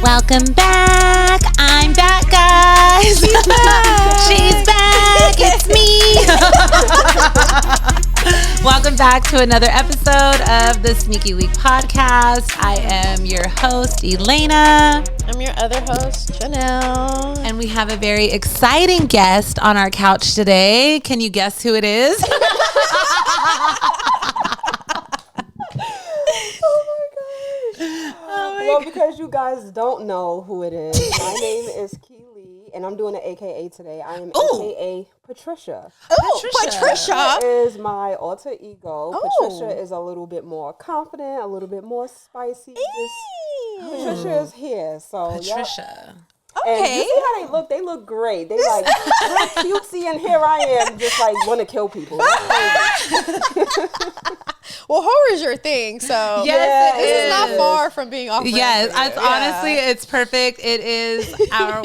Welcome back. I'm back, guys. She's back. She's back. It's me. Welcome back to another episode of the Sneaky Week podcast. I am your host, Elaina. I'm your other host, Janelle. And we have a very exciting guest on our couch today. Can you guess who it is? Well, because you guys don't know who it is, my name is KeyLee, and I'm doing an AKA today. I am AKA Patricia. Patricia. That is my alter ego. Patricia is a little bit more confident, a little bit more spicy. Patricia is here. So Patricia. And you see how they look? They look great. They like real cutesy, and here I am just like want to kill people. Well, horror is your thing, so yes, it's not far from being off. Yes, honestly, it's perfect. It is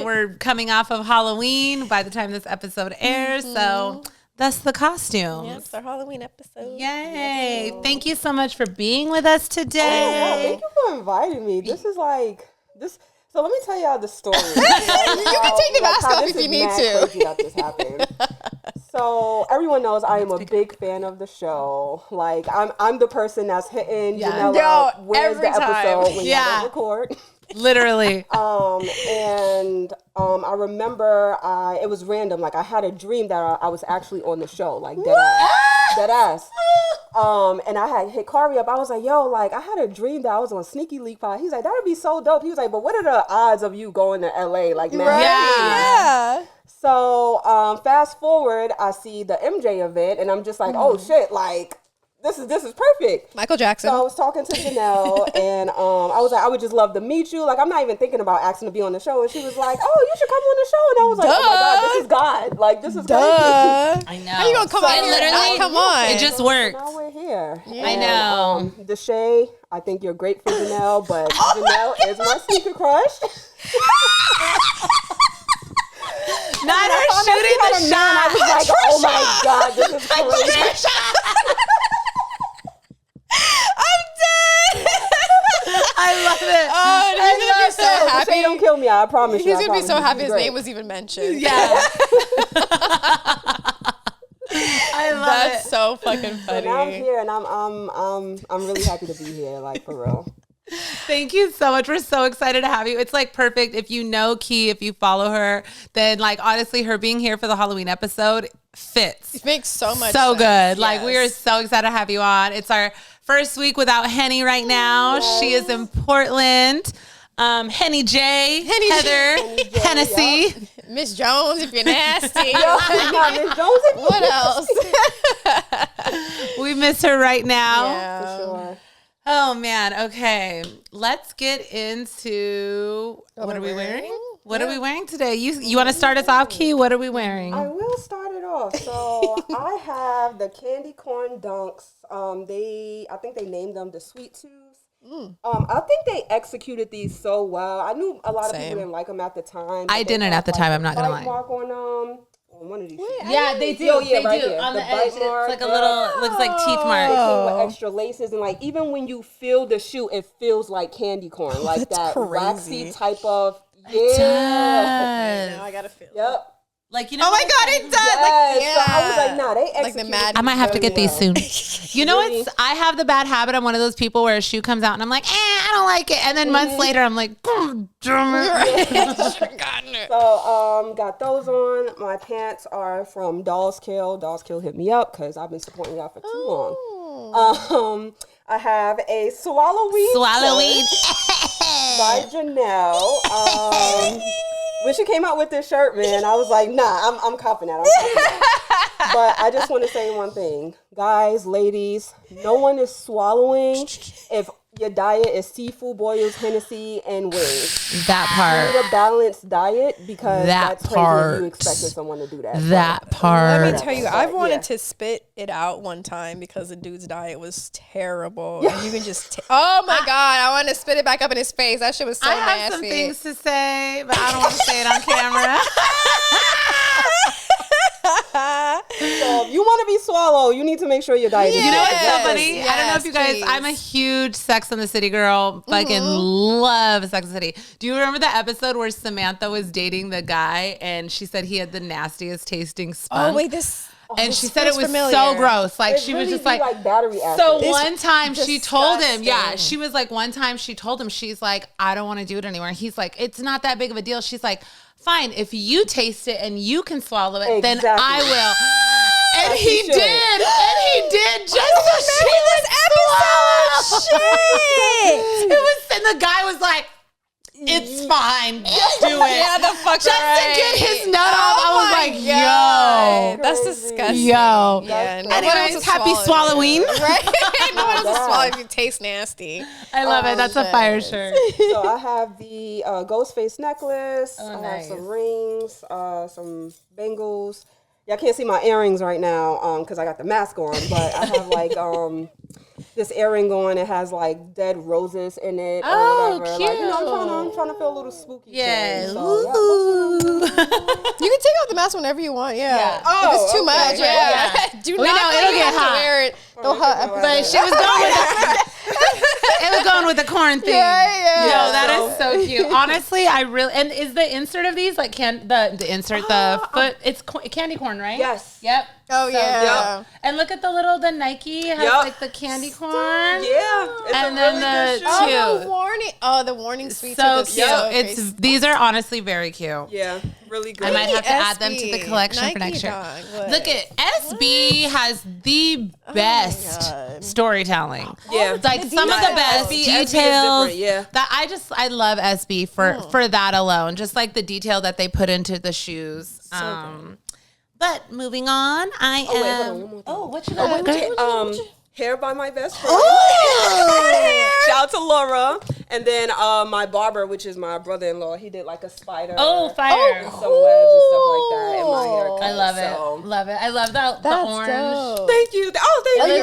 we're coming off of Halloween by the time this episode airs, so that's the costume. Yes, it's our Halloween episode. Yay! Thank you so much for being with us today. Oh, thank you for inviting me. This is like this. So let me tell y'all the story. You can take the mask off if you need to. Crazy that this happened. So everyone knows I am a big fan of the show. Like I'm the person that's hitting Janelle. Where's the episode when y'all record? Literally. I remember it was random. Like I had a dream that I was actually on the show. Like dead ass. And I had hit Kari up. I was like, yo, like, I had a dream that I was on Sneaky Leak Pod. He's like, that would be so dope. He was like, but what are the odds of you going to LA? Like, man. Right? Yeah. So, fast forward, I see the MJ event, and I'm just like, oh, shit, like, this is perfect. Michael Jackson. So I was talking to Janelle, and I was like, I would just love to meet you. Like, I'm not even thinking about asking to be on the show. And she was like, oh, you should come on the show. And I was like, oh my God, this is God. Like, this is crazy. I know. How you gonna come on here? Literally, come on. It just worked. Now we're here. Yeah. I know. Deshay, I think you're great for Janelle, but Janelle is my sneaker crush. Not her shooting the shot. I was like, oh my God, this is crazy. I'm dead. I love it. Oh, he's gonna be so happy. Deshay, don't kill me, I promise you. He's gonna be so happy his name was even mentioned. Yeah. I love That's it. so fucking funny. So now I'm here, and I'm really happy to be here, like for real. Thank you so much. We're so excited to have you. It's like perfect. If you know Key, if you follow her, then like honestly, her being here for the Halloween episode fits. It makes so much so sense. good. Yes. Like we are so excited to have you on. It's our first week without Henny right now. Yes. She is in Portland. Henny J, Heather, Hennessy. Yep. Miss Jones, if you're nasty. Miss Jones, What else? We miss her right now. Yeah. For sure. Oh man. Okay. Let's get into what are we wearing? What are we wearing today? You want to start us off, Key? What are we wearing? I will start it off. So I have the candy corn dunks. I think they named them the Sweet Tooth. I think they executed these so well. I knew a lot of people didn't like them at the time. I didn't at the time. I'm not gonna lie. Mark on one of these. Yeah, they do. Oh, yeah, they right do. here. On the The edge, bite mark, it's like a little, looks like teeth mark. It came with extra laces, and like even when you feel the shoe, it feels like candy corn, like that's that crazy. waxy type of. Now I gotta feel. Yep. Like, you know. Oh my God, it does. Yes. So I was like, nah, they executed. Mad- I might have to get these soon. You know Really? what? I have the bad habit. I'm one of those people where a shoe comes out and I'm like, I don't like it. And then months later, I'm like, God damn it. So, got those on. My pants are from Dolls Kill. Dolls Kill hit me up because I've been supporting y'all for too long. I have a Swallowweed by Janelle. When she came out with this shirt, man, I was like, nah, I'm copping that. But I just want to say one thing. Guys, ladies, no one is swallowing if your diet is seafood boils, Hennessy, and wings. That part. You need a balanced diet because That that's crazy part. if you expected someone to do that. That part. Let me tell you, I've wanted Yeah. to spit it out one time because the dude's diet was terrible. And you can just, oh my God, I want to spit it back up in his face. That shit was so I nasty. have some things to say, but I don't want to say it on camera. So if you want to be swallowed, you need to make sure your diet is You know good. what's so funny? Yes. I don't know if you guys, I'm a huge Sex and the City girl. Fucking love Sex and the City. Do you remember the episode where Samantha was dating the guy and she said he had the nastiest tasting spunk? Oh, wait, this... And she said it was so gross. Like, she was just like battery acid. So one time she told him, disgusting. she was like, one time she told him, she's like, I don't want to do it anymore. He's like, it's not that big of a deal. She's like, fine, if you taste it and you can swallow it, then I will. And he did. And he did just so she would swallow. Shit. It was, and the guy was like, it's fine. Just do it. Yeah, the fuck Just to get his nut off. I was like, yo. That's disgusting. Yo. Yeah, no Anyways, happy swallowing. Right? No one wants to swallow if you taste nasty. I love it. That's a fire shirt. So I have the ghost face necklace. I have some rings, some bangles. Y'all can't see my earrings right now because I got the mask on, but I have like this earring on. It has like dead roses in it. Oh, or whatever. cute. Like, I'm trying to feel a little spooky. Yeah. Today, so, Ooh. You can take off the mask whenever you want. Yeah. Oh, if it's too much. Yeah. Do We not know think it'll you get have to hot. wear it. The hot episode. But she was going with it was going with the corn thing. Yeah. Yo, that is so cute. Honestly, I really, and is the insert of these like the insert, the foot, it's candy corn, right? Yes. Yep. Oh, yeah. Yep. And look at the Nike has like the candy corn. Yeah. It's And a then really the good shoe. two. The warning. Oh, the warning sweet So tooth is cute. so It's crazy. these are honestly very cute. Yeah. Really good. I might have to add them to SB. the collection for Nike next year. dog, what? Look at SB has the best storytelling. Yeah. It's like some of the best SB is details. different, yeah. That I love SB for that alone. Just like the detail that they put into the shoes. But moving on, I wait, hold on, am. one more thing. What you got? Hair by my best friend. Oh! Shout out to Laura. And then my barber, which is my brother-in-law, he did like a spider. Oh, fire! And some webs and stuff like that in my haircut. I love it. So. Love it. I love the orange. Dope. Thank you. Oh, thank you.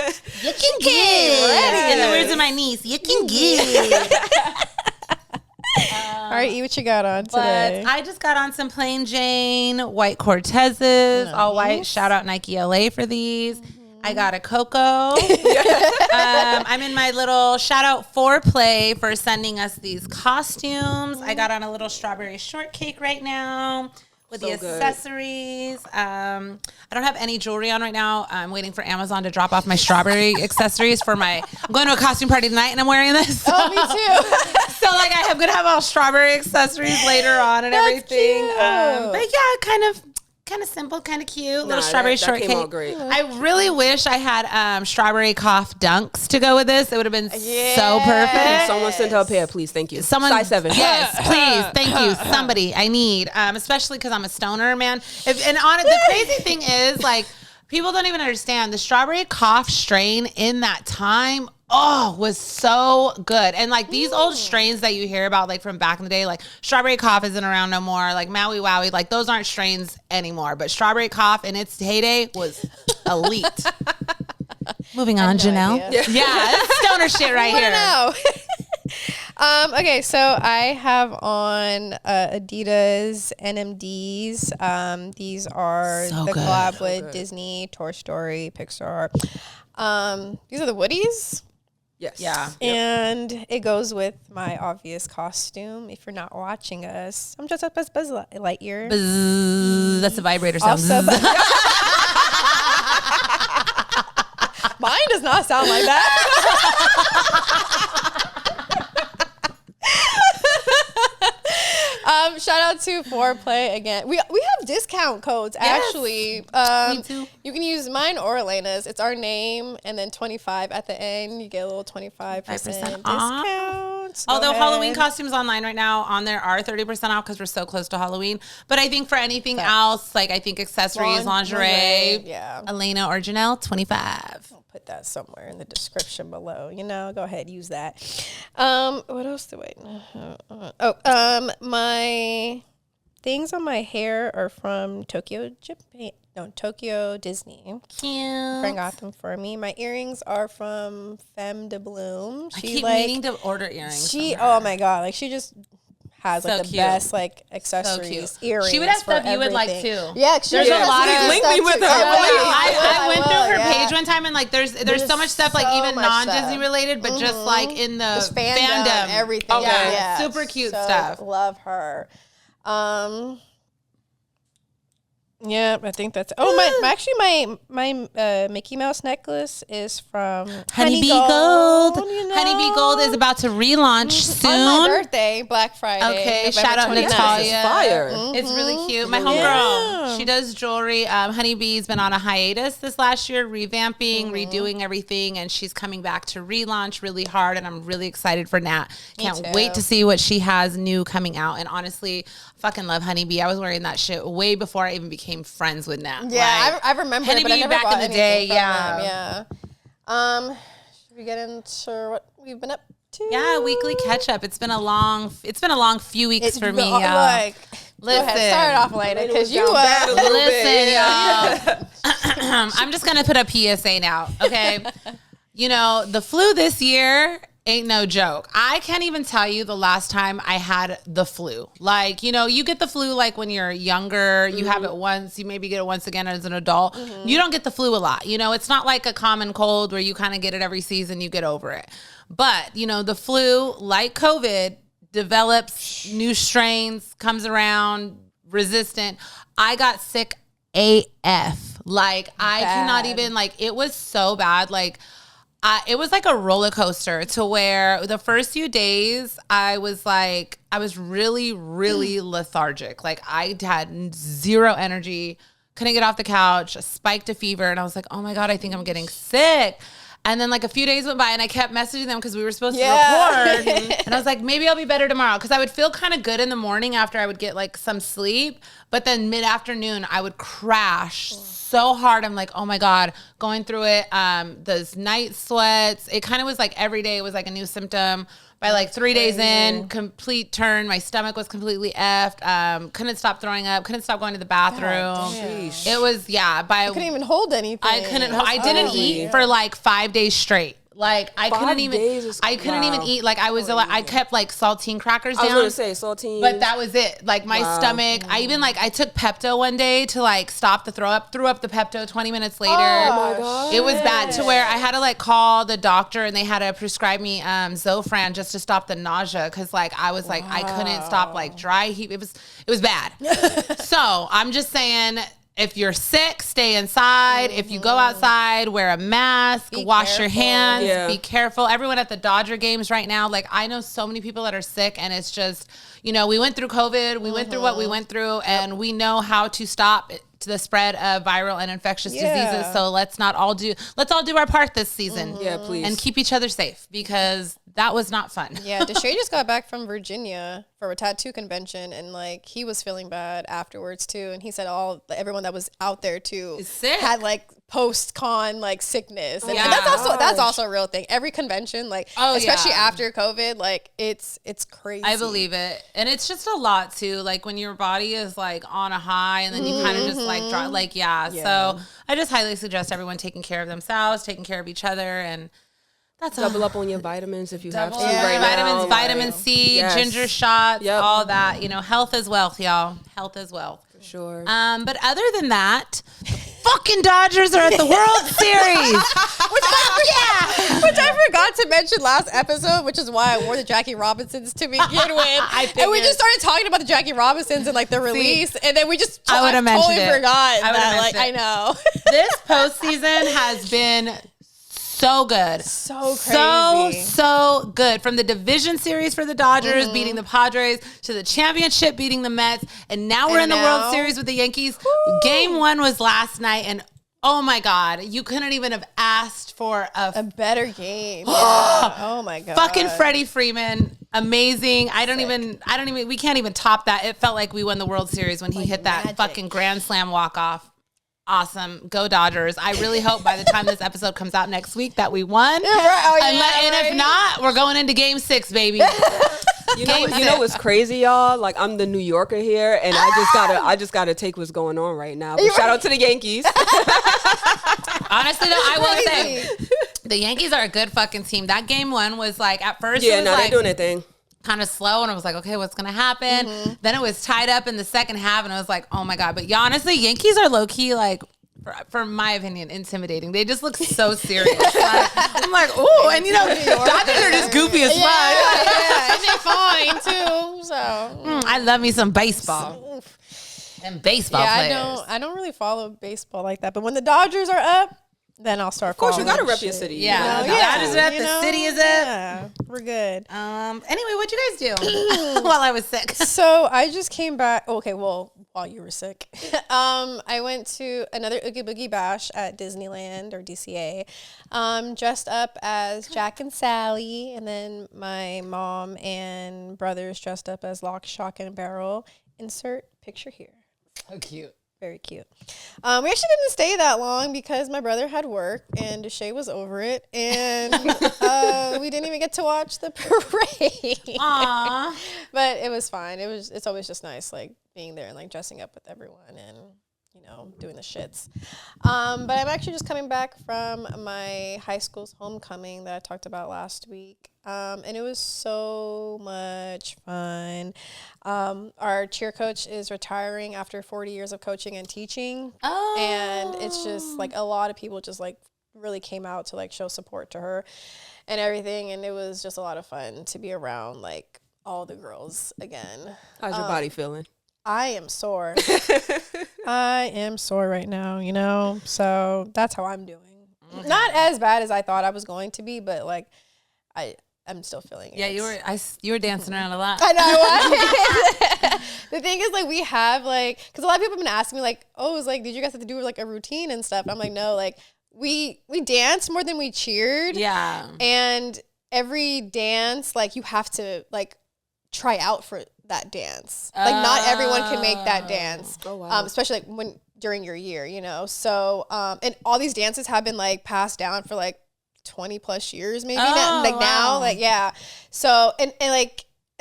Thank You can get. In the words of my niece, you can get. All right, E, what you got on today? But I just got on some plain Jane white Cortezes, all white. Shout out Nike LA for these. I got a Coco. I'm in my little shout out Foreplay for sending us these costumes. I got on a little strawberry shortcake right now with the accessories. I don't have any jewelry on right now. I'm waiting for Amazon to drop off my strawberry accessories for I'm going to a costume party tonight and I'm wearing this. Oh, me too. So like I'm gonna have all strawberry accessories later on and everything. But yeah, kind of simple, kind of cute. Little strawberry shortcake. Came out great. I really wish I had strawberry cough dunks to go with this. It would have been so perfect. Someone send her a pair, please. Thank you. Size 7. Yes, please. Thank you. Somebody. I need. Especially because I'm a stoner, man. The crazy thing is, like, people don't even understand the strawberry cough strain in that time. Oh, was so good. And like these old strains that you hear about, like from back in the day, like strawberry cough isn't around no more. Like Maui Wowie, like those aren't strains anymore. But strawberry cough in its heyday was elite. Moving on, Janelle. Yeah, that's stoner shit right here. Okay, so I have on Adidas NMDs. These are So the good. collab with Disney, Toy Story, Pixar. These are the Woodies. Yes. Yeah. And it goes with my obvious costume. If you're not watching us, I'm dressed up as Buzz Lightyear. Bzzz, that's a vibrator sound. Also, mine does not sound like that. Shout out to Foreplay again. We have discount codes actually. Me too. You can use mine or Elena's. It's our name and then 25 at the end. You get a little 25% discount. Although Halloween costumes online right now on there are 30% off because we're so close to Halloween. But I think for anything else, like I think accessories, lingerie, yeah. Elaina or Janelle, 25. Put that somewhere in the description below. Go ahead, use that. What else do my things on my hair are from Tokyo, Japan. No, Tokyo Disney. Cute. Friend got them for me. My earrings are from Femme de Bloom. I keep needing to order earrings. Oh my god, like she just has like So the cute. best like accessories, earrings. She would have for stuff you would like everything. too. Yeah, There's a lot of link me with her. I went through her yeah. page one time and like there's so much stuff like so even much non-Disney stuff. related, but just like in the Just fandom, everything. Okay. Yeah, Super cute so stuff. Love her. Yeah, I think that's. Oh my Mickey Mouse necklace is from Honeybee Gold. You know? Honeybee Gold is about to relaunch soon. On my birthday, Black Friday. Okay, November shout out 29th. Natalia. Fire. It's really cute. My Yeah. homegirl, she does jewelry. Honeybee's been on a hiatus this last year, revamping, redoing everything, and she's coming back to relaunch really hard, and I'm really excited for Nat. Can't too. wait to see what she has new coming out. And honestly, I fucking love Honeybee. I was wearing that shit way before I even became friends with Nat. Yeah, Like, I remember it, but I Honeybee never back bought in the anything day, from yeah. them. Yeah. Should we get into what we've been up to? Yeah, weekly catch up. It's been a long few weeks for me, y'all. Like, Listen. go ahead, start off later because you bad a little Listen, bit, y'all. I'm just gonna put a PSA now, okay? You know, the flu this year ain't no joke. I can't even tell you the last time I had the flu. Like, you know, you get the flu like when you're younger, you have it once, you maybe get it once again as an adult. You don't get the flu a lot. You know, it's not like a common cold where you kind of get it every season, you get over it. But, you know, the flu, like COVID, develops new strains, comes around, resistant. I got sick AF. Like, I cannot even, like, it was so bad. Like, it was like a roller coaster to where the first few days I was really, really lethargic. Like I had zero energy, couldn't get off the couch, spiked a fever. And I was like, oh my God, I think I'm getting sick. And then like a few days went by and I kept messaging them because we were supposed to record. And I was like, maybe I'll be better tomorrow. Because I would feel kind of good in the morning after I would get like some sleep. But then mid-afternoon, I would crash so hard. I'm like, oh my God, going through it. Those night sweats. It kind of was like every day it was like a new symptom. By like 3 days in, complete turn. My stomach was completely effed. Couldn't stop throwing up. Couldn't stop going to the bathroom. It was, yeah. I couldn't even hold anything. I couldn't. I didn't eat for like 5 days straight. Like I couldn't even eat. Like I was I kept like saltine crackers down. I was gonna say saltine, but that was it. Like my stomach. I even like I took Pepto one day to like stop the throw up. Threw up the Pepto 20 minutes later. Oh my God. It was bad to where I had to like call the doctor and they had to prescribe me Zofran just to stop the nausea because like I was like I couldn't stop like dry heat. It was bad. So I'm just saying. If you're sick, stay inside. If you go outside, wear a mask, wash your hands, be careful. Everyone at the Dodger games right now, like I know so many people that are sick and it's just, you know, we went through COVID, we went through what we went through and we know how to stop the spread of viral and infectious diseases. So let's all do our part this season. Yeah, please. And keep each other safe because that was not fun. Yeah, Deshae just got back from Virginia for a tattoo convention, and like he was feeling bad afterwards too. And he said everyone that was out there too had like post-con like sickness, and that's also a real thing. Every convention, like especially after COVID, like it's crazy. I believe it, and it's just a lot too. Like when your body is like on a high, and then you kind of just like drop. Like So I just highly suggest everyone taking care of themselves, taking care of each other, and. That's double up on your vitamins if you have to vitamins, vitamin C, ginger shots, all that. You know, health is wealth, y'all. Health is wealth. For sure. But other than that, the fucking Dodgers are at the World Series. Which I forgot to mention last episode, which is why I wore the Jackie Robinsons to begin with. And we just started talking about the Jackie Robinsons and like the release, and then we just I would have mentioned it. Forgot that. Like I know this postseason has been. So good. So crazy. So good. From the division series for the Dodgers beating the Padres to the championship beating the Mets. And now we're in the World Series with the Yankees. Game 1 was last night. And oh my God, you couldn't even have asked for a better game. Oh my God. Fucking Freddie Freeman. Amazing. We can't even top that. It felt like we won the World Series when he hit that fucking grand slam walk-off. Awesome. Go Dodgers. I really hope by the time this episode comes out next week that we won. And if not, we're going into game 6, baby. You know what's crazy, y'all? Like I'm the New Yorker here and I just gotta take what's going on right now. But shout out to the Yankees. Honestly though, I will say the Yankees are a good fucking team. That game 1 was like at first they're doing their thing. kind of slow, and I was like, okay, what's gonna happen? Then it was tied up in the second half, and I was like, oh my God. But yeah, honestly, Yankees are low key like, for my opinion, intimidating. They just look so serious. Like, I'm like, oh, and Dodgers are just goofy as fuck. Yeah, and they're fine too. So I love me some baseball. And baseball players. I don't really follow baseball like that. But when the Dodgers are up, then I'll start. Of course, you gotta following rep your city. Yeah, the Dodgers are up. The city is up. Yeah, we're good. Anyway, what'd you guys do while I was sick? So I just came back. Okay, well, while you were sick, I went to another Oogie Boogie Bash at Disneyland or DCA, dressed up as Jack and Sally, and then my mom and brothers dressed up as Lock, Shock, and Barrel. Insert picture here. So cute. Very cute. We actually didn't stay that long because my brother had work and Deshae was over it, and we didn't even get to watch the parade. Aww. But it was fine. It's always just nice, like being there and like dressing up with everyone and doing the shits. But I'm actually just coming back from my high school's homecoming that I talked about last week. And it was so much fun. Our cheer coach is retiring after 40 years of coaching and teaching. Oh. And it's just like a lot of people just like really came out to like show support to her and everything. And it was just a lot of fun to be around like all the girls again. How's your body feeling? I am sore. I am sore right now, so that's how I'm doing. Mm-hmm. Not as bad as I thought I was going to be, but like I'm still feeling it. Yeah, you were dancing around a lot. I know. The thing is, like, we have like, because a lot of people have been asking me like, oh, it's like, did you guys have to do like a routine and stuff? And I'm like, no, like we danced more than we cheered. Yeah. And every dance, like you have to like try out for that dance. Like not everyone can make that dance. Oh, wow. Especially like during your year, So and all these dances have been like passed down for like 20 plus years maybe now, like yeah. So and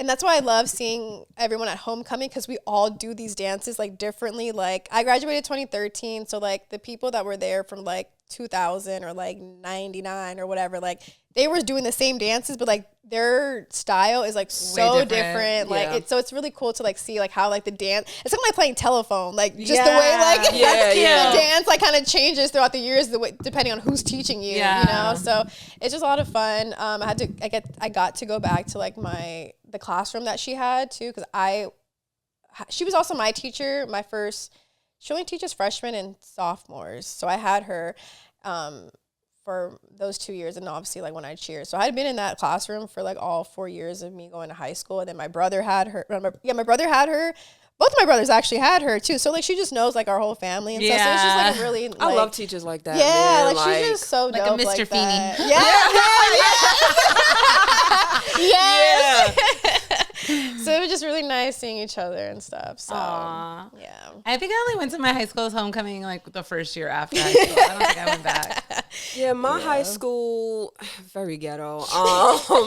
that's why I love seeing everyone at homecoming, because we all do these dances like differently. Like I graduated 2013, so like the people that were there from like 2000 or like 99 or whatever, like they were doing the same dances, but like their style is like so different. Like so it's really cool to like see like how like the dance, it's kind of like playing telephone, like just the way like the dance like kind of changes throughout the years, the way depending on who's teaching you, So it's just a lot of fun. I got to go back to like the classroom that she had too, because she was also my teacher. She only teaches freshmen and sophomores, so I had her for those 2 years, and obviously like when I cheered. So I had been in that classroom for like all 4 years of me going to high school, and then my brother had her. My brother had her. Both of my brothers actually had her too. So like she just knows like our whole family and stuff. So it's just like really. Like, I love teachers like that. Yeah, man. like she's just so like dope. Like a Mr. Feeney. Yeah. So it was just really nice seeing each other and stuff. So Aww. Yeah. I think I only went to my high school's homecoming like the first year after high school. I don't think I went back. Yeah, my high school, very ghetto.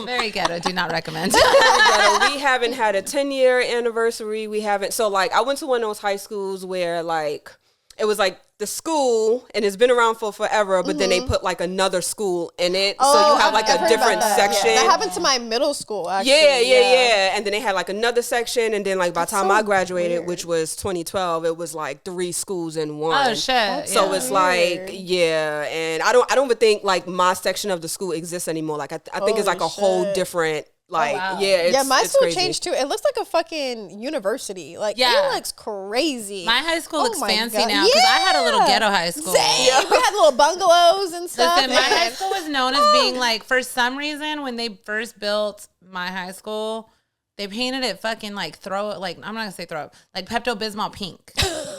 Very ghetto. Do not recommend. Very ghetto. We haven't had a 10-year anniversary. We haven't. So like I went to one of those high schools where like it was like the school, and it's been around for forever, but then they put like another school in it. So you have like a different section. Yeah. That happened to my middle school, actually. Yeah. And then they had like another section, and then like by the time I graduated, which was 2012, it was like 3 schools in one. Oh shit. So it's like, and I don't even think like my section of the school exists anymore. Like I think it's like a whole different. Like, my school crazy. Changed too. It looks like a fucking university. Like, it looks crazy. My high school looks fancy now because I had a little ghetto high school. Same. Yeah. We had little bungalows and stuff. Listen, my high school was known as being like, for some reason, when they first built my high school, they painted it fucking like I'm not gonna say throw up, like Pepto-Bismol pink.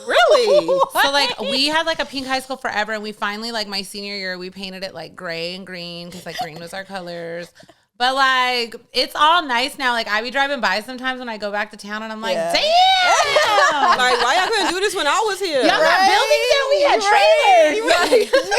Really? So like we had like a pink high school forever, and we finally like my senior year we painted it like gray and green because like green was our colors. But, like, it's all nice now. Like, I be driving by sometimes when I go back to town, and I'm like, damn! Like, why y'all couldn't do this when I was here? Y'all got buildings there? We had trailers.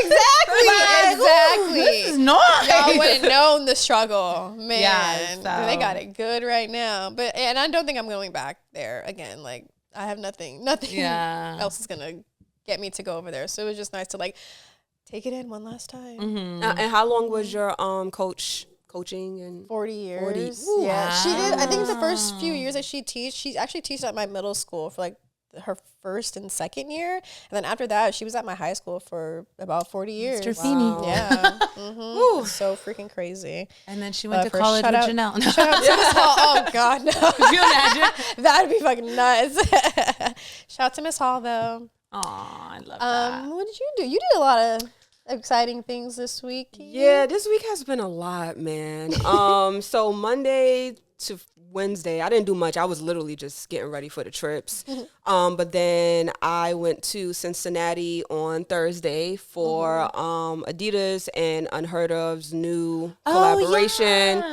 Exactly. This is nice. Y'all wouldn't known the struggle. Man. Yeah, so. They got it good right now. And I don't think I'm going back there again. Like, I have nothing else is going to get me to go over there. So it was just nice to, like, take it in one last time. Mm-hmm. And how long was your coach coaching and 40 years. Ooh, yeah, wow. she did. I think the first few years that she actually teaches at my middle school for like her first and second year, and then after that she was at my high school for about 40 years. Mr. Feeney. Wow. Yeah, so freaking crazy. And then she went to First, college with shout Janelle. Shout out to Miss Hall. Oh God, no! Could you imagine? That'd be fucking nuts. Shout out to Miss Hall though. Aw, I love that. What did you do? You did a lot of exciting things this week. Yeah, this week has been a lot, man. So Monday to Wednesday, I didn't do much. I was literally just getting ready for the trips. But then I went to Cincinnati on Thursday for Adidas and Unheard Of's new collaboration,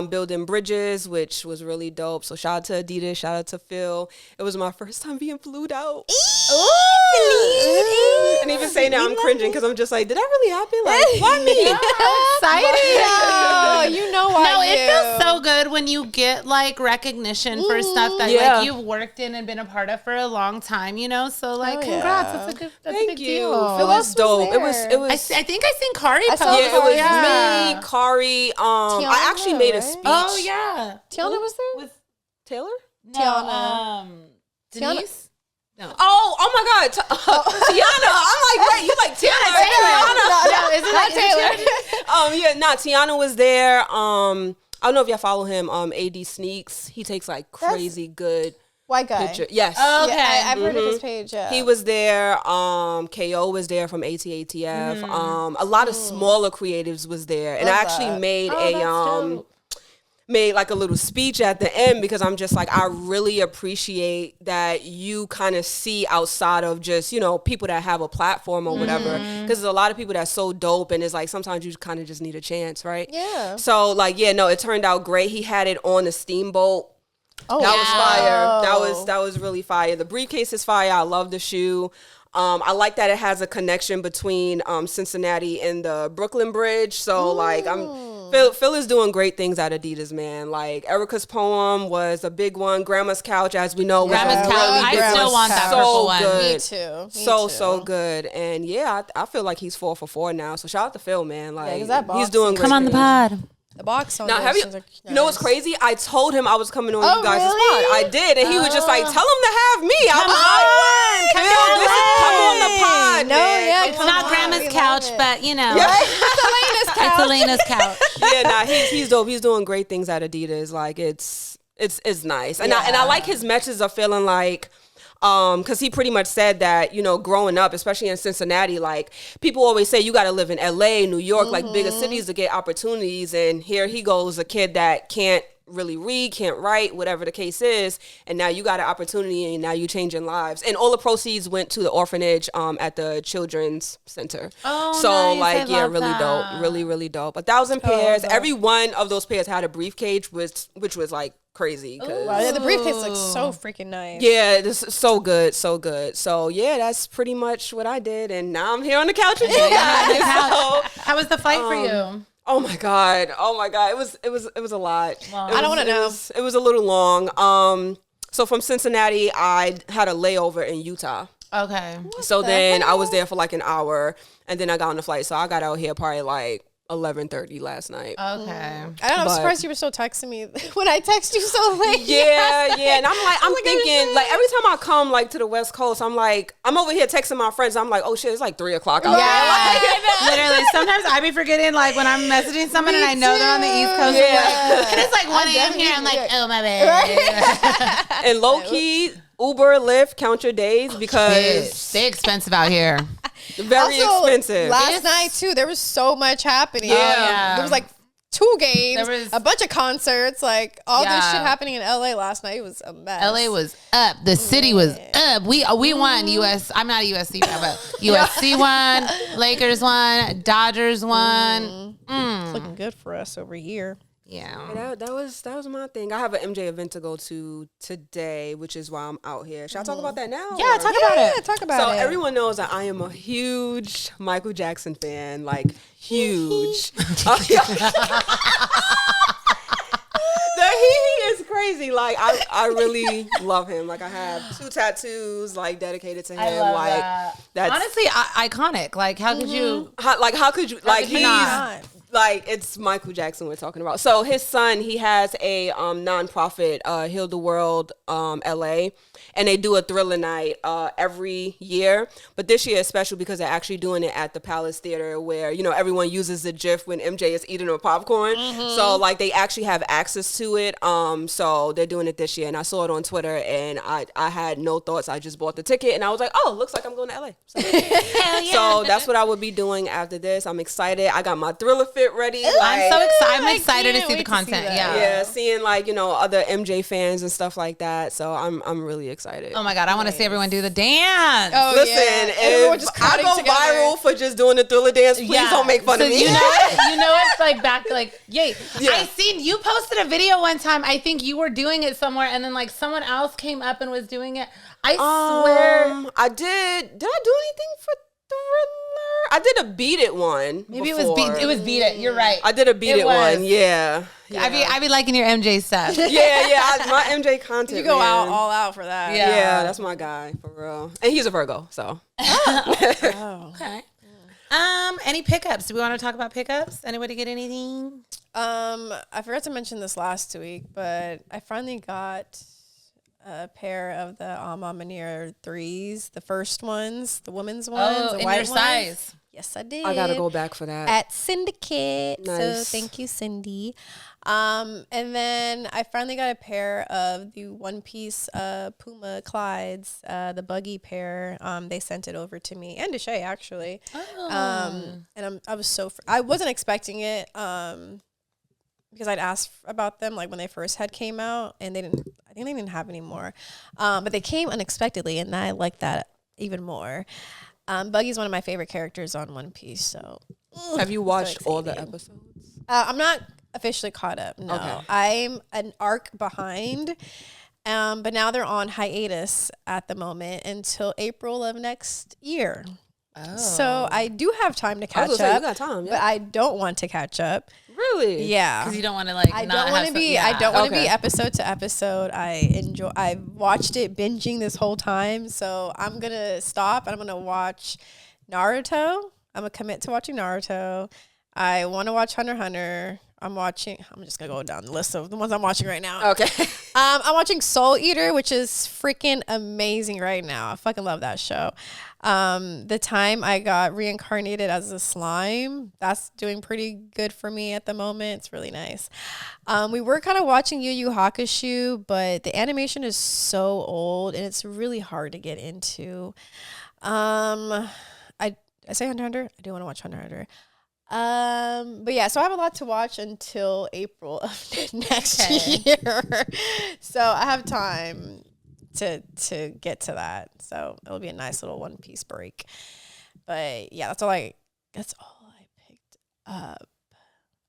Building Bridges, which was really dope. So shout out to Adidas, shout out to Phil. It was my first time being flued out. And even saying that, I'm cringing because I'm just like, did that really happen? Like, why me? Exciting. You know why? No, it feels so good when you get like recognition for stuff that like you've worked in and been a part of for a long time, you know? So like, congrats. That's a good Thank big you. deal. Phil was dope. It was. I think I seen Kari post. saw Yeah, it was Kari, me, Kari. I actually made a right? speech. Oh yeah. Tiana was there? With Taylor? no, Denise? No. Oh my God, Tiana! I'm like, wait, you like Tiana? No, is it not Taylor? Tiana was there. I don't know if y'all follow him. AD Sneaks. He takes like crazy good White guy. picture. Yes. Oh, okay. Yeah, I've heard of his page. Yeah. He was there. KO was there from ATATF. A lot of smaller creatives was there, and I actually made made like a little speech at the end because I'm just like, I really appreciate that you kind of see outside of just, you know, people that have a platform or whatever, because there's a lot of people that's so dope, and it's like sometimes you kind of just need a chance, right? Yeah. So like, yeah, no, it turned out great. He had it on the steamboat. Oh, That was fire. That was really fire. The briefcase is fire. I love the shoe. I like that it has a connection between Cincinnati and the Brooklyn Bridge. So like Phil is doing great things at Adidas, man. Like Erica's poem was a big one. Grandma's Couch, as we know, was Grandma's Couch. I still want that purple one. Good. Me too. So good. And yeah, I feel like he's 4 for 4 now. So shout out to Phil, man. Like he's doing great. Come on the pod. The box on now, have you know what's crazy? I told him I was coming on you guys' really? pod. I did, and he was just like, "Tell him to have me." Come on the pod. No, man. yeah, It's not Grandma's couch, but you know, It's it's Elena's couch. Yeah, nah, he's dope. He's doing great things at Adidas. Like it's nice, and I like his messages of feeling like. Because he pretty much said that, you know, growing up, especially in Cincinnati, like people always say you got to live in LA, New York, like bigger cities to get opportunities. And here he goes, a kid that can't really read, can't write, whatever the case is. And now you got an opportunity, and now you changing lives. And all the proceeds went to the orphanage at the Children's Center. Oh, so nice. like, I yeah, love really that. dope, really dope. 1,000 pairs. Every one of those pairs had a briefcase, which was like crazy. Wow, yeah, the briefcase looks so freaking nice. Yeah, this is so good. So yeah, that's pretty much what I did, and now I'm here on the couch with you guys. So, How was the flight for you? oh my god, it was a lot. I don't want to know. It was a little long. So from Cincinnati, I had a layover in Utah. Okay. So then I was there for like an hour, and then I got on the flight. So I got out here probably like 11:30 last night. Okay. I don't know. I'm surprised you were still texting me when I text you so late. Yeah. And I'm thinking, like, every time I come, like, to the West Coast, I'm like, I'm over here texting my friends. I'm like, oh, shit, it's like 3 o'clock out there. Literally, sometimes I be forgetting, like, when I'm messaging someone and I know they're on the East Coast. Yeah. And it's like 1 a.m. here. I'm like, oh, my bad. And low-key, Uber, Lyft, count your days because They expensive out here. very expensive. Last night, too, there was so much happening. Yeah. There was like 2 games, There was- a bunch of concerts, like all this Yeah. shit happening in LA last night. It was a mess. LA was up. The city was up. We won US. I'm not a USC fan, but USC won. Lakers won. Dodgers won. It's looking good for us over here. Yeah. That was my thing. I have an MJ event to go to today, which is why I'm out here. Should I talk about that now? Yeah, talk about it. Talk about So it. everyone knows that I am a huge Michael Jackson fan, like huge. The he is crazy. Like I really love him. Like I have 2 tattoos like dedicated to him. I love like that. that's Honestly, iconic. Like, how could you? how could you like could you he's not? like it's Michael Jackson we're talking about. So his son, he has a nonprofit, Heal the World, LA, and they do a Thriller night every year. But this year is special because they're actually doing it at the Palace Theater, where everyone uses the GIF when MJ is eating her popcorn. So like they actually have access to it. So they're doing it this year, and I saw it on Twitter, and I had no thoughts. I just bought the ticket, and I was like, oh, looks like I'm going to LA. So, Hell yeah. so that's what I would be doing after this. I'm excited. I got my Thriller fit ready. I'm so excited. I'm excited to see the content. Yeah, seeing like other MJ fans and stuff like that. So I'm really excited. Oh my God, I want to see everyone do the dance. Oh, listen, if I go viral for just doing the Thriller dance, please don't make fun of me. You know it's like back like yay. Yeah. I seen you posted a video one time. I think you were doing it somewhere, and then like someone else came up and was doing it. I swear I did. Did I do anything for Thriller? I did a Beat It one. Maybe before. it was Beat It. You're right. I did a Beat It one. Yeah. I be liking your MJ stuff. Yeah. My MJ content. You go all out for that. Yeah, that's my guy for real. And he's a Virgo, so. Oh. Okay. Any pickups? Do we want to talk about pickups? Anybody get anything? I forgot to mention this last week, but I finally got a pair of the Alma Manir 3s, the first ones, the women's ones, the in white your size. ones. Yes, I did. I gotta go back for that. At Syndicate. Nice. So thank you, Cindy. And then I finally got a pair of the one-piece Puma Clydes, the buggy pair. They sent it over to me and to Shay actually. Oh. And I wasn't expecting it because I'd asked about them like when they first came out, and I think they didn't have any more. But they came unexpectedly, and I like that even more. Buggy's one of my favorite characters on One Piece. So, have you watched all the episodes? I'm not officially caught up. No, okay. I'm an arc behind. But now they're on hiatus at the moment until April of next year. Oh. So I do have time to catch up. You got time, yeah. But I don't want to catch up. Really? Yeah. Because you don't want to like. I don't want to be. Yeah. I don't want to be episode to episode. I watched it binging this whole time, so I'm gonna stop and I'm gonna watch Naruto. I'm gonna commit to watching Naruto. I want to watch Hunter x Hunter. I'm just gonna go down the list of the ones I'm watching right now. Okay. I'm watching Soul Eater, which is freaking amazing right now. I fucking love that show. The time I got reincarnated as a slime, that's doing pretty good for me at the moment. It's really nice. We were kind of watching Yu Yu Hakusho, but the animation is so old and it's really hard to get into. I say Hunter x Hunter. I do want to watch Hunter x Hunter. But yeah, so I have a lot to watch until April of next year. So I have time to get to that. So it'll be a nice little One Piece break. But yeah, that's all I picked up.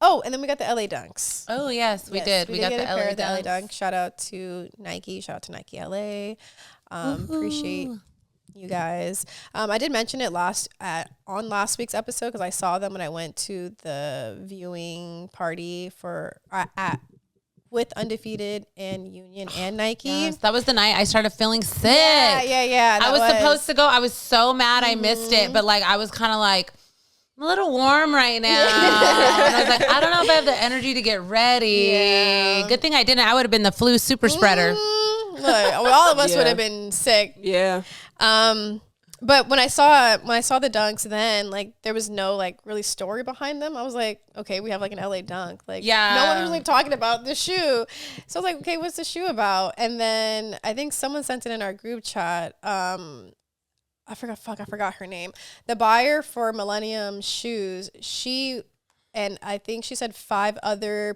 Oh, and then we got the LA Dunks. Oh yes, we did. We got the LA Dunks. Shout out to Nike. Shout out to Nike LA. Appreciate you guys. I did mention it on last week's episode because I saw them when I went to the viewing party with Undefeated and Union and Nike. Yes, that was the night I started feeling sick. Yeah. I was supposed to go. I was so mad I missed it, but like I was kind of like, I'm a little warm right now. And I was like, I don't know if I have the energy to get ready. Yeah. Good thing I didn't. I would have been the flu super spreader. Look, all of us would have been sick. Yeah. But when I saw the dunks, then like there was no like really story behind them. I was like, okay, we have like an LA dunk. Like, no one was really talking about the shoe. So I was like, okay, what's the shoe about? And then I think someone sent it in our group chat. I forgot her name. The buyer for Millennium Shoes, and I think she said 5 other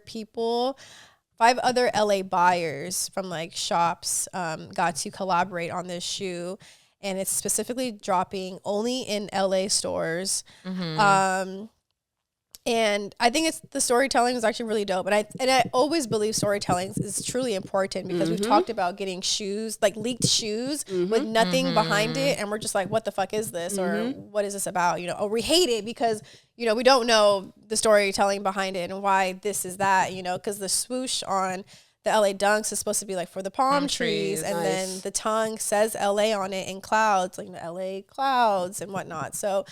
LA buyers from like shops got to collaborate on this shoe, and it's specifically dropping only in LA stores. Mm-hmm. And I think the storytelling is actually really dope. And I always believe storytelling is truly important because we've talked about getting shoes, like leaked shoes with nothing behind it. And we're just like, what the fuck is this? Or what is this about? Or we hate it because, we don't know the storytelling behind it and why this is that, because the swoosh on the LA Dunks is supposed to be like for the palm trees. And then the tongue says LA on it in clouds, like the LA clouds and whatnot. So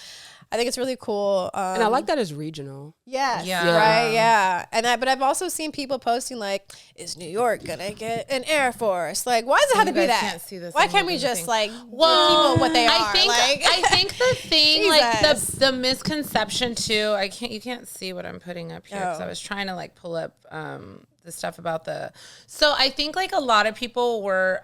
I think it's really cool. And I like that it's regional. Yes. Yeah. Right. Yeah. But I've also seen people posting like, "Is New York gonna get an Air Force? Like, why does it have to be that? Can't see this why can't we just like give people what they are?" I think the thing, like the misconception too. You can't see what I'm putting up here because I was trying to like pull up the stuff about so I think like a lot of people were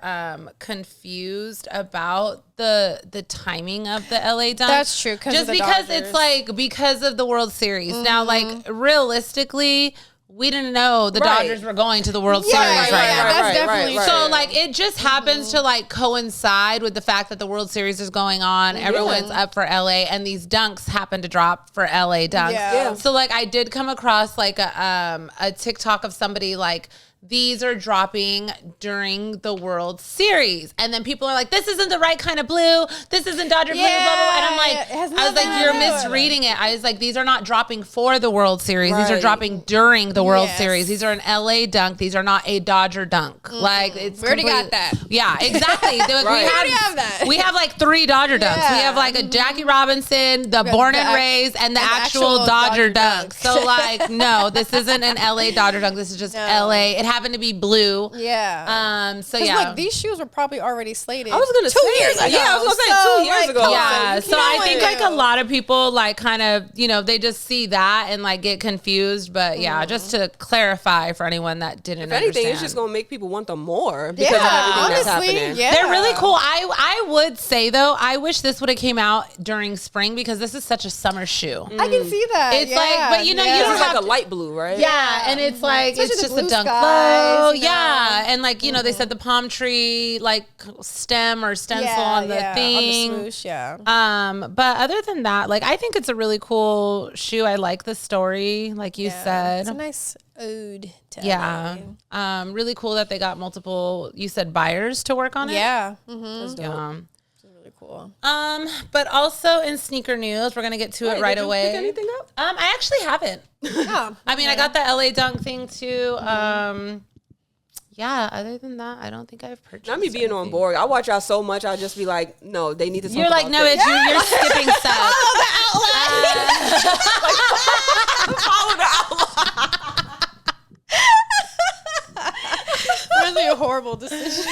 confused about the timing of the LA dunk. That's true. Just because it's like because of the World Series. Now, like realistically, we didn't know the Dodgers were going to the World Series That's definitely true. So like it just happens to like coincide with the fact that the World Series is going on. Everyone's up for LA, and these dunks happen to drop for LA dunks. Yeah. So like I did come across like a TikTok of somebody like, these are dropping during the World Series. And then people are like, this isn't the right kind of blue. This isn't Dodger blue, blah, blah, blah. And I'm like, I was like, you're misreading it. I was like, these are not dropping for the World Series. These are dropping during the World Series. These are an LA dunk. These are not a Dodger dunk. Like, it's we already got that. Yeah, exactly. We already have that. We have like 3 Dodger dunks. We have like a Jackie Robinson, the Born and Raised, and the actual Dodger dunk. So like, no, this isn't an LA Dodger dunk. This is just LA. It happened to be blue. Yeah. So yeah. Look, these shoes were probably already slated. I was gonna say 2 years ago. Yeah, I was gonna say 2 years ago. Yeah. So I think like a lot of people like kind of, they just see that and like get confused. But yeah, just to clarify for anyone that didn't understand. If anything, it's just gonna make people want them more because of everything that's happening. Yeah. They're really cool. I would say though, I wish this would have came out during spring because this is such a summer shoe. I can see that. It's like, but you don't have like a light blue, right? Yeah, and it's like it's just a dunk low. Yeah, and like they said the palm tree like stem or stencil on the thing. On the swoosh, but other than that, like I think it's a really cool shoe. I like the story, like you said. It's a nice ode to LA. Really cool that they got multiple. You said buyers to work on it. Yeah. That's dope. Really cool. But also in sneaker news, we're gonna get to it right away. Did you pick anything up? I actually haven't. Oh, I mean, I got the LA Dunk thing too. Yeah, other than that, I don't think I've purchased. Not me being on board. I watch y'all so much, I'll just be like, no, they need to talk You're like, about no, this. you're skipping stuff. Follow the outline. Really a horrible decision. No,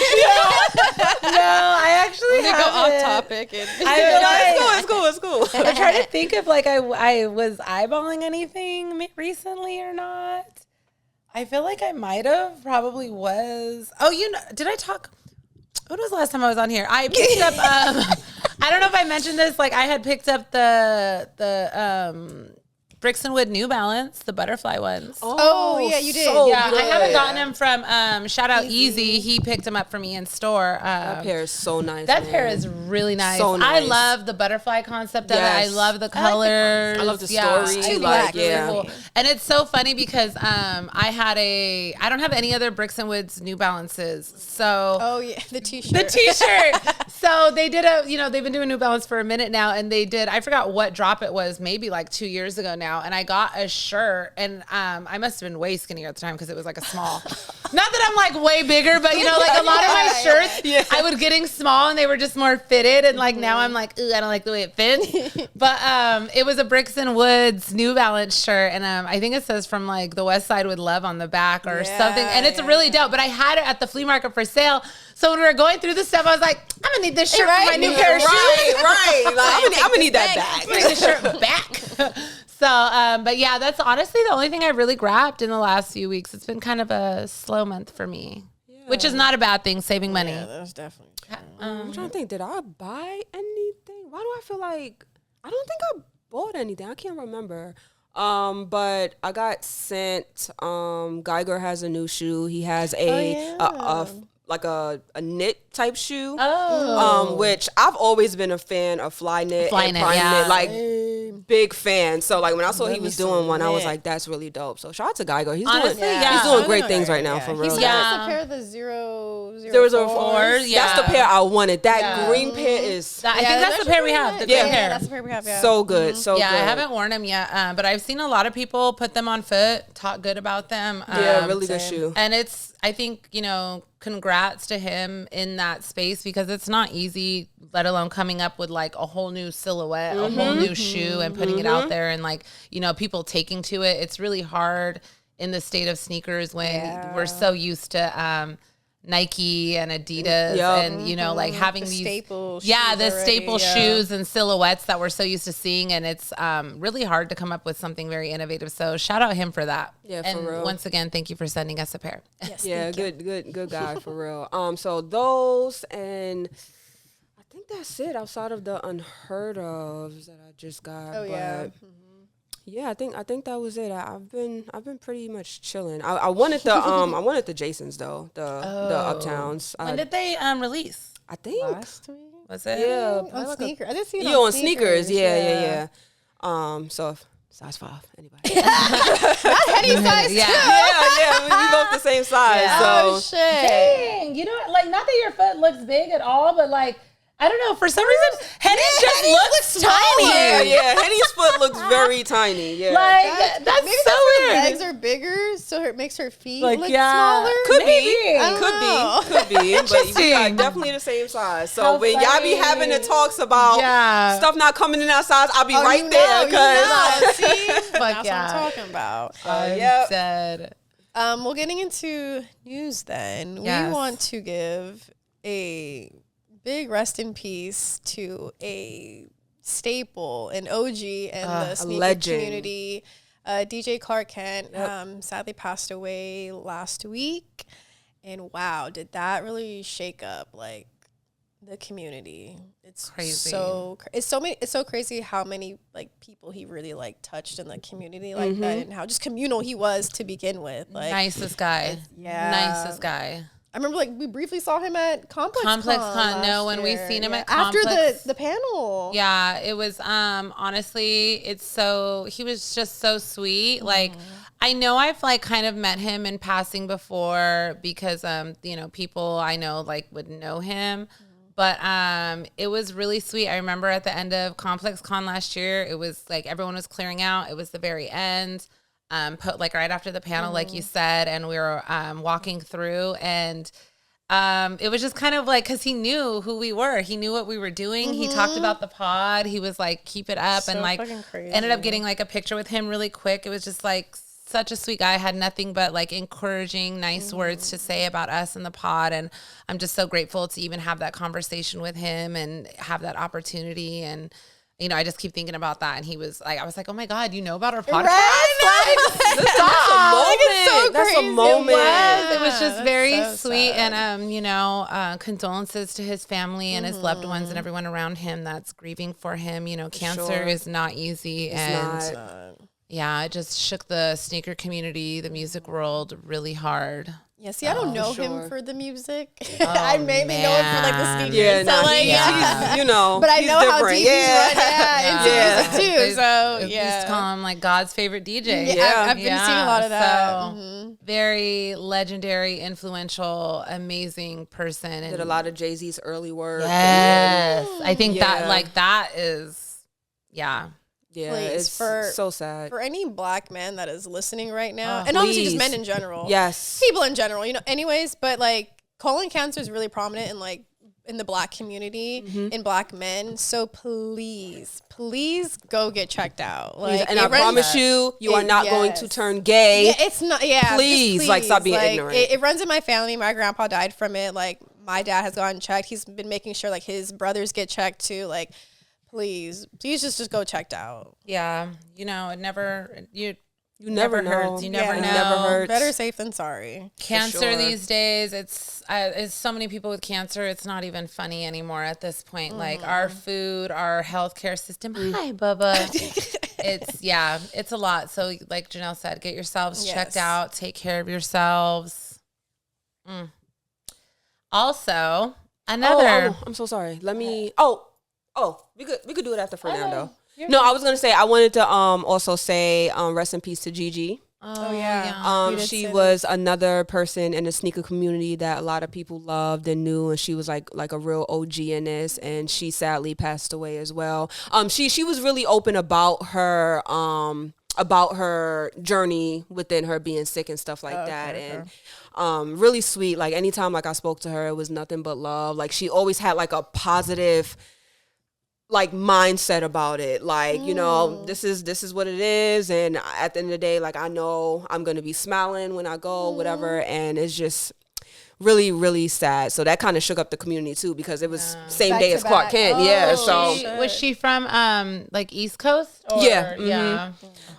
I actually Go off topic. And It's cool. I'm trying to think if like I was eyeballing anything recently or not. I feel like I might have, probably was. Oh, did I talk? When was the last time I was on here? I picked up, I don't know if I mentioned this, like I had picked up the Bricks and Wood New Balance, the butterfly ones. Oh yeah, you did. So Yeah, good. I haven't gotten them from shout out Easy. He picked them up for me in store. That pair is so nice. That man. pair is really nice. So I nice. love the butterfly concept of it. I Yes. love the colors. I love the Yeah, story. I Like, like really yeah. cool. And it's so funny because I don't have any other Bricks and Woods New Balances. So Oh yeah, the t-shirt. the t-shirt. So they did they've been doing New Balance for a minute now, and they did, I forgot what drop it was, maybe like 2 years ago now, and I got a shirt, and I must have been way skinnier at the time because it was like a small. Not that I'm like way bigger, but like a lot of my shirts, I was getting small and they were just more fitted, and like now I'm like, ooh, I don't like the way it fits. But it was a Bricks and Woods New Balance shirt, and I think it says from like the West Side with love on the back or something, and it's really dope. But I had it at the flea market for sale. So when we were going through the stuff, I was like, I'm gonna need this shirt for my new pair of shoes. Right. Like, I'm gonna need that back. I'm gonna need the shirt back. So, but yeah, that's honestly the only thing I really grabbed in the last few weeks. It's been kind of a slow month for me, which is not a bad thing, saving money. Yeah, that's definitely true. I'm trying to think, did I buy anything? Why do I feel like I don't think I bought anything? I can't remember. But I got sent. Geiger has a new shoe. He has a knit type shoe. Which I've always been a fan of fly knit and prime knit, like big fan. So like when I saw he was doing one, I was like, that's really dope. So shout out to Geiger. He's doing great things right now for real. He's got a pair of the 004s. That's the pair I wanted. That green pair is. I think that's the pair we have. The green pair. That's the pair we have. Yeah. So good. So good. I haven't worn them yet, but I've seen a lot of people put them on foot, talk good about them. Really good shoe. And it's, I think, congrats to him in that space, because it's not easy, let alone coming up with like a whole new silhouette, a whole new shoe, and putting it out there, and like, you know, people taking to it. It's really hard in the state of sneakers when we're so used to Nike and Adidas and, you know, like having the these staple staple shoes and silhouettes that we're so used to seeing. And it's really hard to come up with something very innovative. So shout out him for that. Yeah, and for real. Once again, thank you for sending us a pair. Yes, yeah, good guy for real. So those, and I think that's it outside of the unheard ofs that I just got. Oh, yeah. Yeah, I think that was it. I've been pretty much chilling. I wanted the Jasons though, the Uptowns. When did they release? I think Last week? Was it? yeah, On sneakers. I did see it on sneakers. Yeah. So size 5, anybody? That's Henny size Yeah. too. yeah. We both the same size. Yeah. Oh So shit. Dang, you know, like, not that your foot looks big at all, but like, I don't know, for some reason, Henny's just looks tiny. yeah. Henny's foot looks very tiny. Yeah. Like, that's Maybe so her weird. legs are bigger, so it makes her feet Like, look yeah. smaller. Could Maybe. be. I don't know. Could be. But we Interesting. are definitely the same size. So How when y'all be having the funny. talks about Yeah. stuff not coming in our size, I'll be Oh, right you there. know, you know. See? Fuck That's yeah. what I'm talking about. Yep. Dead. Well, getting into news then, Yes. we want to give a big rest in peace to a staple, an OG in the sneaker legend. community. DJ Clark Kent sadly passed away last week. And wow, did that really shake up like the community? It's Crazy. It's so crazy how many like people he really like touched in the community like that, and how just communal he was to begin with. Like Nicest guy. Yeah. Nicest guy. I remember like we briefly saw him at Complex Con. No, when we last seen him year. at after Complex. the panel. Yeah, it was honestly, he was just so sweet. Like, I know I've like kind of met him in passing before because you know, people I know like would know him. But it was really sweet. I remember at the end of Complex Con last year, it was like everyone was clearing out. It was the very end. Put like right after the panel, like you said, and we were walking through, and it was just kind of like, because he knew who we were, he knew what we were doing. He talked about the pod. He was like, keep it up, and like fucking crazy. ended up getting like a picture with him really quick. It was just like such a sweet guy. Had nothing but like encouraging, nice words to say about us and the pod, and I'm just so grateful to even have that conversation with him and have that opportunity. And you know, I just keep thinking about that. And he was like, I was like, oh my God, you know about our podcast? That's a moment. It was just very so sweet. sad. And, you know, condolences to his family and his loved ones and everyone around him that's grieving for him. You know, cancer is not easy. Yeah, it just shook the sneaker community, the music world really hard. Yeah, see, I don't know sure. him for the music. I maybe know him for like the man. sneakers. Yeah, so, like, he's, you know, but I he's know how different. deep he's run into music too. So We used to call him like God's favorite DJ. I've been seeing a lot of that. So, very legendary, influential, amazing person. And Did a lot of Jay-Z's early work. Yes. I think that Yeah. like that is, yeah. Yeah, Please, it's for- so sad. For any black man that is listening right now, and obviously just men in general. Yes. People in general, you know, anyways, but like colon cancer is really prominent in like in the black community, in black men. So please go get checked out. Like, And I promise you are not going to turn gay. Yeah, it's not. Yeah, Please, like, stop being Like, ignorant. It runs in my family. My grandpa died from it. Like, my dad has gotten checked. He's been making sure like his brothers get checked too. Like, please just go checked out. Yeah. You know, it never, you never know. hurts. You never Yeah. know. It never hurts. Better safe than sorry. Cancer sure. these days, it's so many people with cancer. It's not even funny anymore at this point. Like our food, our healthcare system. Hi, Bubba. It's a lot. So like Janelle said, get yourselves checked out. Take care of yourselves. Also, another. I'm so sorry. Let me. We could do it after Fernando. No, I was gonna say I wanted to also say rest in peace to Gigi. Oh yeah. She was another person in the sneaker community that a lot of people loved and knew, and she was like a real OG in this, and she sadly passed away as well. She was really open about her about her journey within her being sick and stuff like that. And really sweet. Like anytime like I spoke to her, it was nothing but love. Like she always had like a positive like mindset about it. Like, you know, this is what it is. And at the end of the day, like I know I'm going to be smiling when I go, whatever. And it's just really, really sad. So that kind of shook up the community too, because it was same Back day to as Clark back. Kent. Oh, Yeah. Was she from like East Coast? Or, Yeah. Yeah.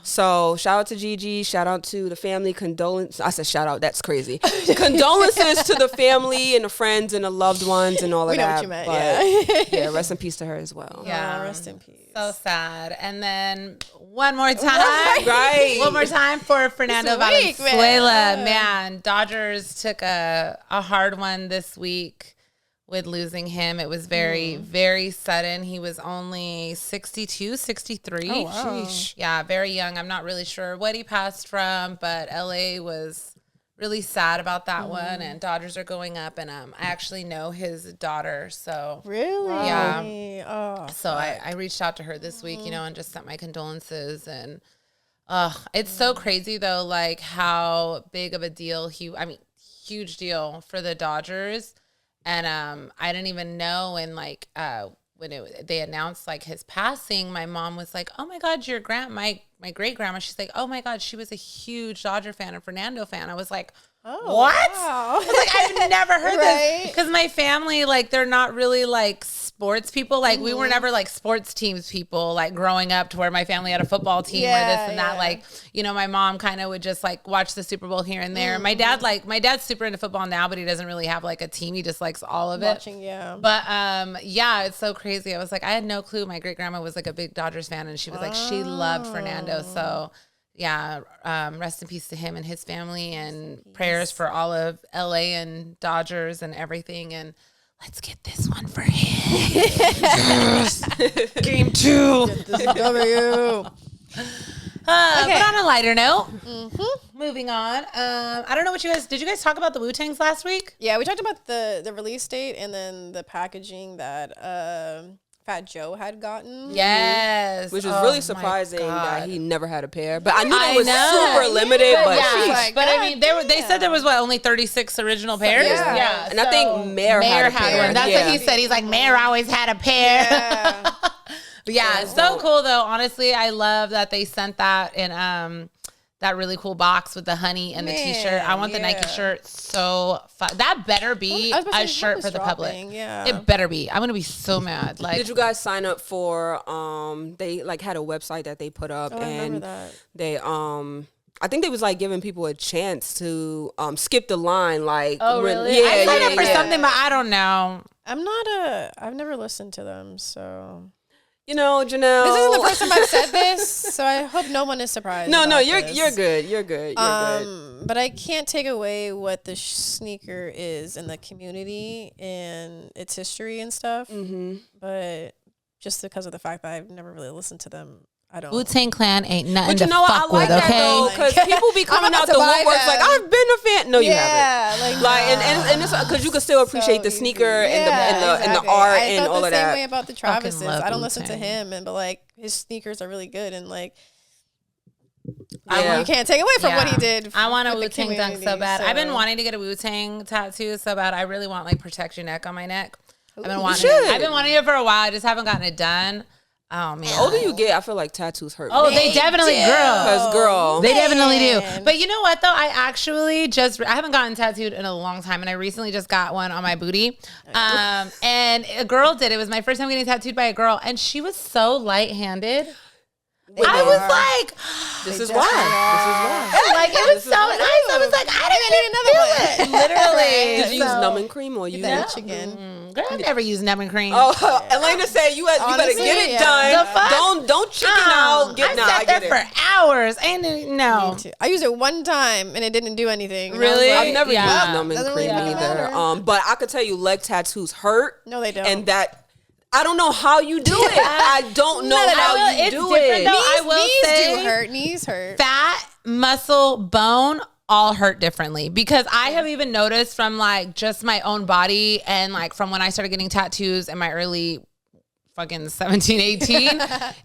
So shout out to Gigi. Shout out to the family. Condolences. I said shout out. That's crazy. Condolences to the family and the friends and the loved ones and all of We know that. what you meant, But yeah, rest in peace to her as well. Yeah. Rest in peace. So sad. And then one more time. Right. One more time for Fernando This week, Valenzuela. man. Man, Dodgers took a hard one this week with losing him. It was very, very sudden. He was only 62, 63. Oh, wow. Sheesh. Yeah, very young. I'm not really sure what he passed from, but LA was really sad about that one. And Dodgers are going up, and I actually know his daughter. So Really? Yeah. Oh. so I reached out to her this week, you know, and just sent my condolences. And it's so crazy though, like how big of a deal huge deal for the Dodgers. And I didn't even know. And like when they announced like his passing, my mom was like, "Oh my God, your my great grandma." She's like, "Oh my God, she was a huge Dodger fan and Fernando fan." I was like, Oh, "What?" wow. I was like, "I've never heard Right. this," because my family, like, they're not really like sports people. Like we were never like sports teams people, like growing up, to where my family had a football team or this and that. Yeah. Like, you know, my mom kind of would just like watch the Super Bowl here and there. My dad's super into football now, but he doesn't really have like a team. He just likes all of it. Watching, yeah. But yeah, it's so crazy. I was like, I had no clue. My great grandma was like a big Dodgers fan, and she was like, she loved Fernando. So yeah, rest in peace to him and his family, and prayers for all of LA and Dodgers and everything. And let's get this one for him. Yes. Game 2. W. But on a lighter note, moving on. I don't know what did you guys talk about the Wu-Tangs last week? Yeah, we talked about the release date and then the packaging that Fat Joe had gotten. Yes. Which is Oh really my surprising God. that he never had a pair. But I knew I it was know. super limited. But Yeah, sheesh. Like, but I God mean, they said there was only 36 original pairs. Yeah. And I think Mayor had a pair. one. That's Yeah. what he said. He's like, Mayor always had a pair. Yeah. But yeah, it's so cool though. Honestly, I love that they sent that in that really cool box with the honey and the t-shirt. I want the Nike shirt so fun. That better be I was about to a say, shirt when for is the public. dropping? Yeah. It better be. I'm gonna be so mad. Like, Did you guys sign up for they like had a website that they put up, I remember and that. they I think they was like giving people a chance to skip the line, like oh when- really? yeah, I signed yeah, up for yeah. something, but I don't know. I've never listened to them, so. You know, Janelle. This isn't the first time I've said this, so I hope no one is surprised. No, about you're this. you're good. You're good. You're good. But I can't take away what the sneaker is in the community and its history and stuff. Mm-hmm. But just because of the fact that I've never really listened to them, I don't. Wu-Tang Clan ain't nothing But you to know what? I fuck like with, that though, okay? because people be coming about out to the buy woodworks like, them. I've been a fan. No, you haven't. Yeah, Like, and it's because you can still appreciate the easy. sneaker and the exactly. art I and felt all the of same that. way about the Travises. love I don't listen to Wu-Tang. him, but like his sneakers are really good, and like Yeah. you can't take away from what Yeah. he did. I want a with the Wu-Tang dunk so community, bad. I've been so- wanting to get a Wu-Tang tattoo so bad. I really want like protect your neck on my neck. I've been Ooh. wanting You it. should. I've been wanting it for a while. I just haven't gotten it done. Oh man. The older you get, I feel like tattoos hurt. Oh, they definitely, do. girl. Because girl, They definitely do. Man. But you know what though? I actually I haven't gotten tattooed in a long time, and I recently just got one on my booty. And a girl did. It was my first time getting tattooed by a girl, and she was so light-handed. I was like, this is why. This is why. like it was so nice. I was like, I didn't even feel it. Literally. Did you use numbing cream or you? that itch again. Girl, I never used numbing cream. Oh, Elaina said you better Honestly, get it yeah. done. The fuck? Don't chicken out. I Nah, sat I there get for it. hours. I didn't know. I used it one time and it didn't do anything. And I was Really? like, I've never Yeah. used numbing Doesn't cream really either. matter. But I could tell you leg tattoos hurt. No, they don't. And that I don't know how you do it. I don't know No, how it's you do different it. though. I will knees say do hurt. Knees hurt. fat, muscle, bone all hurt differently, because I have even noticed from like just my own body and like from when I started getting tattoos in my early fucking 17, 18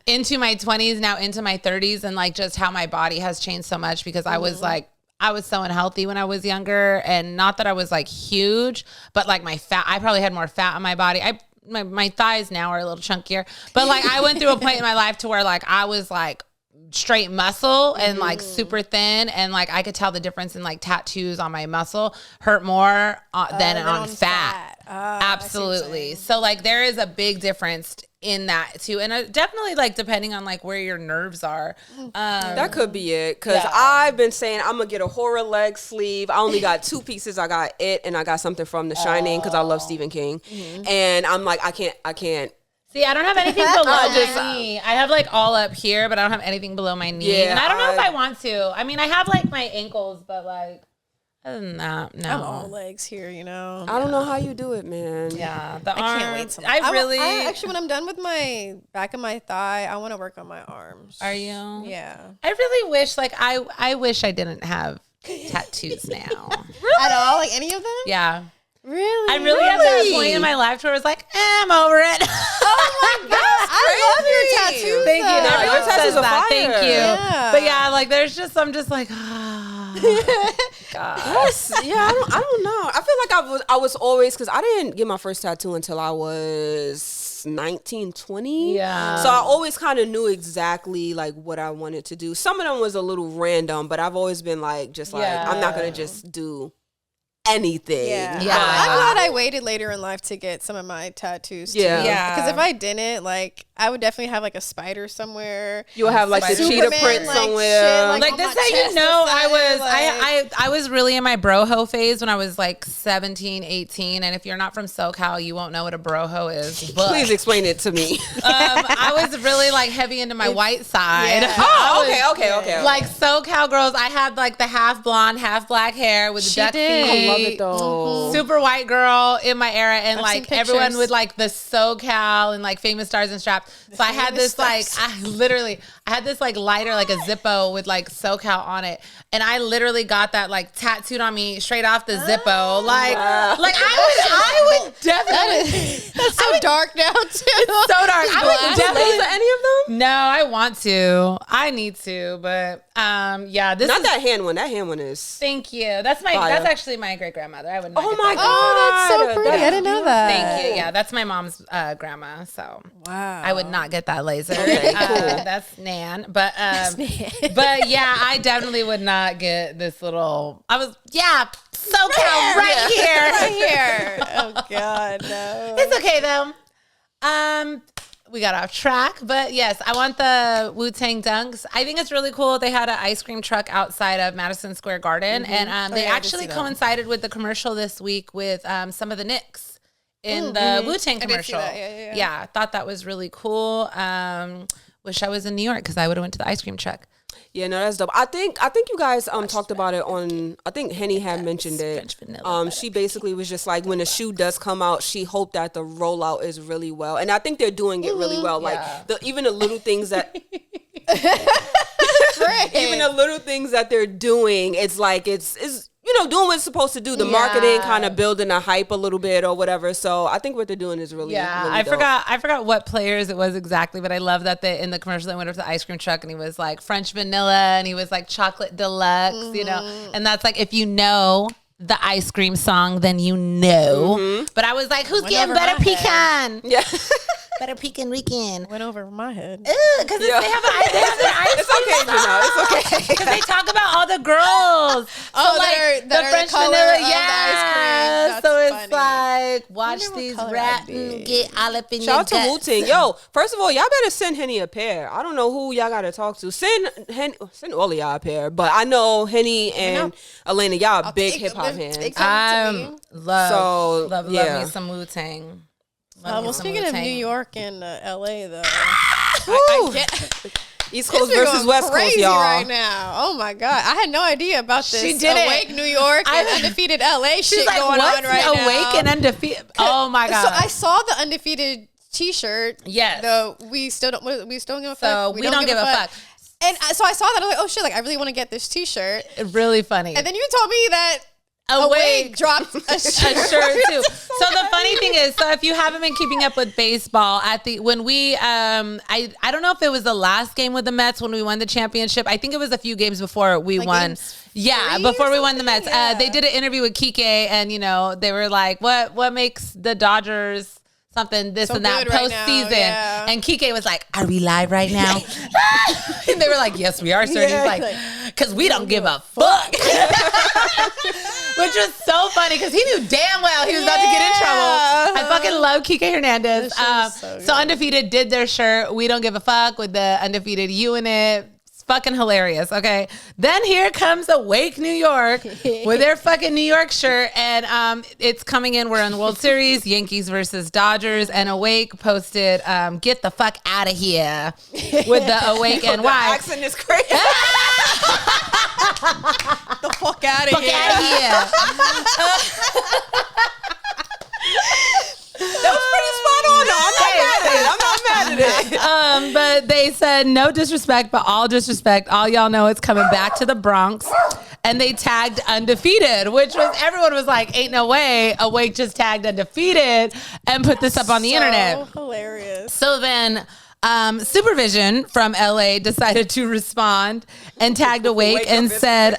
into my 20s, now into my 30s, and like just how my body has changed so much because I was like, I was so unhealthy when I was younger, and not that I was like huge, but like my fat, I probably had more fat on my body. My thighs now are a little chunkier, but like I went through a point in my life to where like I was like straight muscle and like super thin, and like I could tell the difference in like tattoos on my muscle hurt more than on fat. Absolutely. So like there is a big difference in that too, and definitely like depending on like where your nerves are. That could be it, because I've been saying I'm gonna get a horror leg sleeve. I only got 2 pieces. I got it, and I got something from The Shining because I love Stephen King, and I'm like I can't. See, I don't have anything below my knee. I have like all up here, but I don't have anything below my knee. And I don't know if I want to. I mean, I have like my ankles, but like other than that, no. I'm all legs here, you know. I don't know how you do it, man. Yeah, the I can't arms. wait. I actually, when I'm done with my back of my thigh, I want to work on my arms. Are you? Yeah. I really wish, like, I wish I didn't have tattoos now. Really? At all? Like any of them? Yeah. Really? I really at that point in my life where I was like, I'm over it. Oh my god, I love your tattoos. Thank you. No, Everyone your tattoos says are that. fire. Thank you. Yeah. But yeah, like there's just, I'm just like, God. I don't know. I feel like I was always, because I didn't get my first tattoo until I was 19, 20. Yeah. So I always kind of knew exactly like what I wanted to do. Some of them was a little random, but I've always been like, just like, I'm not going to just do anything. Yeah. Yeah. I'm glad I waited later in life to get some of my tattoos too. Yeah. Because if I didn't, like, I would definitely have like a spider somewhere. You'll have like the cheetah print like, somewhere. shit, Like on that's my how you chest know or I was really in my broho phase when I was like 17, 18. And if you're not from SoCal, you won't know what a broho is. But Please explain it to me. I was really like heavy into my white side. Yeah. Oh, okay. Like SoCal girls, I had like the half blonde, half black hair with the duck did. feet. I love it though. Super white girl in my era, and I've like seen everyone pictures. with like the SoCal and like famous stars and straps. So I had this like, I had this like lighter, like a Zippo with like SoCal on it, and I literally got that like tattooed on me straight off the Zippo. Like I would definitely. That's so dark now too. So dark. I would definitely. Laser any of them? No, I want to. I need to, but yeah, this Not is. that hand one. That hand one is. Thank you. That's Fire. That's actually my great grandmother. I would not. Oh get my that. Oh, that's so God. pretty. I didn't know that. Thank you. Yeah, that's my mom's grandma. So Wow. I would not get that laser. Okay, cool. That's Nan. But but yeah, I definitely would not get this little. SoCal right here. Right here. Oh God, no. It's okay though. We got off track, but yes, I want the Wu-Tang Dunks. I think it's really cool. They had an ice cream truck outside of Madison Square Garden, and they actually coincided with the commercial this week with some of the Knicks in the Wu-Tang commercial. Yeah, I thought that was really cool. Wish I was in New York because I would have went to the ice cream truck. Yeah, no, that's dope. I think you guys talked about it on. I think Henny had mentioned it. She basically was just like, when the shoe does come out, she hoped that the rollout is really well, and I think they're doing it really well. Like even the little things that, even the little things that they're doing, it's like it's doing what it's supposed to do. The marketing kind of building a hype a little bit or whatever. So I think what they're doing is really really I dope. forgot what players it was exactly, but I love that in the commercial they went up to the ice cream truck and he was like French vanilla and he was like chocolate deluxe, and that's like, if you know the ice cream song, then you know. But I was like, who's getting better pecan? Yeah. Better pecan weekend. Went over my head. Because they have their ice It's okay, Janelle. It's okay. Because they talk about all the girls. Oh, like that are French the color vanilla, of the ice cream. That's so it's funny. like, watch what these color rats I'd be. get all up in Shout out to your Wu guts. Tang. Yo, first of all, y'all better send Henny a pair. I don't know who y'all gotta talk to. Send all of y'all a pair. But I know Henny and Elaina, y'all are big hip hop hands. Love yeah. me some Wu-Tang. Well, speaking of New York and LA, though, East Coast it's been versus going West Coast, crazy y'all. right now. Oh my God, I had no idea about this. She did it. Awake New York and undefeated LA shit like, going what's on right now. Awake and undefeated. Oh my God. So I saw the undefeated T-shirt. Yes. Though we still don't give a fuck. So we don't give a fuck. And so I saw that. I was like, oh shit! Like I really want to get this T-shirt. Really funny. And then you told me that Awake dropped a shirt too. So the funny thing is, so if you haven't been keeping up with baseball, when we I don't know if it was the last game with the Mets when we won the championship. I think it was a few games before we won. Yeah, before we won the Mets. Yeah. They did an interview with Kike, and they were like, what makes the Dodgers something this so and that postseason? Yeah. And Kike was like, "Are we live right now?" And they were like, "Yes, we are, sir." And he's like, "Because we don't give a fuck." Which was so funny because he knew damn well he was about to get in trouble. I fucking love Kike Hernandez. So Undefeated did their shirt, "We don't give a fuck," with the undefeated U in it. It's fucking hilarious. Okay. Then here comes Awake New York with their fucking New York shirt. And it's coming in. We're in the World Series, Yankees versus Dodgers. And Awake posted, "Get the fuck out of here," with the Awake NY. The accent is crazy. The fuck out of here. Fuck out of here. That was pretty spot on. Though. I'm not mad at it. But they said no disrespect, but all disrespect. All y'all know it's coming back to the Bronx. And they tagged Undefeated, which was, everyone was like, ain't no way Awake just tagged Undefeated and put this up on the internet. Hilarious. So then Supervision from LA decided to respond and tagged Awake and said,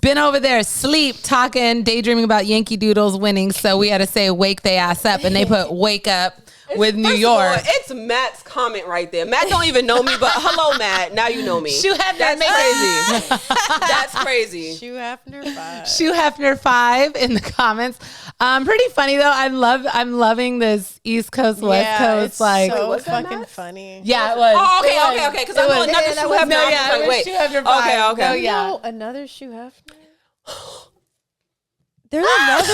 been over there asleep, talking, daydreaming about Yankee Doodles winning. So we had to say, wake they ass up. And they put wake up with New York. All, it's Matt's comment right there. Matt don't even know me, but hello, Matt. Now you know me. Shoe Hefner, that's crazy. That's crazy. Shoe Hefner 5. Shoe Hefner 5 in the comments. Pretty funny though. I'm loving this East Coast, West Coast. It's like, so was that fucking Matt? funny. Yeah, it was. Oh, okay. Because I know another Shoe Hefner. No, yeah, I was like, Shoe Hefner 5. Okay. No, yeah. No, another Shoe Hefner. There's another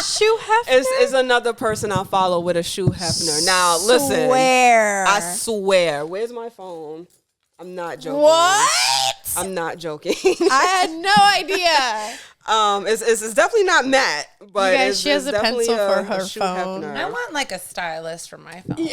Shoe Hefner. Is another person I follow with a Shoe Hefner. Now listen, I swear. Where's my phone? I'm not joking. What? I'm not joking. I had no idea. It's definitely not Matt, but guys, she has a pencil for her Shoe phone. Hefner. I want like a stylist for my phone.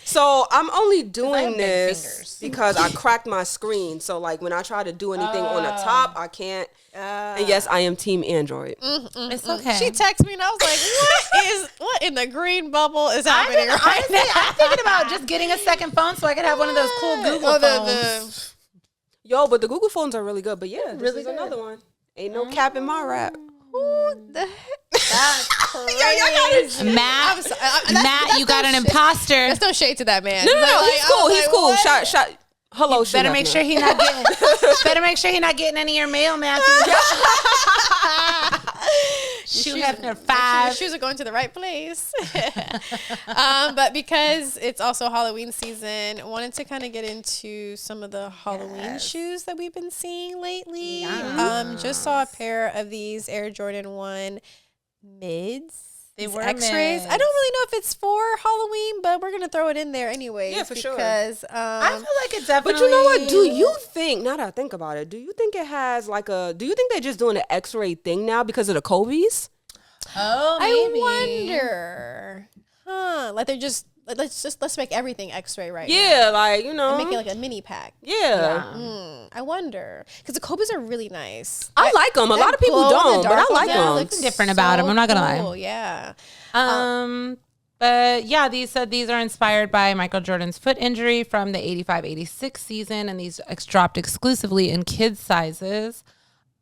So I'm only doing I have big this fingers. because I cracked my screen. So like when I try to do anything on the top, I can't. And yes, I am team Android. It's okay. She texted me and I was like, what in the green bubble is happening right now? I'm thinking about just getting a second phone so I could have one of those cool Google phones. Yo, but the Google phones are really good. But yeah, this Really is good. another one. Ain't no cap in my rap. Who the heck? That's crazy. Matt, you got an imposter. There's no shade to that man. No, he's cool. He's cool. What? Shot. Hello, Shoe Better make Hefner. sure he not getting. Better make sure he not getting any of your mail, Matthew. Shoe Hefner 5. The shoes are going to the right place. But because it's also Halloween season, I wanted to kind of get into some of the Halloween shoes that we've been seeing lately. Just saw a pair of these Air Jordan 1 mids. They were X-rays. mids. I don't really know if it's for Halloween, but we're going to throw it in there anyways. Yeah, for sure. Because I feel like it's definitely. But you know what? Do you think, now that I think about it, do you think it has like do you think they're just doing an X-ray thing now because of the Kobe's? Oh, maybe. I wonder. Like they're just, let's make everything X-ray right now. Yeah, like, you know. And make it like a mini pack. Yeah. I wonder. Because the Kobe's are really nice. I like them. A lot of people don't, but I like them. Something different about them. I'm not gonna lie. Yeah. But yeah, these are inspired by Michael Jordan's foot injury from the 85-86 season, and these dropped exclusively in kids sizes.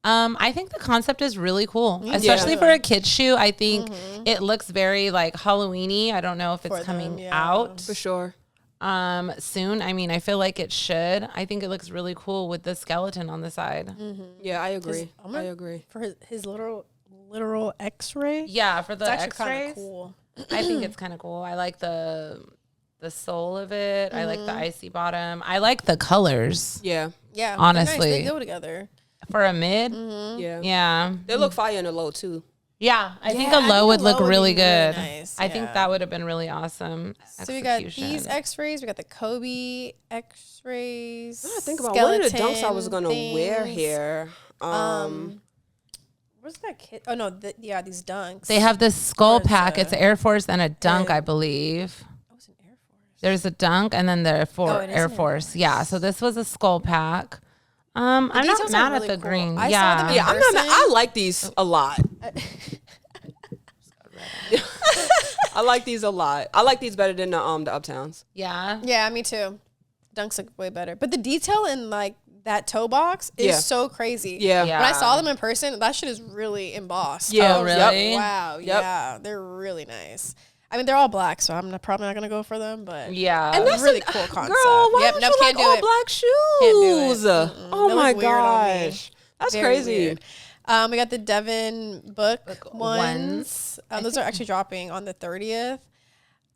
I think the concept is really cool, especially for a kid's shoe. I think it looks very like Halloweeny. I don't know if it's coming out For sure. soon. I mean, I feel like it should. I think it looks really cool with the skeleton on the side. Yeah, I agree. I agree. For his literal X-ray. Yeah, for the It's actually kind X-rays. of cool. I think it's kind of cool. I like the sole of it. I like the icy bottom. I like the colors. Yeah. Yeah. Honestly. they're nice. They go together. For a mid, Yeah. yeah. They look fire in the low too. Yeah, I think a low would look really good. nice, I think that would have been really awesome. So we got execution. these X-rays. We got the Kobe X-rays. I think about one of the dunks I was skeleton gonna wear things. here. Where's that kid? Oh no, these dunks. They have this skull Where's pack. the- It's an Air Force and a dunk, I believe. Oh, it's an Air Force. There's a dunk and then the it is Air an Air Force. Yeah, so this was a skull pack. I'm not details mad are at really the cool. green. I saw them in I'm not. person. I like these a lot. I like these a lot. I like these better than the Uptowns. Yeah. Yeah, me too. Dunks look way better. But the detail in like that toe box is so crazy. Yeah. When I saw them in person, that shit is really embossed. Yeah. Oh, really? Wow. Yep. Yeah. They're really nice. I mean, they're all black, so I'm probably not going to go for them, but Yeah. and that's really cool concept. Girl, why don't you like all black shoes? Can't do it. Oh They my look weird on me. gosh. That's Very crazy. weird. We got the Devon book ones. Those are actually dropping on the 30th.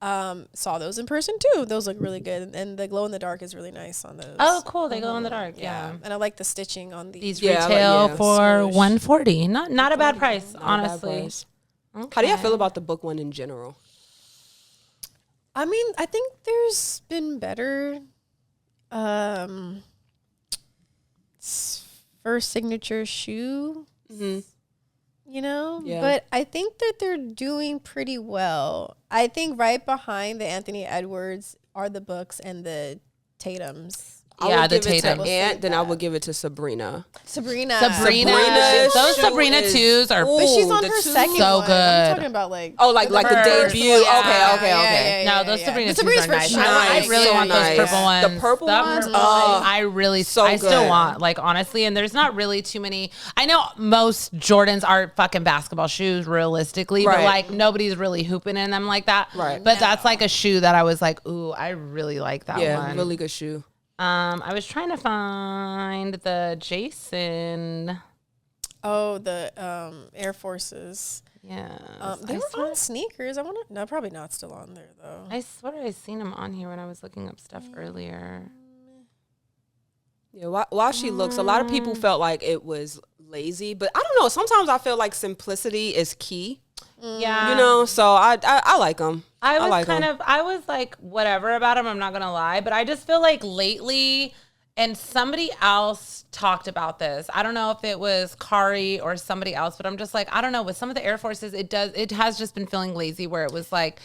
Saw those in person too. Those look really good, and the glow in the dark is really nice on those. Oh, cool. They glow in the dark. Yeah. And I like the stitching on These Yeah, retail like, for swoosh. $140. Not a bad price, honestly. How do y'all feel about the book one in general? I mean, I think there's been better first signature shoe. You know? Yeah. But I think that they're doing pretty well. I think right behind the Anthony Edwards are the books and the Tatums. Yeah, the give it to Tatum. Aunt, then I would give it to Sabrina. Sabrina. Those shoe Sabrina is- twos are But she's on the her two- second so one. good. I'm talking about like like the first debut. one. Okay. No, those Sabrina The twos Sabrina's are for nice. sure. I really So want those nice. purple ones. The purple ones? purple Oh, I really, so I still good. want, like, honestly, and there's not really too many. I know most Jordans are fucking basketball shoes, realistically, but Right. like nobody's really hooping in them like that. Right. But that's like a shoe that I was like, ooh, I really like that Yeah, one. really good shoe. I was trying to find the Jason. Oh, the Air Forces. Yeah. They were on sneakers. I want to. No, probably not still on there though. I swear I seen him on here when I was looking up stuff earlier. Yeah, while she looks, a lot of people felt like it was lazy, but I don't know. Sometimes I feel like simplicity is key. Yeah. You know, so I like them. I was like kind 'em. of, I was like, whatever about him. I'm not going to lie. But I just feel like lately, and somebody else talked about this. I don't know if it was Kari or somebody else, but I'm just like, I don't know. With some of the Air Forces, it has just been feeling lazy where it was like,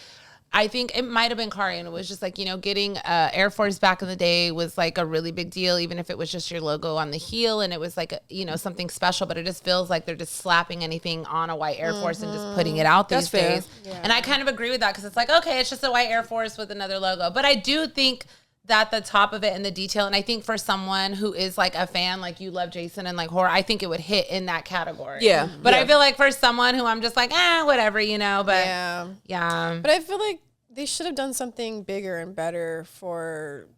I think it might have been Kari, and it was just like, you know, getting Air Force back in the day was like a really big deal, even if it was just your logo on the heel, and it was like, you know, something special, but it just feels like they're just slapping anything on a white Air Force and just putting it out these That's fair. days. Yeah. And I kind of agree with that because it's like, okay, it's just a white Air Force with another logo. But I do think that the top of it and the detail, and I think for someone who is like a fan, like you love Jason and like horror, I think it would hit in that category. Yeah. But yeah. I feel like for someone who I'm just like, whatever, you know, but Yeah. But I feel like they should have done something bigger and better for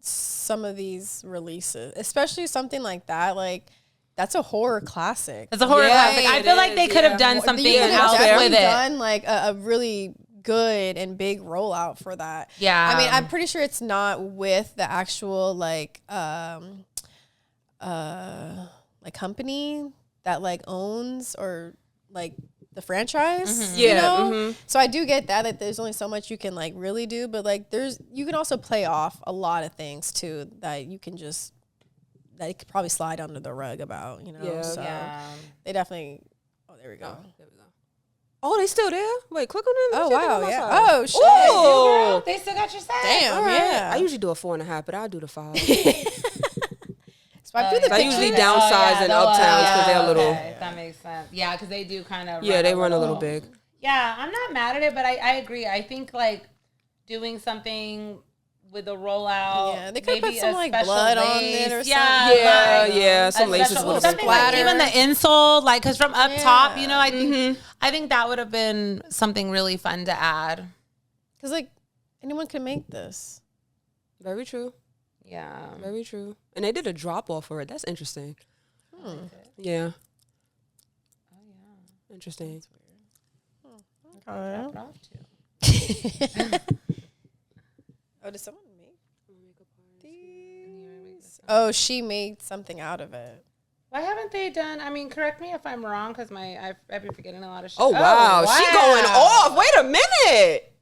some of these releases, especially something like that. Like, that's a horror classic. It's a horror classic. I feel like they could have done something else with it. Done like a really good and big rollout for that. Yeah. I mean, I'm pretty sure it's not with the actual like company that like owns or like the franchise, you know? So I do get that there's only so much you can like really do, but like you can also play off a lot of things too that you can just, that you could probably slide under the rug about, you know? Yeah. So they definitely, there we go. Oh, they still there? Wait, click on them. Oh, Check them wow, on my yeah. side. Oh, shit. Oh. They still got your set. Damn, All right. yeah. I usually do a 4.5, but I'll do the 5. Swipe through the I pictures. usually downsize in uptowns because they're a little. Okay, that makes sense. Yeah, because they do kind of. Yeah, they run a little big. Yeah, I'm not mad at it, but I agree. I think like doing something with a rollout. Yeah, they could maybe put some a like special blood on lace. it or Yeah, something. Yeah, like, yeah, a some laces special- with a something like splatter. even the insole, like because from up top, you know, I think Mm-hmm. I think that would have been something really fun to add. Because like anyone could make this. Very true. Yeah. Very true. And they did a drop off for it. That's interesting. Yeah. Oh yeah. Interesting. Oh, Drop too. did someone make these? Oh, she made something out of it. Why haven't they done? I mean, correct me if I'm wrong, because I've been forgetting a lot of shit. Oh, wow. She going off. Wait a minute.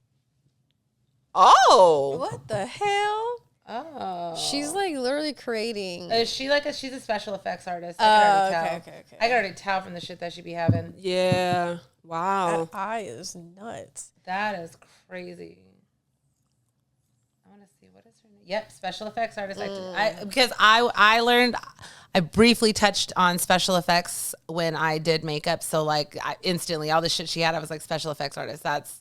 Oh. What the hell? Oh, She's like literally creating. is she like she's a special effects artist? I can already tell. okay. I can already tell from the shit that she be having. Yeah. Wow. That eye is nuts. That is crazy. I want to see what is her name. Yep, special effects artist. Because I learned, I briefly touched on special effects when I did makeup. So like instantly, all the shit she had, I was like, special effects artist. That's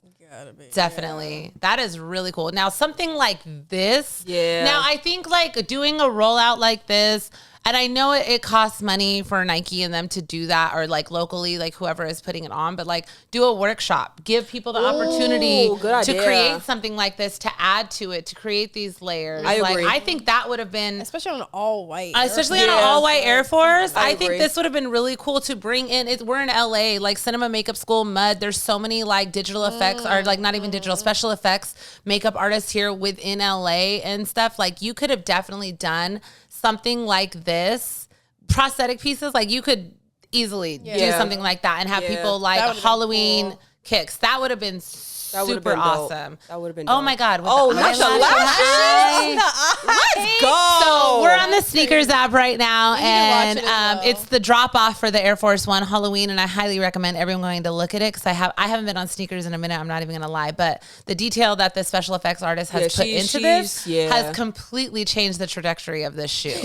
definitely, that is really cool. Now something like this. Yeah. Now I think like doing a rollout like this, and I know it costs money for Nike and them to do that, or like locally, like whoever is putting it on, but like do a workshop, give people the opportunity to create something like this, to add to it, to create these layers. I agree. I think that would have been, especially on an all white, on an all white Air Force. I think this would have been really cool to bring in. We're in LA, like Cinema Makeup School, Mud. There's so many like digital effects, or like not even digital, special effects makeup artists here within LA and stuff. Like you could have definitely done something like this, prosthetic pieces, like you could easily do something like that and have people like Halloween kicks. That would have been super awesome. That would have been dope. Oh my God. Not the lashes. Let's go. So we're on the Sneakers app right now, and it's the drop off for the Air Force One Halloween, and I highly recommend everyone going to look at it because I haven't been on sneakers in a minute. I'm not even gonna lie, but the detail that the special effects artist has put into this has completely changed the trajectory of this shoe.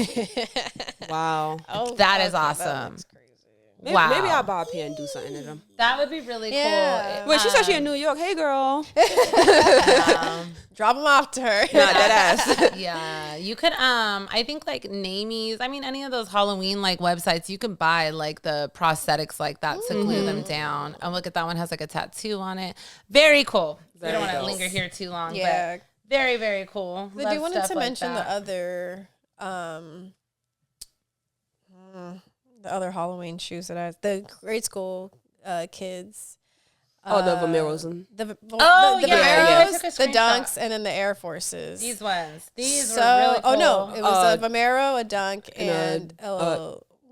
Wow. That is awesome. Maybe I'll buy a pair and do something to them. That would be really cool. Wait, she said she in New York. Hey, girl. Drop them off to her. Nah, that ass. Yeah, you could. I think like Namies. I mean, any of those Halloween like websites, you can buy like the prosthetics like that to glue them down. And look at that one, has like a tattoo on it. Very cool. We don't want to linger here too long. Yeah, but very, very cool. I do wanted to mention the other Halloween shoes that the grade school kids. The Vomeros and the Vomeros, the Dunks, and then the Air Forces. These ones. These were really cool. Oh no, it was a Vomero, a Dunk, and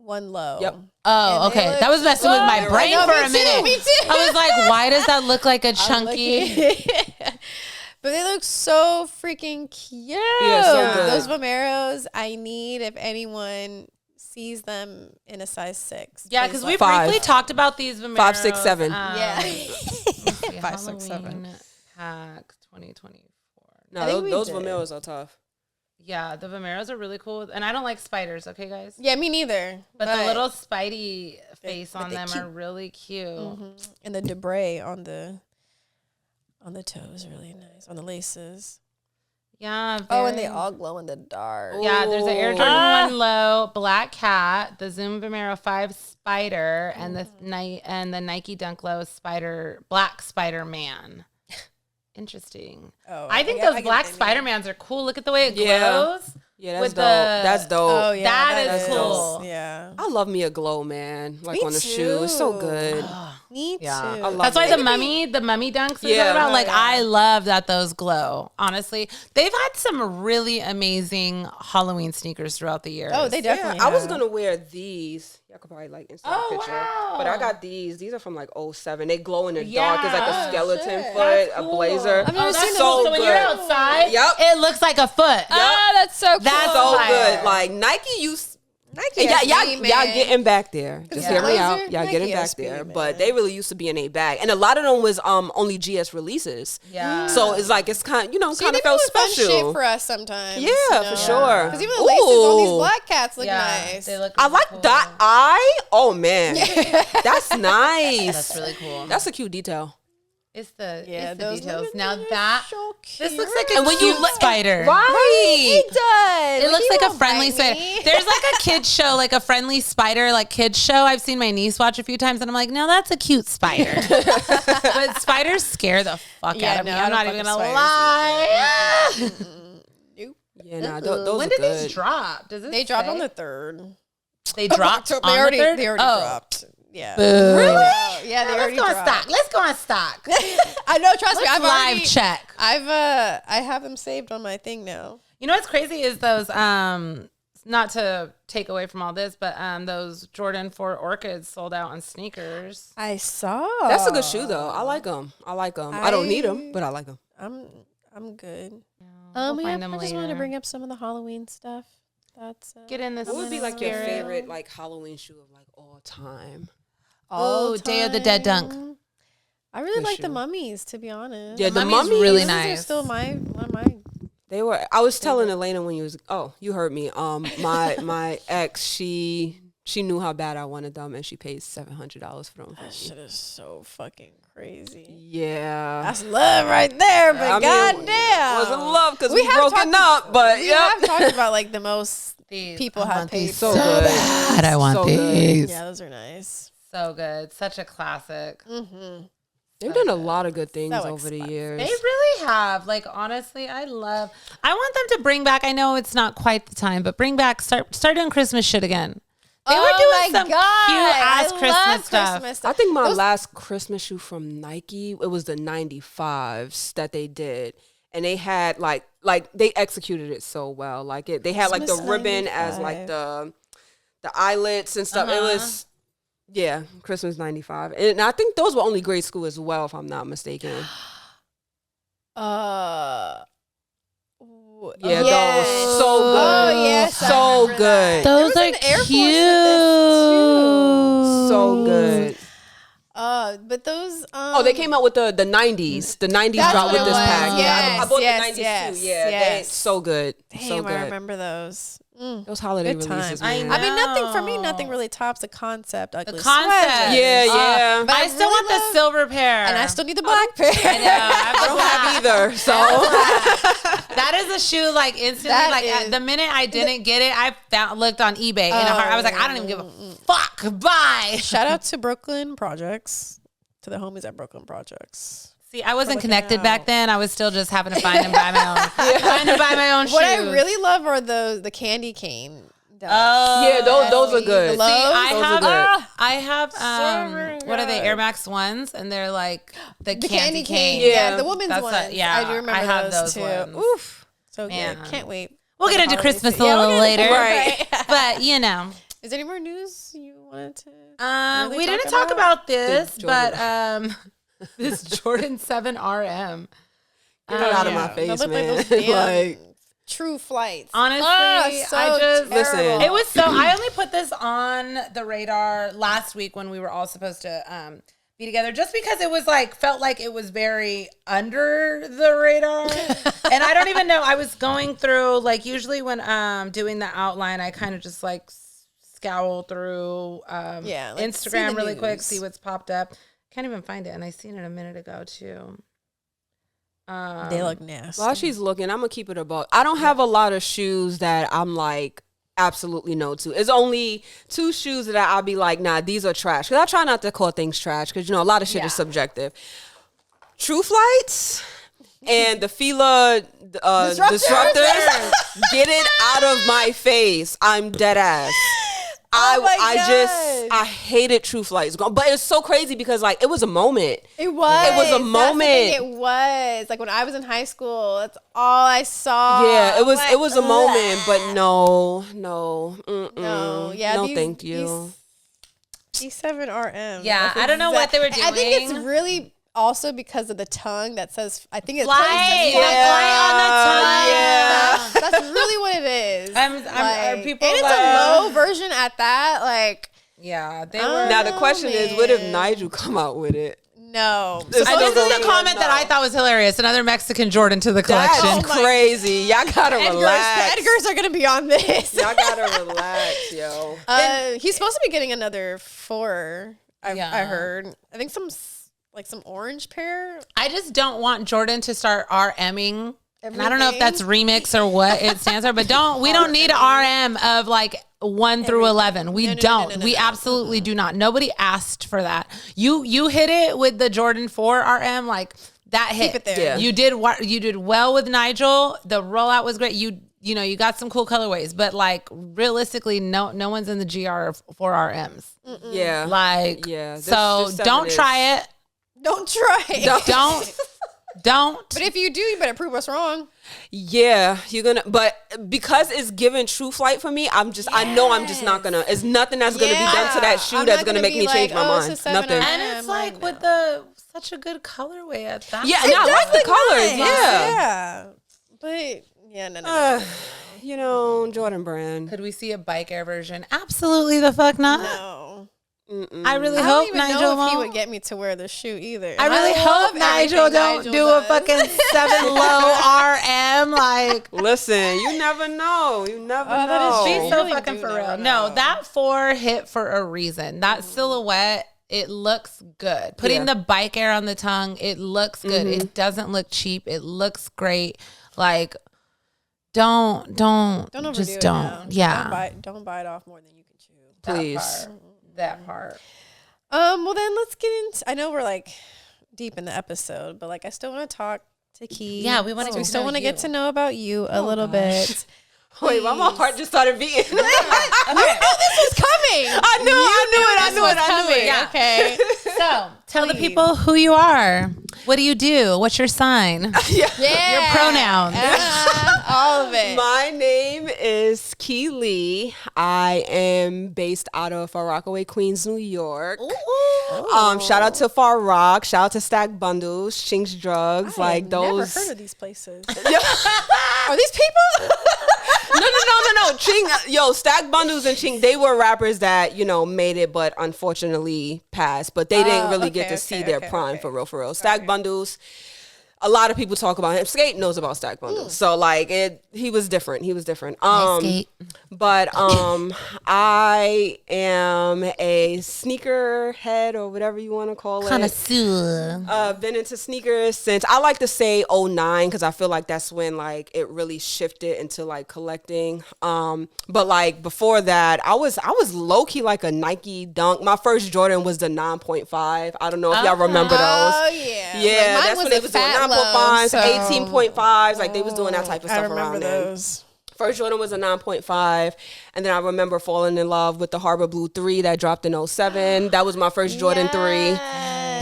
one low. Yep. Oh, okay. That was messing with my brain for a minute. Me too. I was like, why does that look like a chunky? But they look so freaking cute. Yeah, so good. Those Vomeros, I need if anyone sees them in a size 6. Yeah, because we briefly talked about these Vomeros. 5, 6, 7. Yeah. 5, 6, 7. Pack 2024. No, those Vomeros are tough. Yeah, the Vomeros are really cool. And I don't like spiders, okay, guys? Yeah, me neither. But the little Spidey face on them are really cute. Mm-hmm. And the debris on the toes, really nice. On the laces. Yeah. And they all glow in the dark. Yeah, there's an Air Jordan 1 Low, Black Cat, the Zoom Vomero 5 Spider, and the Nike Dunk Low Black Spider-Man. Interesting. I think those black Spider-Mans are cool. Look at the way it glows. Yeah, that's dope. That's dope. Oh, yeah. That is cool. Yeah. I love me a glow, man. Like on the shoe. It's so good. Me too. I love That's why the mummy dunks we talk about. Like, I love that those glow. Honestly, they've had some really amazing Halloween sneakers throughout the years. Oh, they definitely. I was gonna wear these. Y'all could probably like insert a picture. Wow. But I got these. These are from like 07. They glow in the dark. It's like a skeleton foot, a blazer. I've never seen so So good. when you're outside, it looks like a foot. Yep. Oh, that's so cool. That's so fire. good. Like Nike used. Nike, y'all getting back there. Just hear me out. Y'all Nike getting back SB, there. man. But they really used to be in a bag, and a lot of them was only GS releases. Yeah. So it's like it's kind of felt special. Fun shit for us sometimes. Yeah, for sure. Because even the laces on these black cats look nice. They look. I like cool. that eye. Oh man, that's nice. That's really cool. That's a cute detail. It's the those details. little Now things that are so this cute. looks like a And when you cute look- spider. Right. It does. It looks you like a won't friendly bite spider. me. There's like a kids show, like a friendly spider, like kids show. I've seen my niece watch a few times, and I'm like, no, that's a cute spider. But spiders scare the fuck out of me. I'm not even gonna lie. Nope. Yeah, nah, those When are did good. these drop? Does it They dropped say? on the 3rd. They dropped on the 3rd? They already dropped. Yeah. Really? Yeah, they already Let's go on dropped. stock. Let's go on stock. I know. Trust me. Let's I've live already check. I have them saved on my thing now. You know what's crazy is those not to take away from all this, but those Jordan 4 Orchids sold out on sneakers. I saw. That's a good shoe though. I like them. I don't need them, but I like them. I'm good. We'll find I them just wanted to later. bring up some of the Halloween stuff. That's Get in this. What would be like your spirit. favorite like Halloween shoe of like all time? Oh, Day of the Dead Dunk. I really Good like shoe. the mummies, to be honest. Yeah, the Mummy's mummies really Those nice. are still one of my They were. I was telling Elaina when you was. Oh, you heard me. My ex, she knew how bad I wanted them, and she paid $700 for them. That shit is so fucking crazy. Yeah, that's love right there. But goddamn, it wasn't love because we broken up. But we have talked about like the most people have paid. So good. Bad. I want these. Yeah, those are nice. So good. Such a classic. Mm-hmm. They've done a lot of good things over the years. They really have. Like, honestly, I want them to bring back, I know it's not quite the time, but start doing Christmas shit again. They were doing some cute ass Christmas stuff. I think my last Christmas shoe from Nike, it was the 95s that they did. And they had like they executed it so well. Like they had like the ribbon 95. As like the eyelets and stuff. It was Christmas 95. And I think those were only grade school as well, if I'm not mistaken. Yeah, those so good. Oh yes, so good. Those are cute. So good. But those they came out with the 90s. The 90s dropped with this pack. Yes, I bought the 90s too. Yeah, they so good. Damn, so good. I remember those. Those holiday releases, man. I mean, nothing really tops the concept. Ugly the concept. Sweater. Yeah. But I still want the silver pair. And I still need the black pair. I know. I don't have either. So that is a shoe like instantly. The minute I didn't get it, I looked on eBay in a heart. I was like, I don't even give a fuck. Bye. Shout out to Brooklyn Projects, to the homies at Brooklyn Projects. See, I wasn't connected back then. I was still just having to find and buy my own. Trying to buy my own shoes. What I really love are the candy cane. Those are good. I have what are they? Air Max ones, and they're like the candy cane. Yeah, the women's ones. I do remember I have those too. Ones. Oof, so good. Can't wait. We'll get into Christmas a little later, right? But you know. Is there any more news you wanted to? We didn't talk about this, but this Jordan 7 RM. Get it out of my face, man. Like true flights. Honestly, I just listen. It was so. I only put this on the radar last week when we were all supposed to be together, just because it was felt like it was very under the radar. And I don't even know. I was going through usually when doing the outline, I kind of just scowl through Instagram really quick, see what's popped up. Can't even find it, and I seen it a minute ago too. They look nasty. While she's looking, I'm gonna keep it about. I don't have a lot of shoes that I'm absolutely no to. It's only 2 shoes that I'll be like, nah, these are trash. Because I try not to call things trash because a lot of shit is subjective. True Flights and the Fila disruptors. Get it out of my face. I'm dead ass. I hated True Flights, but it's so crazy because it was a moment. It was a moment. It was when I was in high school. That's all I saw. Yeah, it was a moment, but no, yeah, no, thank you. E7RM. Yeah, I don't know what they were doing. I think it's really also because of the tongue that says. I think it's fly on the tongue. Yeah, that's really what it is. People and it's a low version at that. Yeah, they were. Now the question is, what if Nigel come out with it? No. This is the comment that I thought was hilarious. Another Mexican Jordan to the collection. That's crazy. Y'all gotta relax. The Edgars are gonna be on this. Y'all gotta relax, yo. He's supposed to be getting another 4. I heard. I think some orange pair. I just don't want Jordan to start RMing. And I don't know if that's remix or what it stands for, but we don't need an RM of 1 through 11. We don't. We absolutely do not. Nobody asked for that. You hit it with the Jordan 4 RM, that hit. Keep it there. Yeah. You did well with Nigel. The rollout was great. You got some cool colorways, but realistically, no one's in the GR 4 RMs. Yeah. So don't try it. Don't try it. Don't. But if you do, you better prove us wrong. Yeah, you're gonna. But because it's given True Flight for me, I know I'm just not gonna. It's nothing that's gonna be done to that shoe that's gonna make me change my mind. Nothing. And it's with such a good colorway at that. Yeah, and I like the colors. Yeah. But no. Jordan brand. Could we see a bike air version? Absolutely the fuck not. No. I really I hope don't even Nigel know if won't. he would get me to wear the shoe either. I really hope Nigel don't do a fucking 7 low RM. Like, listen, you never know. You never know. that is be true. so You really fucking do for never real. know. No, that 4 hit for a reason. That silhouette, it looks good. Putting the bike air on the tongue, it looks good. It doesn't look cheap. It looks great. Like, don't overdo just it don't. now. Yeah. Don't bite off more than you can chew. Please. That part. Well then let's get into. I know we're like deep in the episode, but like I still want to talk to Key. Yeah, we wanna get to still know want to you. get to know about you a little bit. Wait, my heart just started beating. You knew this was coming. I knew it. Yeah. Okay. So tell the people who you are. What do you do? What's your sign? Yeah. Your pronouns. All of it. My name is KeyLee. I am based out of Far Rockaway, Queens, New York. Shout out to Far Rock. Shout out to Stack Bundles, Chinks Drugs, like those. Never heard of these places. Are these people? No. Ching, Stack Bundles and Ching, they were rappers that, made it, but unfortunately passed. But they didn't really get to see their prime for real. Stack Bundles, a lot of people talk about him. Skate knows about Stack Bundles. So like he was different. Skate. But I am a sneaker head or whatever you want to call it. Connoisseur. Been into sneakers since, I like to say 09, because I feel like that's when like it really shifted into like collecting. But like before that, I was low key like a Nike Dunk. My first Jordan was the 9.5. I don't know if y'all remember those. Oh yeah. Yeah, Like, that's when they was doing 9.5s, 18.5s. Like they was doing that type of stuff around then. First Jordan was a 9.5, and then I remember falling in love with the Harbor Blue 3 that dropped in 07. That was my first Jordan 3.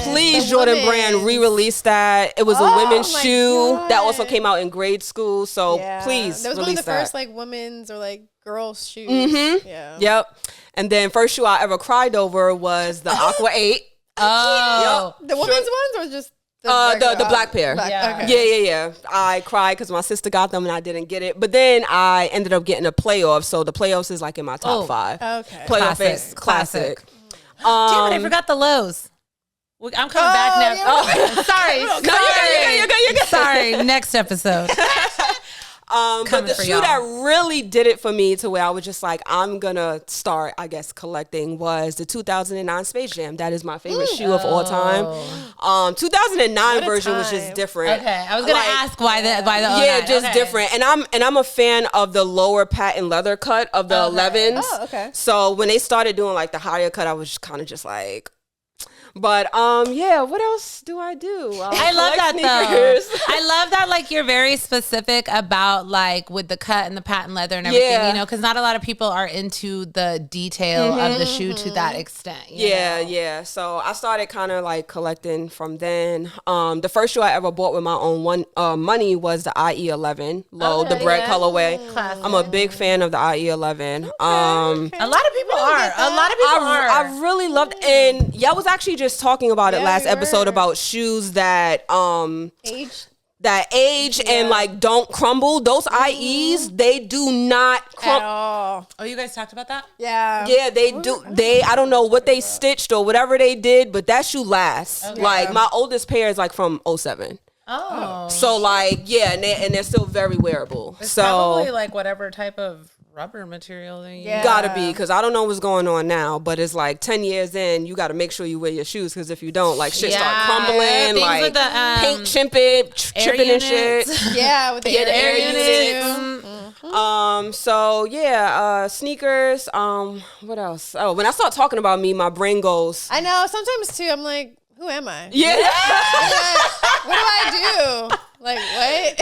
Please, Jordan brand, re-release that. It was a women's shoe that also came out in grade school. So please, that was release one of the that. first like women's or like girls' shoes. Yeah. Yep. And then first shoe I ever cried over was the Aqua 8. Oh. The women's ones or just The black pair. Yeah. Okay. Yeah. I cried because my sister got them and I didn't get it. But then I ended up getting a playoff. So the playoffs is like in my top 5. Okay. Playoff is classic. Damn it, I forgot the lows. I'm coming back now. yeah. Oh, sorry. You're good. Sorry. Next episode. But the shoe that really did it for me to where I was just like, I'm gonna start, I guess, collecting was the 2009 Space Jam. That is my favorite shoe of all time. 2009 version was just different. Okay, I was gonna ask why the 09. Just different. And I'm a fan of the lower patent leather cut of the 11s. Oh, okay. So when they started doing like the higher cut, I was kind of just like. But what else do I do? I love that sneakers. though. I love that like you're very specific about like with the cut and the patent leather and everything, because not a lot of people are into the detail of the shoe to that extent. You know? So I started kind of like collecting from then. The first shoe I ever bought with my own money was the IE11 low, the bread colorway. Classic. I'm a big fan of the IE11. A lot of people are. A lot of people are. I really loved, and I was actually just talking about it last episode about shoes that age and like don't crumble. Those IEs, they do not crumble. Oh, you guys talked about that? Yeah, they do. I don't know what they stitched or whatever they did, but that shoe lasts. Okay. Like my oldest pair is like from 07. Oh, so like and they're still very wearable. it's so probably like whatever type of rubber material they use. gotta be, because I don't know what's going on now, but it's like 10 years in, you gotta make sure you wear your shoes, because if you don't, like shit start crumbling, things like with the, paint chipping and shit. Yeah, with the air units. Sneakers. What else? Oh, when I start talking about me, my brain goes. I know. Sometimes too, I'm like, who am I? Yeah. What do I do? Like what?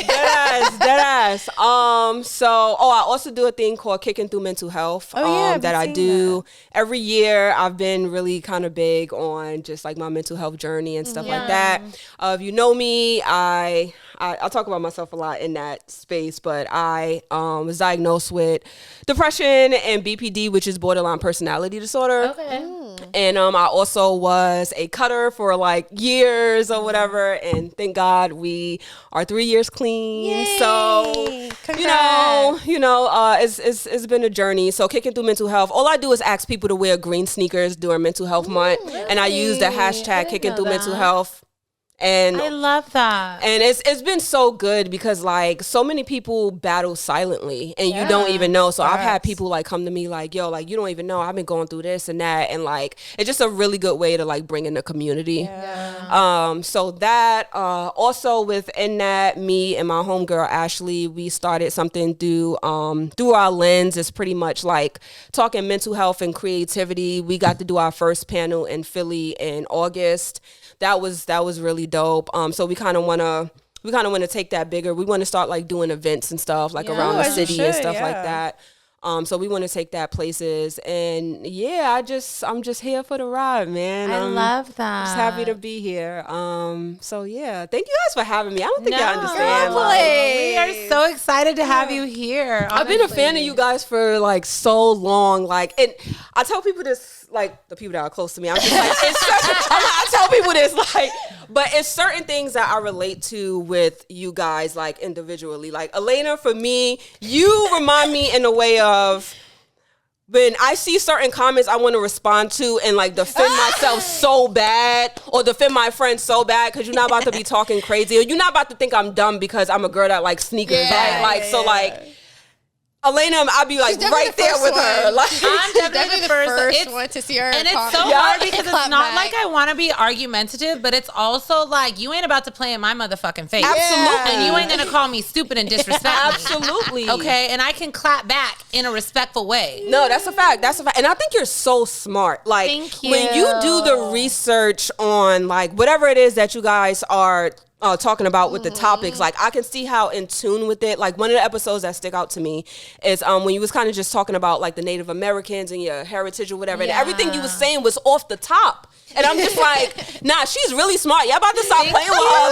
Deadass. I also do a thing called Kicking Through Mental Health. That I do every year. I've been really kind of big on just like my mental health journey and stuff like that. If you know me, I talk about myself a lot in that space, but I was diagnosed with depression and BPD, which is borderline personality disorder. Okay. And I also was a cutter for like years or whatever. And thank God we are 3 years clean. Yay. So, Congrats. it's been a journey. So kicking through mental health. All I do is ask people to wear green sneakers during mental health month. Really? And I use the hashtag kicking through mental health. And I love that. And it's been so good because like so many people battle silently and you don't even know. So I've had people like come to me like, yo, like you don't even know I've been going through this and that. And like it's just a really good way to like bring in the community. So that also within that, me and my homegirl Ashley, we started something through our lens. It's pretty much like talking mental health and creativity. We got to do our first panel in Philly in August. That was really dope. So we kind of want to take that bigger. We want to start like doing events and stuff like around the city and stuff like that. So we want to take that places, and yeah, I'm just here for the ride, man. I love that. Just happy to be here. So yeah, thank you guys for having me. I don't think y'all understand. We are so excited to have you here. Honestly. I've been a fan of you guys for like so long. Like, and I tell people this, like the people that are close to me. I'm just like, I tell people this, like, but it's certain things that I relate to with you guys, like individually. Like Elaina, for me, you remind me in a way of when I see certain comments I want to respond to and like defend myself so bad or defend my friend so bad because you're not about to be talking crazy or you're not about to think I'm dumb because I'm a girl that likes sneakers, right? Like, so like, Elaina, I'll be like right there with her. Like, I'm definitely the first one to see her. And it's so hard because it's not like I want to be argumentative, but it's also like you ain't about to play in my motherfucking face. Absolutely. And you ain't going to call me stupid and disrespect me. Absolutely. Okay? And I can clap back in a respectful way. No, that's a fact. That's a fact. And I think you're so smart. Like, thank you. When you do the research on like whatever it is that you guys are talking about with the topics, like I can see how in tune with it. Like one of the episodes that stick out to me is when you was kind of just talking about like the Native Americans and your heritage or whatever, and everything you was saying was off the top. And I'm just like, nah, she's really smart. Y'all about to stop playing with her.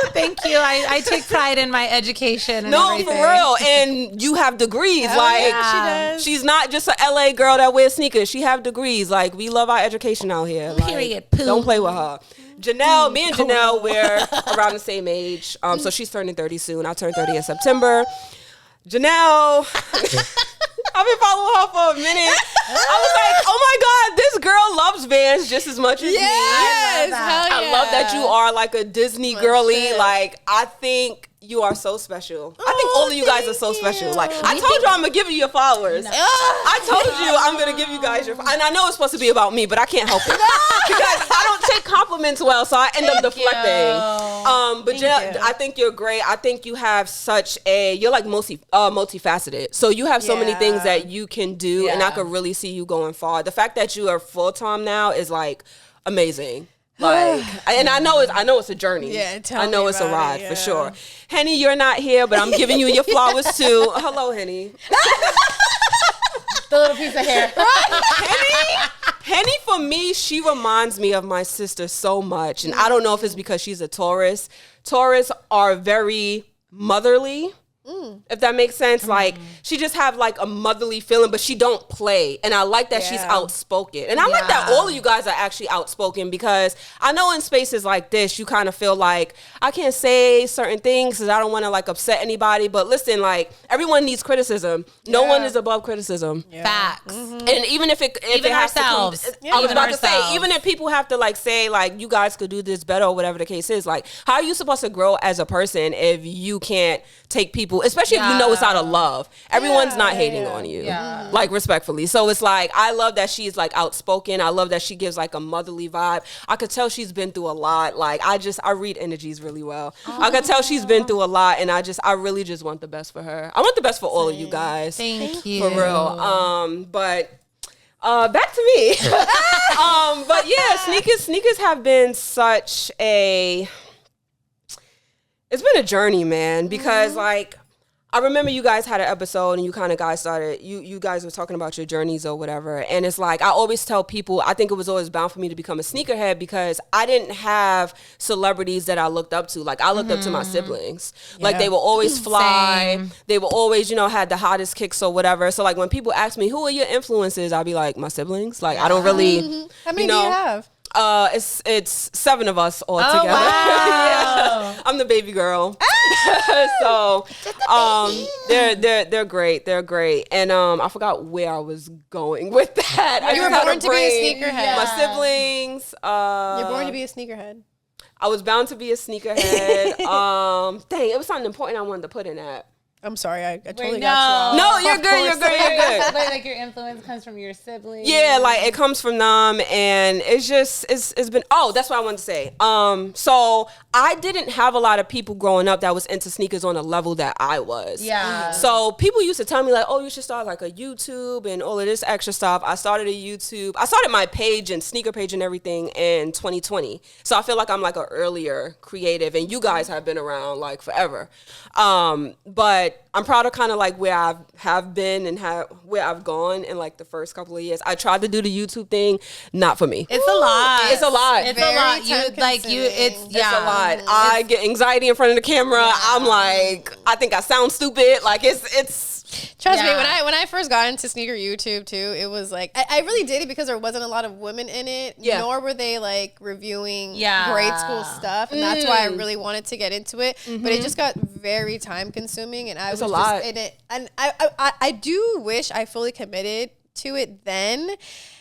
Like, thank you. I take pride in my education. And no, everything. for real. And you have degrees. Like, she does. She's not just an LA girl that wears sneakers. She have degrees. Like, we love our education out here. Like, period. Don't play with her. Janelle, me and Janelle, we're around the same age. So she's turning 30 soon. I'll turn 30 in September. Janelle, I've been following her for a minute. I was like, oh my God, this girl loves Vans just as much as me. Yes, I love that you are like a Disney girly. Like, I think you are so special. I think all of you guys are so special. Like, I told you I'm gonna give you your flowers. No. I told you I'm gonna give you guys your flowers. And I know it's supposed to be about me, but I can't help it. Because I don't take compliments well, so I end up deflecting. But Janelle, I think you're great. I think you have you're like multifaceted. So you have so many things that you can do, and I could really see you going far. The fact that you are full-time now is like amazing. Like, and I know it's a journey. Yeah, I know it's a ride for sure. Henny, you're not here, but I'm giving you your flowers too. Hello, Henny. The little piece of hair. Henny, for me, she reminds me of my sister so much, and I don't know if it's because she's a Taurus. Taurus are very motherly. If that makes sense. Like, she just have like a motherly feeling, but she don't play. And I like that she's outspoken. And I like that all of you guys are actually outspoken, because I know in spaces like this, you kind of feel like I can't say certain things because I don't want to like upset anybody. But listen, like, everyone needs criticism. No one is above criticism. Facts. And even if it has ourselves. to come, I was about to say, even if people have to like say like you guys could do this better or whatever the case is, like, how are you supposed to grow as a person if you can't take people, especially if you know it's out of love? Everyone's not hating on you, like, respectfully. So it's like, I love that she's like outspoken. I love that she gives like a motherly vibe. I could tell she's been through a lot. Like, I read energies really well. I could tell she's been through a lot, and I really just want the best for her. I want the best for all of you guys. Thank you. For real. But back to me. But yeah, sneakers have been it's been a journey, man, because like, I remember you guys had an episode and you kind of guys started, you guys were talking about your journeys or whatever. And it's like, I always tell people, I think it was always bound for me to become a sneakerhead because I didn't have celebrities that I looked up to. Like I looked up to my siblings. Yeah. Like they will always fly. Same. They will always, had the hottest kicks or whatever. So like when people ask me, who are your influences? I'll be like, my siblings. Like I don't really, How many do you have? It's 7 of us all together. Wow. Yeah. I'm the baby girl. So they're great. They're great. And I forgot where I was going with that. You were born to be a sneakerhead. My siblings. You're born to be a sneakerhead. I was bound to be a sneakerhead. Dang, it was something important I wanted to put in that. I'm sorry, I totally got you off. No, you're good, you're good. Like your influence comes from your siblings. Yeah, like it comes from them, and it's been. Oh, that's what I wanted to say. So I didn't have a lot of people growing up that was into sneakers on a level that I was. Yeah. So people used to tell me like, oh, you should start like a YouTube and all of this extra stuff. I started a YouTube. I started my page and sneaker page and everything in 2020. So I feel like I'm like an earlier creative, and you guys have been around like forever. But I'm proud of kind of like where I have been and where I've gone in like the first couple of years. I tried to do the YouTube thing, not for me. It's a lot. It's a lot. It's a lot. It's a lot. I get anxiety in front of the camera. Yeah. I'm like, I think I sound stupid. Like it's. Trust me, when I first got into sneaker YouTube too, it was like I really did it because there wasn't a lot of women in it, nor were they like reviewing grade school stuff, and that's why I really wanted to get into it. But it just got very time consuming, and I was just in it. And I do wish I fully committed to it then,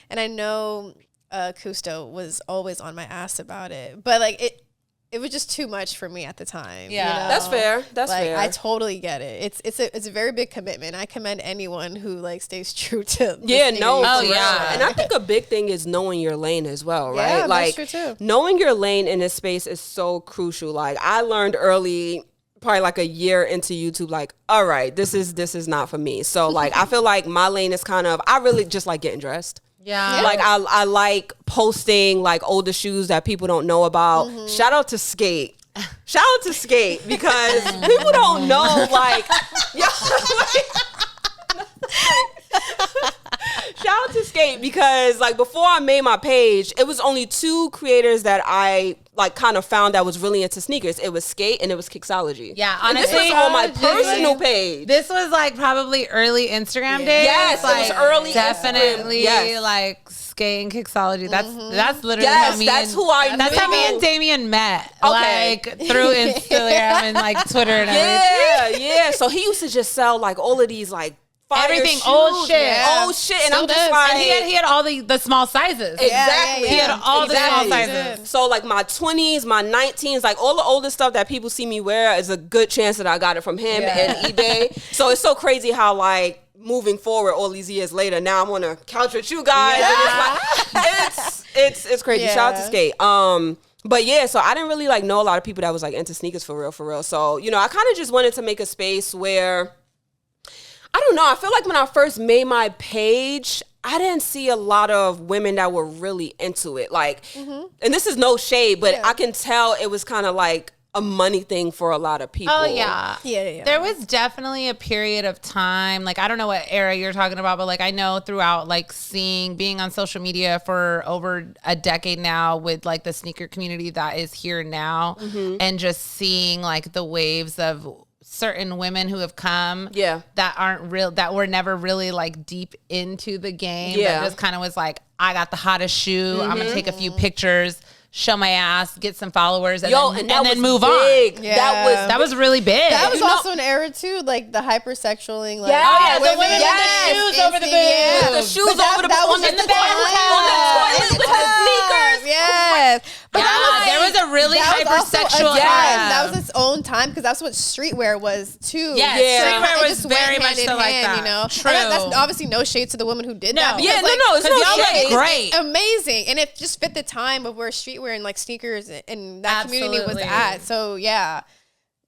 and I know Cousteau was always on my ass about it, but like it was just too much for me at the time. Yeah, that's fair. That's like, fair. I totally get it. It's a very big commitment. I commend anyone who like stays true to. And I think a big thing is knowing your lane as well, right? Yeah, like that's true too. Knowing your lane in this space is so crucial. Like I learned early, probably like a year into YouTube, like, all right, this is not for me. So like I feel like my lane is kind of, I really just like getting dressed. Yeah. Like I like posting like older shoes that people don't know about. Shout out to Skate. Shout out to Skate because people don't know like shout out to Skate because like before I made my page, it was only 2 creators that I like kind of found that was really into sneakers. It was Skate and it was Kixology. Yeah, honestly, and this was on my personal page. This was like probably early Instagram days. Yes, like, it was early. Definitely, like Skate and Kixology. That's literally how me and Damien met. Okay. Like through Instagram and like Twitter and everything. Yeah. So he used to just sell like all of these like everything shoes, old shit, and still I'm just like, and he had all the small sizes. Exactly, he had all the small sizes. So like my 20s, my 19s, like all the older stuff that people see me wear is a good chance that I got it from him and eBay. So it's so crazy how like moving forward all these years later, now I'm on a couch with you guys, and it's crazy. Shout out to Skate. But yeah, so I didn't really like know a lot of people that was like into sneakers for real. So I kind of just wanted to make a space where. I don't know. I feel like when I first made my page, I didn't see a lot of women that were really into it. Like, and this is no shade, but I can tell it was kind of like a money thing for a lot of people. Oh, yeah. There was definitely a period of time. Like, I don't know what era you're talking about, but like I know throughout like being on social media for over a decade now with like the sneaker community that is here now and just seeing like the waves of certain women who have come that aren't real, that were never really like deep into the game. That just kind of was like, I got the hottest shoe. I'm gonna take a few pictures, show my ass, get some followers, and then move big. on. Yeah. That was really big. That was also an era too, like the hypersexualing. Like, the women with the shoes over the boobs, the shoes over the on the toilet with the sneakers. Yes. But there was a really hypersexual era. That was its own time because that's what streetwear was too. Yes, streetwear was very much so like that. You know, true. That's obviously no shade to the women who did that. Because, it's no shade. Great, amazing, and it just fit the time of where streetwear and like sneakers and that community was at. So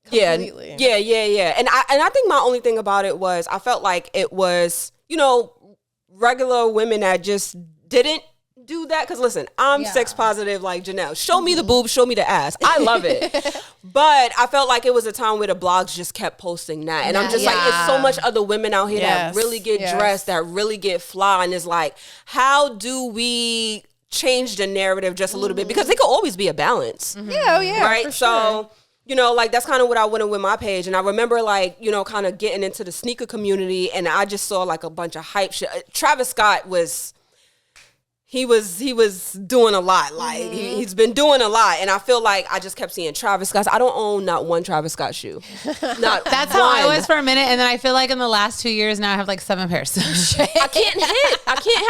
completely. And I think my only thing about it was I felt like it was regular women that just didn't do that. Because listen, I'm sex positive like Janelle. Show me the boobs, show me the ass. I love it. But I felt like it was a time where the blogs just kept posting that. And I'm just like, it's so much other women out here that really get dressed, that really get fly. And it's like, how do we change the narrative just a little bit? Because it could always be a balance. Right? For sure. So, you know, like, that's kind of what I went in with my page. And I remember, like, you know, kind of getting into the sneaker community, and I just saw like a bunch of hype shit. Travis Scott was... He was doing a lot. Like, he's been doing a lot. And I feel like I just kept seeing Travis Scott. I don't own not one Travis Scott shoe. That's how I was for a minute. And then I feel like in the last 2 years now I have like 7 pairs. I can't hit.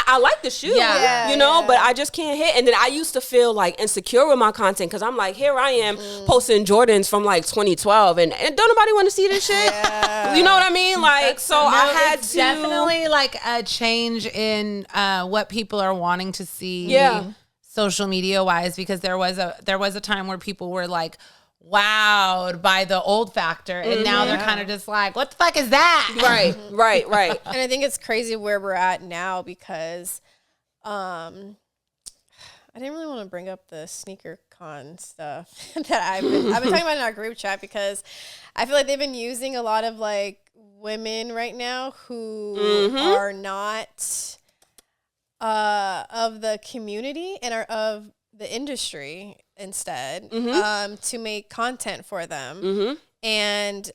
I like the shoe, you know, but I just can't hit. And then I used to feel like insecure with my content because I'm like, here I am posting Jordans from like 2012 and don't nobody want to see this shit. You know what I mean? Like, I had to. Definitely like a change in what people are wanting to see social media wise, because there was a time where people were like wowed by the old factor, and now they're kind of just like, what the fuck is that? Right. And I think it's crazy where we're at now because I didn't really want to bring up the sneaker con stuff that I've been talking about in our group chat, because I feel like they've been using a lot of like women right now who are not of the community and are of the industry instead, to make content for them. And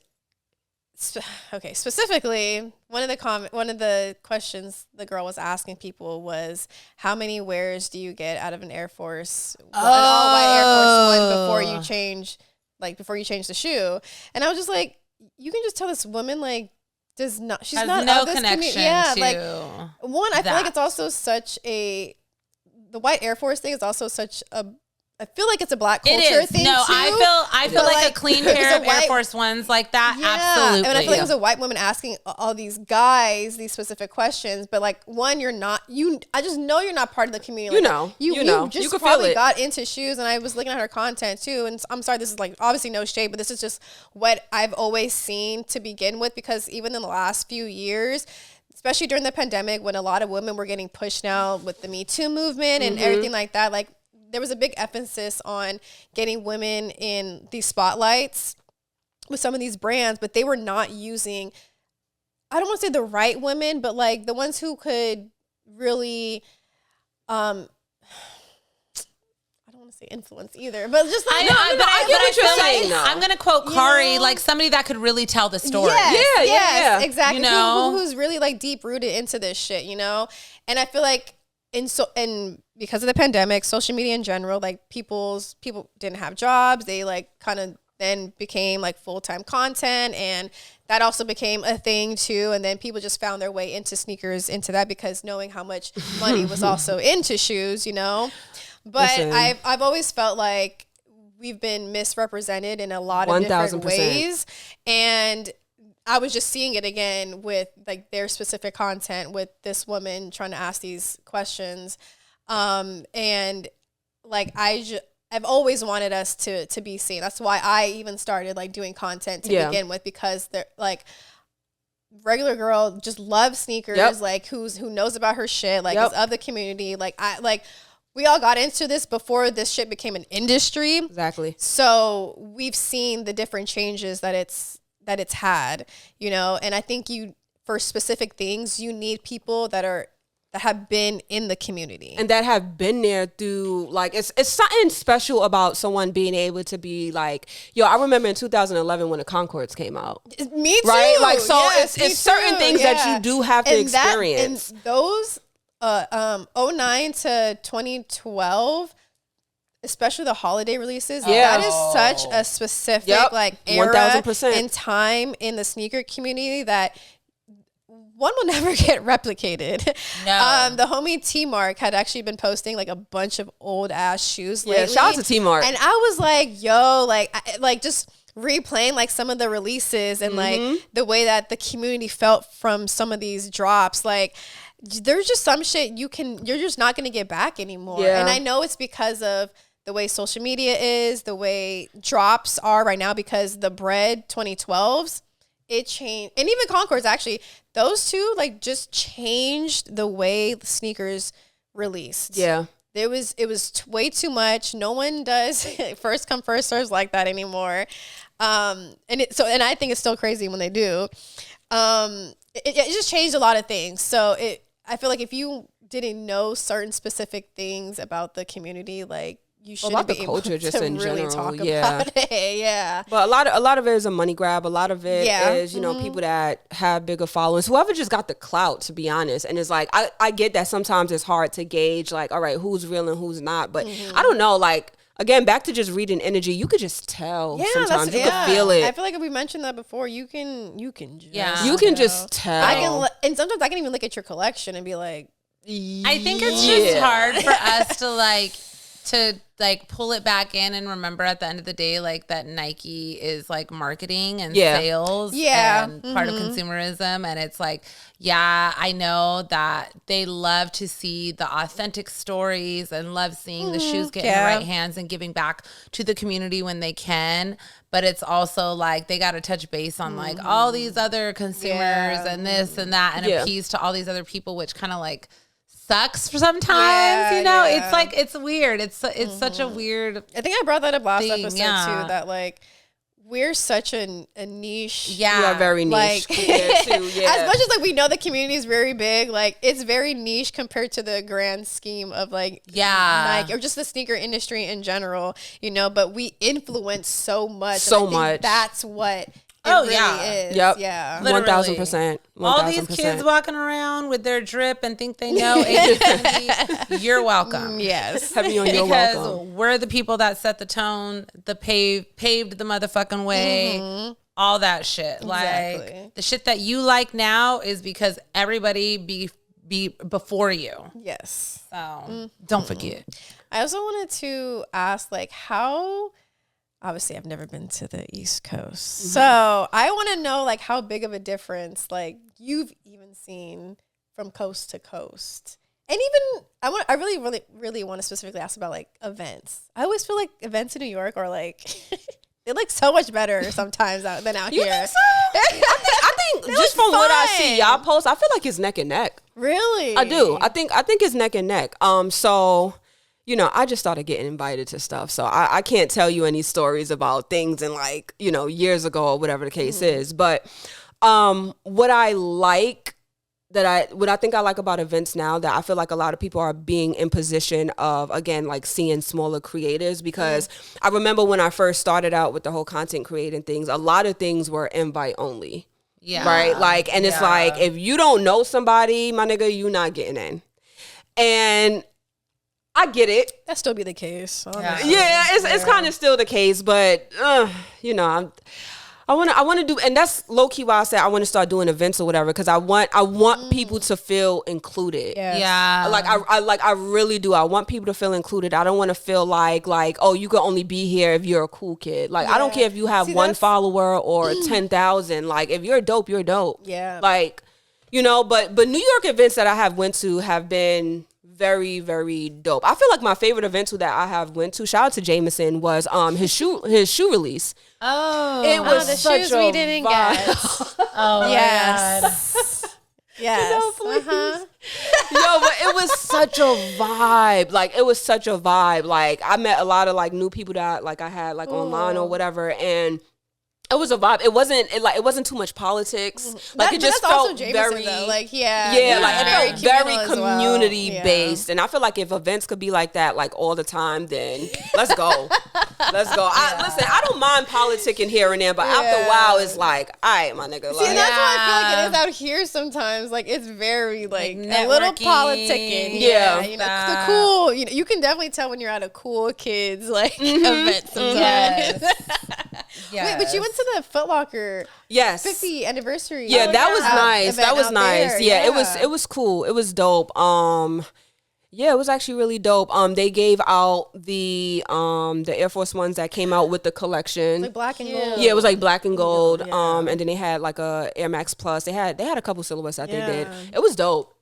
specifically, one of the questions the girl was asking people was, how many wears do you get out of an Air Force, an all white Air Force One before you change the shoe? And I was just like, you can just tell this woman like, she's not no of this connection to like, one, I feel like it's also the white Air Force thing is also such a, I feel like it's a Black culture thing too. I feel like a clean pair of Air Force Ones like that. Absolutely. And I feel like it was a white woman asking all these guys these specific questions, but like, one, I just know you're not part of the community. Like, you just probably got into shoes, and I was looking at her content too. And I'm sorry, this is like obviously no shade, but this is just what I've always seen to begin with, because even in the last few years, especially during the pandemic, when a lot of women were getting pushed now with the Me Too movement and everything like that, like, there was a big emphasis on getting women in these spotlights with some of these brands, but they were not using, I don't want to say the right women, but like the ones who could really, I don't want to say influence either, but just like, I get what you're saying. I'm going to quote Kari, like somebody that could really tell the story. Yes, exactly. You know? Who's really like deep rooted into this shit, you know? And I feel like, and because of the pandemic, social media in general, like people didn't have jobs. They like kind of then became like full-time content, and that also became a thing too. And then people just found their way into sneakers, into that, because knowing how much money was also into shoes, you know. But I've always felt like we've been misrepresented in a lot of different ways, and I was just seeing it again with like their specific content with this woman trying to ask these questions. And like, I've always wanted us to be seen. That's why I even started like doing content to begin with, because they're like, regular girl just loves sneakers, like who knows about her shit, like is of the community. Like we all got into this before this shit became an industry. Exactly. So we've seen the different changes that it's had, you know. And I think for specific things, you need people that have been in the community and that have been there through, like, it's something special about someone being able to be like, yo, I remember in 2011 when the Concords came out. Me too. Right? Like, so it's certain things that you do have to experience. And those 09 to 2012, especially the holiday releases, that is such a specific like era 1000%. And time in the sneaker community that one will never get replicated. No. The homie T-Mark had actually been posting like a bunch of old ass shoes lately. Yeah, shout out to T-Mark. And I was like, yo, like just replaying like some of the releases and like the way that the community felt from some of these drops. Like, there's just some shit you're just not going to get back anymore. Yeah. And I know it's because of the way social media is, the way drops are right now, because the Bread 2012s, it changed. And even Concords, actually, those two like just changed the way the sneakers released. Yeah. It was way too much. No one does first come first serves like that anymore. And I think it's still crazy when they do. It just changed a lot of things. So I feel like if you didn't know certain specific things about the community, like you shouldn't be able to just in really general, talk about it. Yeah. But a lot of it is a money grab. A lot of it is, you know, people that have bigger followers, whoever just got the clout, to be honest. And it's like, I get that sometimes it's hard to gauge, like, all right, who's real and who's not. But I don't know, like, again, back to just reading energy, you could just tell sometimes. You could feel it. I feel like if we mentioned that before, you can just tell. And sometimes I can even look at your collection and be like, I think it's just hard for us to pull it back in and remember at the end of the day, like, that Nike is like marketing and sales and part of consumerism. And it's like, I know that they love to see the authentic stories and love seeing the shoes get in the right hands and giving back to the community when they can. But it's also like they got to touch base on like all these other consumers and this and that and appease to all these other people, which kind of like sucks for sometimes, you know. It's like, it's weird. It's such a weird. I think I brought that up last episode too. That like we're such a niche. Yeah, we are very niche. Like, as much as like we know the community is very big, like it's very niche compared to the grand scheme of like Nike or just the sneaker industry in general, you know. But we influence so much. So much. That's what. Is. Yep. Yeah. 1,000%. All these kids walking around with their drip and think they know ABCD, you're welcome. Yes. Heavy on your welcome. Because we're the people that set the tone, paved the motherfucking way, all that shit. Exactly. Like, the shit that you like now is because everybody be before you. Yes. So don't forget. I also wanted to ask, like, how... Obviously, I've never been to the East Coast. So I want to know, like, how big of a difference, like, you've even seen from coast to coast. And even, I really, really, really want to specifically ask about, like, events. I always feel like events in New York are, like, they're, like, so much better sometimes than out here. You think so? I think just from what I see y'all post, I feel like it's neck and neck. Really? I do. I think it's neck and neck. So... You know, I just started getting invited to stuff. So I can't tell you any stories about things in like, you know, years ago or whatever the case is. But what I think I like about events now, that I feel like a lot of people are being in position of, again, like seeing smaller creators, because I remember when I first started out with the whole content creating things, a lot of things were invite only. Yeah. Right. Like, and it's like, if you don't know somebody, my nigga, you not getting in. And I get it. That still be the case. Yeah, it's kind of still the case, but you know, I want to do, and that's low key why I said I want to start doing events or whatever, because I want people to feel included. Yes. Yeah, I really do. I want people to feel included. I don't want to feel like oh, you can only be here if you're a cool kid. Like, I don't care if you have one follower or 10,000. Like, if you're dope, you're dope. Yeah. Like, you know, but New York events that I have went to have been very, very dope. I feel like my favorite event that I have went to, shout out to Jameson, was his shoe release. Oh, it was the such shoes a we didn't get. Oh yes. Yes. Yo, but it was such a vibe. Like, it was such a vibe. Like, I met a lot of like new people that like I had like online or whatever, and it was a vibe. It wasn't too much politics. Like, it just felt very, like, it felt very community based. And I feel like if events could be like that, like all the time, then let's go. Let's go. I don't mind politicking here and there, but after a while, it's like, all right, my nigga. Like, see, that's why I feel like it is out here sometimes. Like, it's very like a little politicking. Yeah. You know, the cool. You know, you can definitely tell when you're at a cool kids like event sometimes. Wait, but you went to the Foot Locker 50th anniversary. Yeah, that was nice. That was nice. There. Yeah, it was cool. It was dope. Yeah, it was actually really dope. They gave out the Air Force Ones that came out with the collection. Like black and gold. Yeah, it was like black and gold. And then they had like a Air Max Plus. They had a couple silhouettes that they did. It was dope.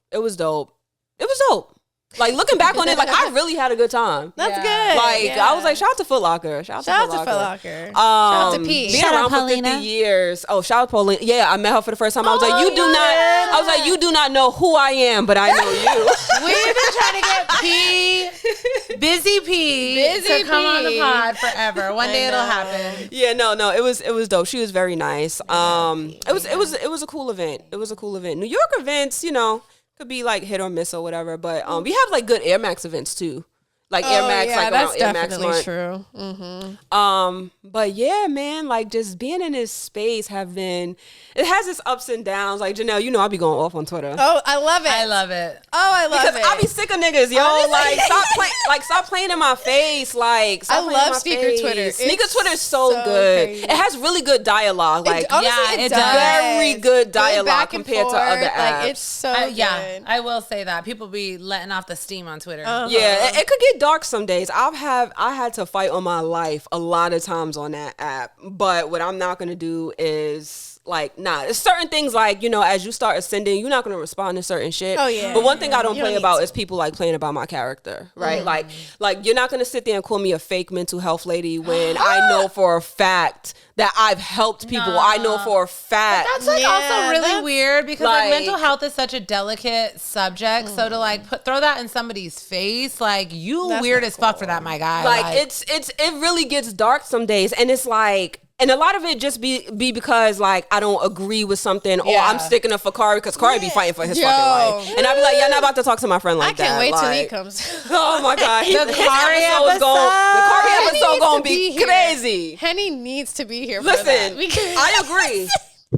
Like looking back on it, like I really had a good time. That's good. Like I was like, shout out to Foot Locker. Shout out to Foot Locker. Shout out to P. Being around for 50 years. Oh, shout out to Paulina. Yeah, I met her for the first time. I was like, you do not know who I am, but I know you. We've been trying to get P, Busy P, to come on the pod forever. One day it'll happen. Yeah, no, it was dope. She was very nice. It was a cool event. It was a cool event. New York events, could be like hit or miss or whatever, but we have like good Air Max events too. Like Air Max, like that's around Air Max definitely month. true. Mm-hmm. But yeah, man, like just being in this space it has its ups and downs. Like Janelle, I be going off on Twitter. Oh, I love it. I love it. Oh, I love because it. I be sick of niggas, yo. Like stop playing in my face. Like I love sneaker Twitter. Sneaker Twitter is so good. Crazy. It has really good dialogue. Like it does. Very good dialogue compared to other apps. Like it's so good. Yeah, I will say that people be letting off the steam on Twitter. Yeah, it could get dark some days. I had to fight on my life a lot of times on that app. But what I'm not gonna do is there's certain things like, as you start ascending, you're not gonna respond to certain shit. Oh yeah. But one thing I don't play about is people like playing about my character, right? Like you're not gonna sit there and call me a fake mental health lady when I know for a fact that I've helped people. No. I know for a fact. But that's also really weird because mental health is such a delicate subject. So to throw that in somebody's face, that's weird as fuck for that, my guy. It really gets dark some days, and it's like. And a lot of it just be because I don't agree with something or I'm sticking up for Kari because Kari be fighting for his fucking life. And I be like, y'all not about to talk to my friend like that. I can't wait till he comes. Oh my God. The Kari episode gonna be crazy. Henny needs to be here. Listen,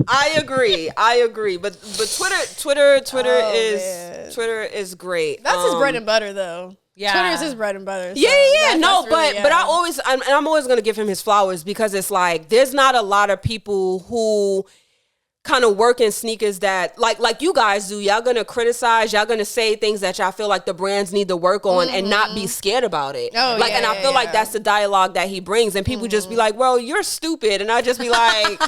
I agree. But Twitter is great. That's his bread and butter though. Yeah. Twitter's his bread and butter. So but I'm always gonna give him his flowers because it's like there's not a lot of people who kind of work in sneakers that like you guys do. Y'all gonna criticize, y'all gonna say things that y'all feel like the brands need to work on and not be scared about it. And I feel like that's the dialogue that he brings, and people just be like, well, you're stupid, and I just be like.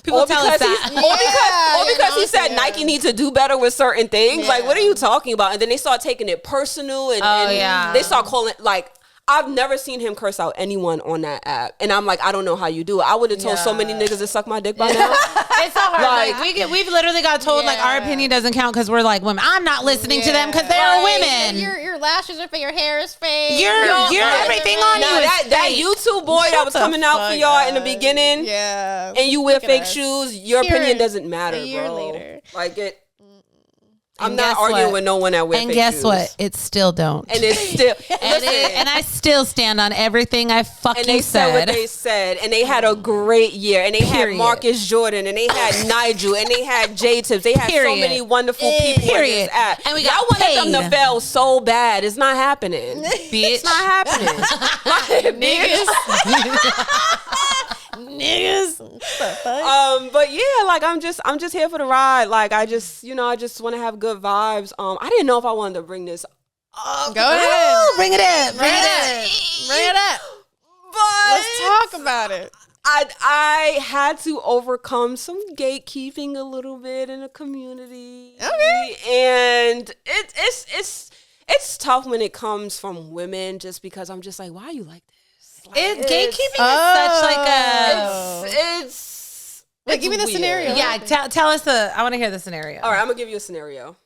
People tell us that. Or because he said Nike needs to do better with certain things. Yeah. Like, what are you talking about? And then they start taking it personal and they start calling it I've never seen him curse out anyone on that app. And I'm like, I don't know how you do it. I would have told so many niggas to suck my dick by now. It's so hard. We've literally got told our opinion doesn't count because we're like women. I'm not listening to them because they're women. Your lashes are fake, your hair is fake. You're everything on you. That YouTube boy that was coming out for y'all in the beginning. Yeah. And you wear fake shoes, your opinion doesn't matter, a year bro. later. I'm not arguing with no one that wears fake shoes. And guess what? It still don't. And it's still and I still stand on everything I fucking said. And they said what they said. And they had a great year. And they had Marcus Jordan. And they had Nigel. And they had J-Tips. They had so many wonderful people in this app. And we got wanted them to fail so bad. It's not happening. Bitch. It's not happening. Niggas. But yeah, I'm just here for the ride. I just want to have good vibes. I didn't know if I wanted to bring this up. Go ahead. Bring it in. Bring it up. But let's talk about it. I had to overcome some gatekeeping a little bit in the community. Okay. And it's tough when it comes from women just because I'm just like, why are you like this? Gatekeeping is such it's give me the scenario. Yeah, tell us I want to hear the scenario. All right, I'm gonna give you a scenario.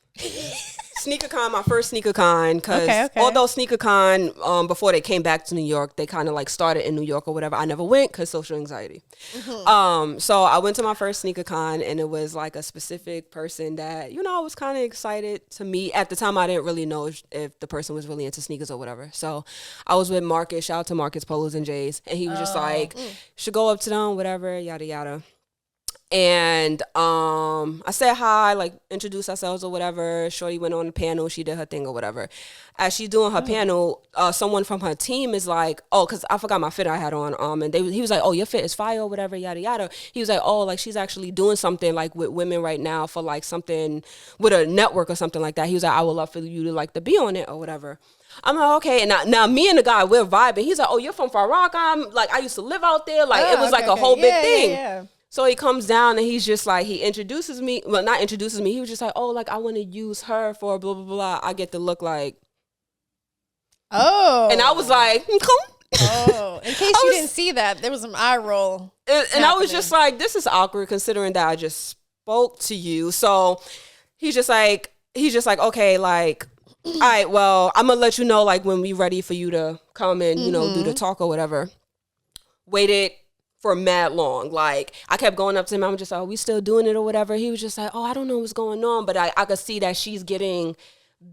SneakerCon, my first SneakerCon, because although SneakerCon, before they came back to New York, they kind of started in New York or whatever. I never went because social anxiety. Mm-hmm. So I went to my first SneakerCon, and it was a specific person that I was kind of excited to meet. At the time, I didn't really know if the person was really into sneakers or whatever. So I was with Marcus. Shout out to Marcus Polos and J's, and he was just should go up to them, whatever, yada yada. And I said hi, introduced ourselves or whatever. Shorty went on the panel. She did her thing or whatever. As she's doing her panel, someone from her team is like, oh, because I forgot my fit I had on. And he was like, oh, your fit is fire or whatever, yada, yada. He was like, oh, she's actually doing something with women right now for something with a network or something like that. He was like, I would love for you to be on it or whatever. I'm like, okay. And now me and the guy, we're vibing. He's like, oh, you're from Far Rock. I'm I used to live out there. It was a whole big thing. Yeah. So he comes down and he's just he introduces me. Well, not introduces me. He was just like, oh, I want to use her for blah, blah, blah. I get to look like, Oh. And I was like, oh, in case you didn't see that, there was some eye roll. And I was just like, this is awkward considering that I just spoke to you. So he's just like, okay, like, all right, well, I'm going to let you know, like, when we ready for you to come and, you know, do the talk or whatever. Waited for mad long. Like, I kept going up to him. I'm just like, are we still doing it or whatever? He was just like, oh, I don't know what's going on. But I could see that she's getting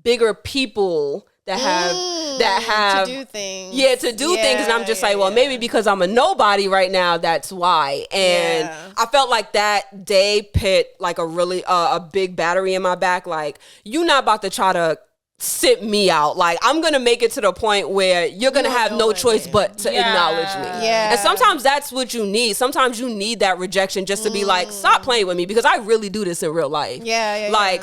bigger people that have to do things. Yeah, to do things. And I'm just like, well, maybe because I'm a nobody right now, that's why. And I felt like that day put like a really a big battery in my back. Like, you're not about to try to sit me out. Like, I'm gonna make it to the point where you're gonna have no choice but to acknowledge me. And sometimes that's what you need. Sometimes you need that rejection just to be like, stop playing with me, because I really do this in real life.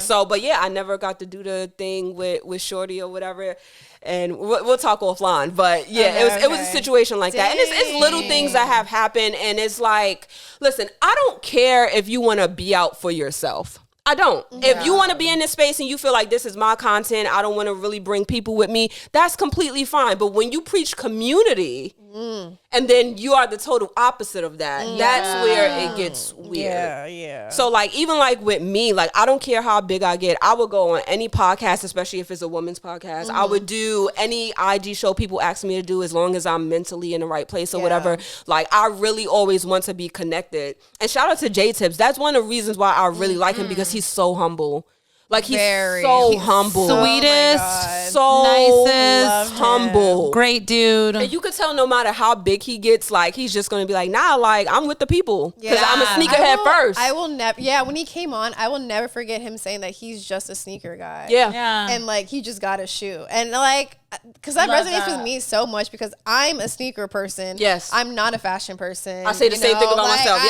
So, but I never got to do the thing with Shorty or whatever. And we'll talk offline, but it was a situation like that. And it's little things that have happened, and it's like, listen, I don't care if you want to be out for yourself. I don't. If you want to be in this space and you feel like this is my content, I don't want to really bring people with me, that's completely fine. But when you preach community and then you are the total opposite of that, that's where it gets weird. So like, even like with me, like, I don't care how big I get. I would go on any podcast, especially if it's a woman's podcast. I would do any IG show people ask me to do, as long as I'm mentally in the right place or whatever. Like, I really always want to be connected. And shout out to J-Tips. That's one of the reasons why I really like him, because he's so humble. Like, he's so humble. Sweetest, so nicest, humble. Great dude. And you could tell no matter how big he gets, like, he's just going to be like, nah, like, I'm with the people. Because I'm a sneakerhead first. I will never, when he came on, I will never forget him saying that he's just a sneaker guy. And, like, he just got a shoe. And, like, because that resonates with me so much, because I'm a sneaker person. I'm not a fashion person. I say the same thing about myself.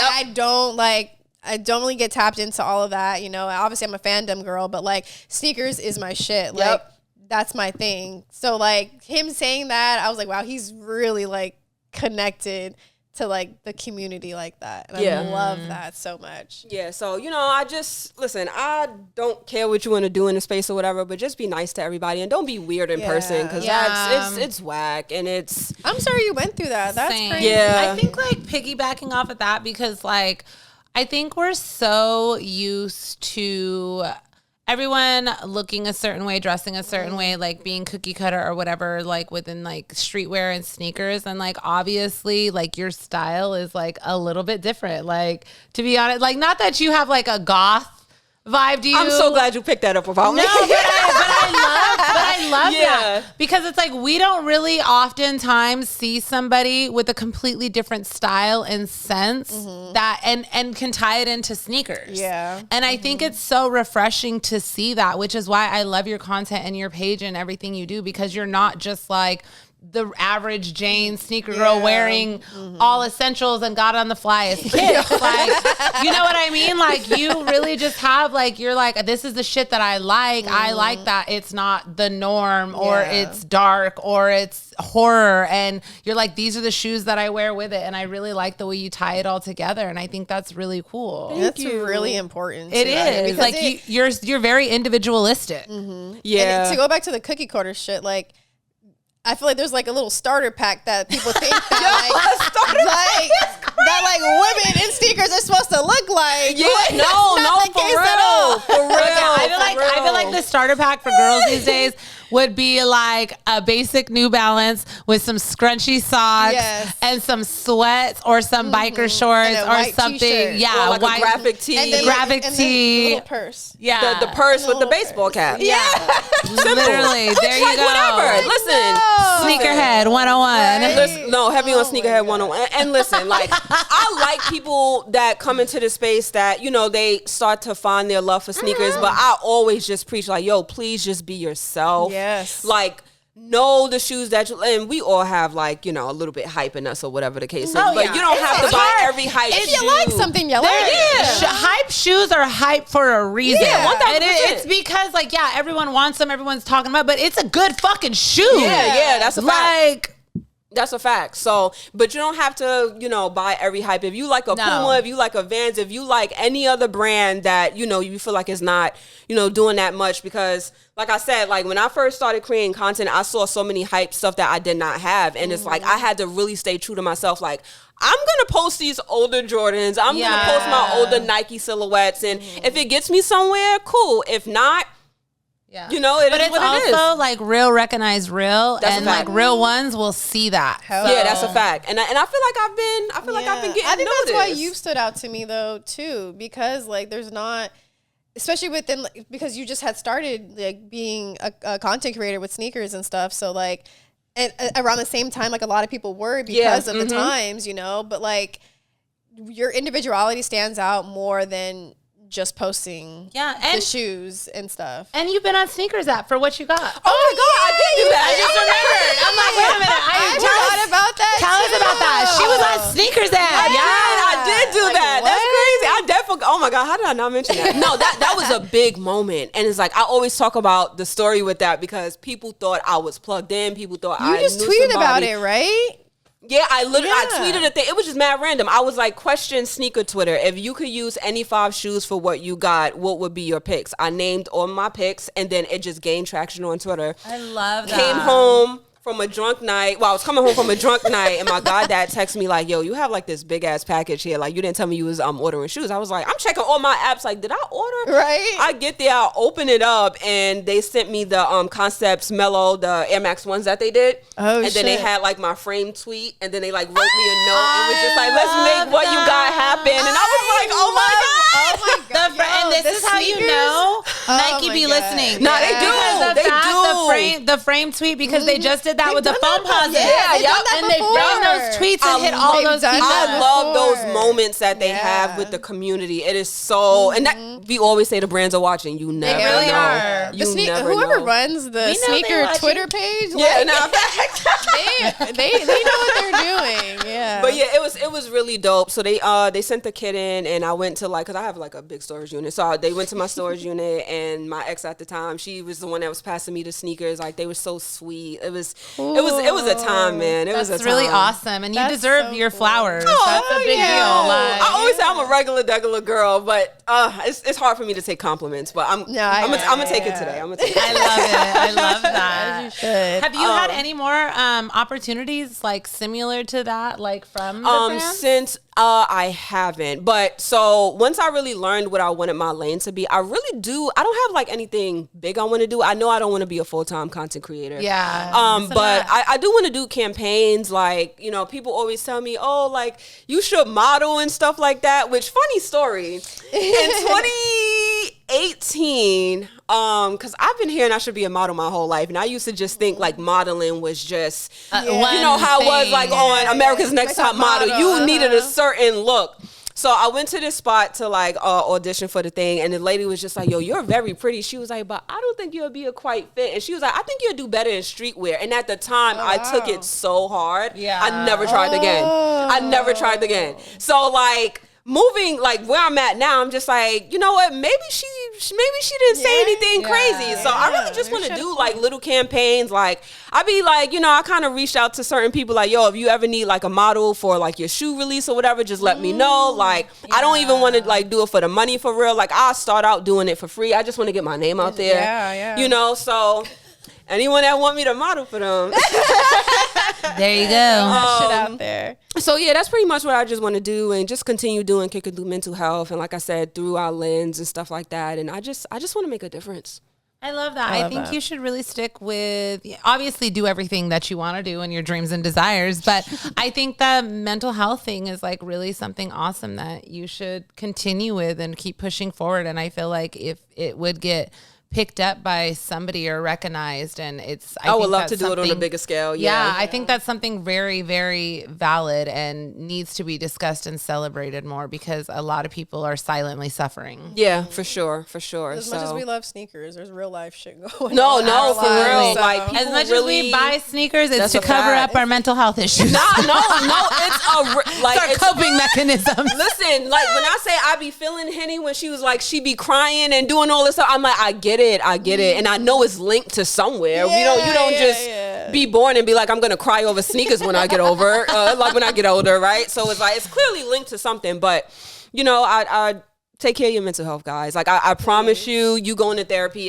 I don't really get tapped into all of that, you know. Obviously, I'm a fandom girl, but like, sneakers is my shit. Like, that's my thing. So like, him saying that, I was like, wow, he's really like connected to like the community like that. And I love that so much. So, you know, I don't care what you want to do in the space or whatever, but just be nice to everybody and don't be weird in person, because it's whack, and it's... I'm sorry you went through that. That's crazy. I think like piggybacking off of that, because like, I think we're so used to everyone looking a certain way, dressing a certain way, like being cookie cutter or whatever, like within like streetwear and sneakers. And like, obviously, like your style is like a little bit different. Like, to be honest, like, not that you have like a goth vibe to you. I'm so glad you picked that up about me. No, but I love that, because it's like, we don't really oftentimes see somebody with a completely different style and sense that and can tie it into sneakers. And I think it's so refreshing to see that, which is why I love your content and your page and everything you do, because you're not just like the average Jane sneaker girl wearing all essentials and got on the fly as kids. Like, you know what I mean? Like, you really just have like, you're like, this is the shit that I like. I like that it's not the norm, or it's dark, or it's horror. And you're like, these are the shoes that I wear with it. And I really like the way you tie it all together. And I think that's really cool. That's really important. It is. Like, you're very individualistic. And to go back to the cookie cutter shit, like, I feel like there's like a little starter pack that people think that like women in sneakers are supposed to look like. For real. I feel like the starter pack for girls these days would be like a basic New Balance with some scrunchy socks and some sweats or some biker shorts or something. T-shirt. Or like a graphic tee. And then graphic tee. Little purse. The purse with the baseball cap. Literally. There you go. Whatever. Listen. Sneakerhead 101. Listen, no, heavy on Sneakerhead 101. And listen, like, I like people that come into the space that, you know, they start to find their love for sneakers, but I always just preach like, yo, please just be yourself. Like, know the shoes that you, and we all have like, you know, a little bit hype in us or whatever the case is, but you don't have to buy every hype shoe. If you like something, you like it. Hype shoes are hype for a reason. And it's because like, everyone wants them, everyone's talking about, but it's a good fucking shoe. That's a fact. Like, That's a fact. So, but you don't have to, buy every hype. If you like a Puma, if you like a Vans, if you like any other brand that, you feel like it's not, doing that much, because like I said, like when I first started creating content, I saw so many hype stuff that I did not have. And it's like, I had to really stay true to myself. Like, I'm going to post these older Jordans. I'm going to post my older Nike silhouettes. And if it gets me somewhere, cool. If not, it is what it is. But it's also like real recognize real, and like real ones will see that. Yeah, that's a fact. And I feel like I've been getting I think noticed. that's why you stood out to me though too, because like there's not, especially within, because you just had started like being a content creator with sneakers and stuff. So like, and around the same time, like a lot of people were because of the times, but like your individuality stands out more than just posting the shoes and stuff. And you've been on Sneakers app for what you got. Oh my God, I did do that. I just remembered. I'm like, wait a minute. I forgot about that. Tell us about that. She was on Sneakers app. I did do that. What? That's crazy. I definitely, oh my God, how did I not mention that? No, that was a big moment. And it's like, I always talk about the story with that because people thought I was plugged in. People thought I knew You just tweeted about it, right? Yeah, I tweeted a thing. It was just mad random. I was like, question sneaker Twitter. If you could use any 5 shoes for what you got, what would be your picks? I named all my picks, and then it just gained traction on Twitter. I love that. Came home from a drunk night. Well, I was coming home from a drunk night, and my goddad texted me like, yo, you have like this big ass package here. Like, you didn't tell me you was ordering shoes. I was like, I'm checking all my apps. Like, did I order? Right. I get there, I open it up, and they sent me the Concepts Mellow, the Air Max ones that they did. Oh, and then they had like my frame tweet, and then they like wrote me a note and was just like, let's make what you got happen. And I was like, oh my God. And this is how you know Nike be listening. No, they do. They do. The frame tweet, because they just did that with the phone pause. And they bring those tweets and hit all those people. I love those moments that they have with the community. It is so, and that we always say the brands are watching. You never really know. are. Whoever runs the sneaker Twitter page, they know what they're doing. Yeah. But yeah, it was really dope. So they sent the kid in, and I went to like, cause I have like a big storage unit. So they went to my storage unit, and my ex at the time, she was the one that was passing me the sneakers. Like, they were so sweet. It was a time, man. It was a time. Really awesome, and you deserve your flowers. Oh, that's a big deal. Like, I always say I'm a regular girl, but it's hard for me to take compliments. But I'm gonna take it today. I'm gonna take it. I love it. I love that. As you should. Have you had any more opportunities like similar to that, like from the brand? Since I haven't, but so once I really learned what I wanted my lane to be, I don't have like anything big I want to do. I know I don't want to be a full-time content creator. Yeah. But I do want to do campaigns. Like, people always tell me, oh, like you should model and stuff like that, which funny story. In 2018, because I've been hearing I should be a model my whole life, and I used to just think like modeling was just, how it was like on America's Next Top Model. You needed a certain look. So I went to this spot to like audition for the thing, and the lady was just like, yo, you're very pretty. She was like, but I don't think you'll be a quite fit. And she was like, I think you'll do better in streetwear. And at the time, I took it so hard. Yeah. I never tried again. So like, moving like where I'm at now, I'm just like, you know what? Maybe she didn't say anything crazy. So I really just want to do like little campaigns. Like I be like, I kind of reached out to certain people like, yo, if you ever need like a model for like your shoe release or whatever, just let me know. Like I don't even want to like do it for the money for real. Like I'll start out doing it for free. I just want to get my name out there. So anyone that want me to model for them. There you go. Shit out there. So yeah, that's pretty much what I just want to do, and just continue doing kicking through mental health, and like I said, through our lens and stuff like that. And I just want to make a difference. I love that. I think you should really stick with, obviously do everything that you want to do in your dreams and desires. But I think the mental health thing is like really something awesome that you should continue with and keep pushing forward. And I feel like if it would get picked up by somebody or recognized, and I would love to do it on a bigger scale. Yeah, I think that's something very, very valid and needs to be discussed and celebrated more, because a lot of people are silently suffering. Yeah, for sure. As much as we love sneakers, there's real life shit going on. No, for real. So. Like as much as we buy sneakers, it's to cover up our mental health issues. No, it's our coping mechanism. Listen, like when I say I be feeling Henny when she was like, she be crying and doing all this stuff, I'm like, I get it, and I know it's linked to somewhere. You don't just be born and be like, I'm gonna cry over sneakers when I get older, right? So it's like it's clearly linked to something. But you know, I take care of your mental health, guys. Like I promise you going to therapy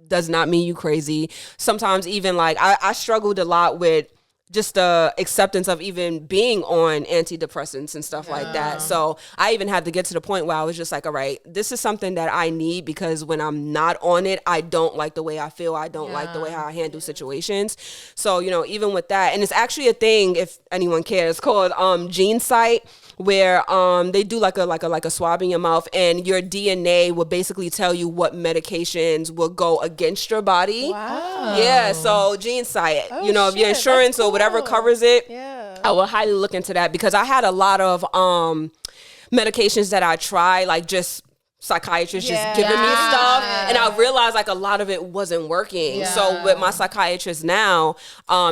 does not mean you crazy. Sometimes even like I struggled a lot with just the acceptance of even being on antidepressants and stuff like that. So I even had to get to the point where I was just like, all right, this is something that I need, because when I'm not on it, I don't like the way I feel. I don't like the way how I handle situations. So, you know, even with that, and it's actually a thing, if anyone cares, called Gene Sight, where they do like a swab in your mouth, and your DNA will basically tell you what medications will go against your body. Wow. Yeah, so Gene Sight, you know, if your insurance or whatever covers it, I will highly look into that, because I had a lot of medications that I tried, like just psychiatrists just giving me stuff, and I realized like a lot of it wasn't working. So with my psychiatrist now,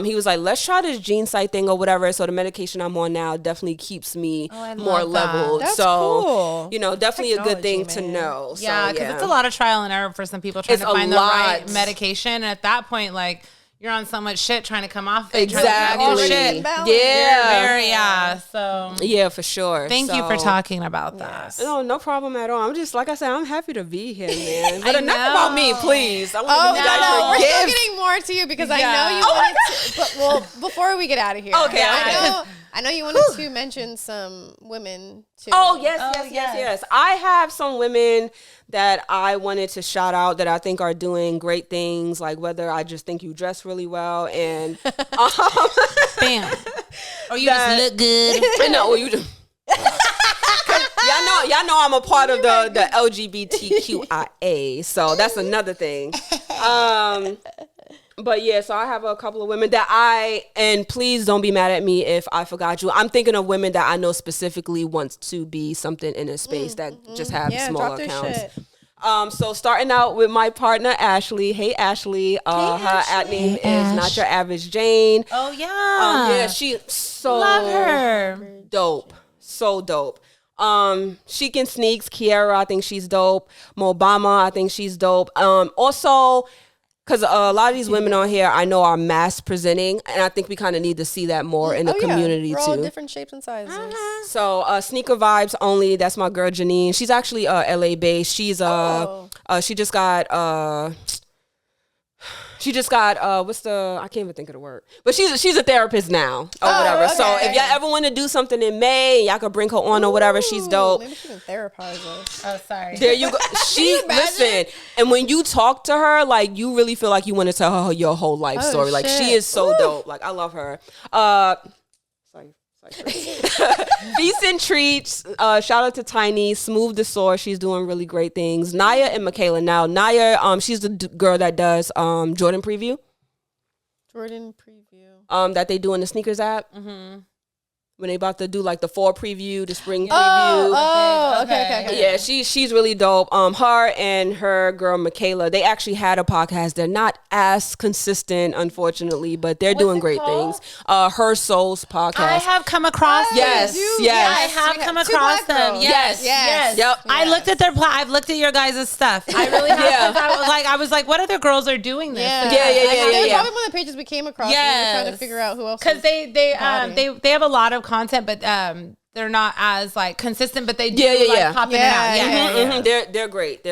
he was like, let's try this Gene Sight thing or whatever. So the medication I'm on now definitely keeps me more leveled. That's so cool. you know, definitely a good thing to know. Yeah, because it's a lot of trial and error for some people trying to find the right medication, and at that point, like, you're on so much shit trying to come off it. Exactly. Shit. So yeah, for sure. Thank you for talking about that. No problem at all. I'm just, like I said, I'm happy to be here, man. But enough about me, please. I want to we're still getting more to you, because I know you wanted to, but well, before we get out of here, I know you wanted to mention some women too. Yes. I have some women that I wanted to shout out that I think are doing great things, like whether I just think you dress really well and bam, or you just look good. No, you just y'all know I'm a part of the LGBTQIA, so that's another thing. But yeah, so I have a couple of women that and please don't be mad at me if I forgot you. I'm thinking of women that I know specifically wants to be something in a space that just have smaller accounts. So starting out with my partner, Ashley. Hey, Ashley. Her at name is Not Your Average Jane. Oh, yeah. She so love her. Dope. So dope. Chic and Sneaks, Kiara, I think she's dope. Mobama, I think she's dope. Also, because a lot of these women on here I know are mass presenting, and I think we kind of need to see that more in the community we're too. All different shapes and sizes. So Sneaker Vibes Only, that's my girl Janine. She's actually LA based. She's she just got I can't even think of the word, but she's a therapist now or whatever. Okay. So if y'all ever want to do something in May, y'all could bring her on or whatever. She's dope. Maybe she can therapize us. Oh, sorry. There you go. Listen, and when you talk to her, like, you really feel like you want to tell her your whole life story. Like, she is so dope. Like, I love her. Feast and Treats, shout out to Tiny. Smooth the Soar, she's doing really great things. Naya and Michaela. Now Naya, she's the girl that does Jordan Preview that they do in the sneakers app. When they about to do like the fall preview, the spring preview. Okay. Yeah, she's really dope. Her and her girl Michaela, they actually had a podcast. They're not as consistent, unfortunately, but they're doing great things. Her Souls podcast. I have come across Yes. I have come across them. Yes. Yep. I looked at I've looked at your guys' stuff. I really have. I was like, what other girls are doing this? Yeah. They're probably one of the pages we came across. Yes. We were trying to figure out who else. Because they have a lot of content, but they're not as like consistent, but they do pop in and out. They're great.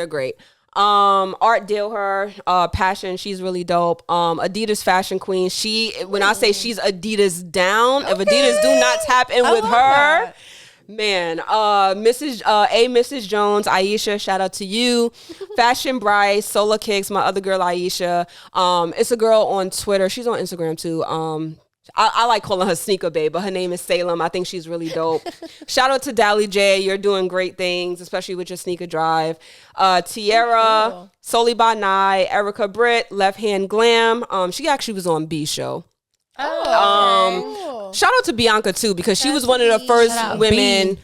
Art Dilher, Passion, she's really dope. Adidas Fashion Queen. When I say she's Adidas down, if Adidas do not tap in with her, man. Mrs. Jones, Aisha, shout out to you. Fashion Bryce, Solar Kicks, my other girl Aisha. It's a girl on Twitter. She's on Instagram too. I like calling her Sneaker Babe, but her name is Salem. I think she's really dope. Shout out to Dally J. You're doing great things, especially with your sneaker drive. Tierra, Solely by Nye, Erica Britt, Left Hand Glam. She actually was on B Show. Shout out to Bianca too, because she was one of the first woman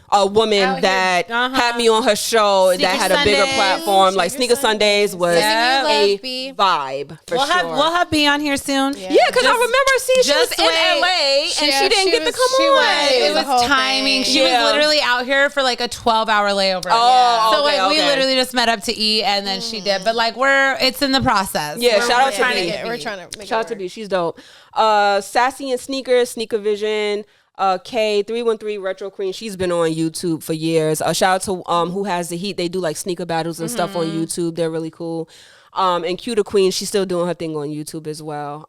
that had me on her show Sneaker that had a bigger platform. Like Sneaker Sundays was a vibe for sure. We'll have B on here soon. Yeah, because I remember seeing she was in LA and she didn't get to come on. It was timing. She was literally out here for like a 12-hour layover. We literally just met up to eat and then she did. But like it's in the process. Yeah, shout out to B. We're trying to make shout out to B. She's dope. Sassy and Sneakers, Sneaker Vision. K313 Retro Queen, she's been on YouTube for years. Shout out to Who Has the Heat. They do like sneaker battles and stuff on YouTube. They're really cool. And Cuter Queen, she's still doing her thing on YouTube as well.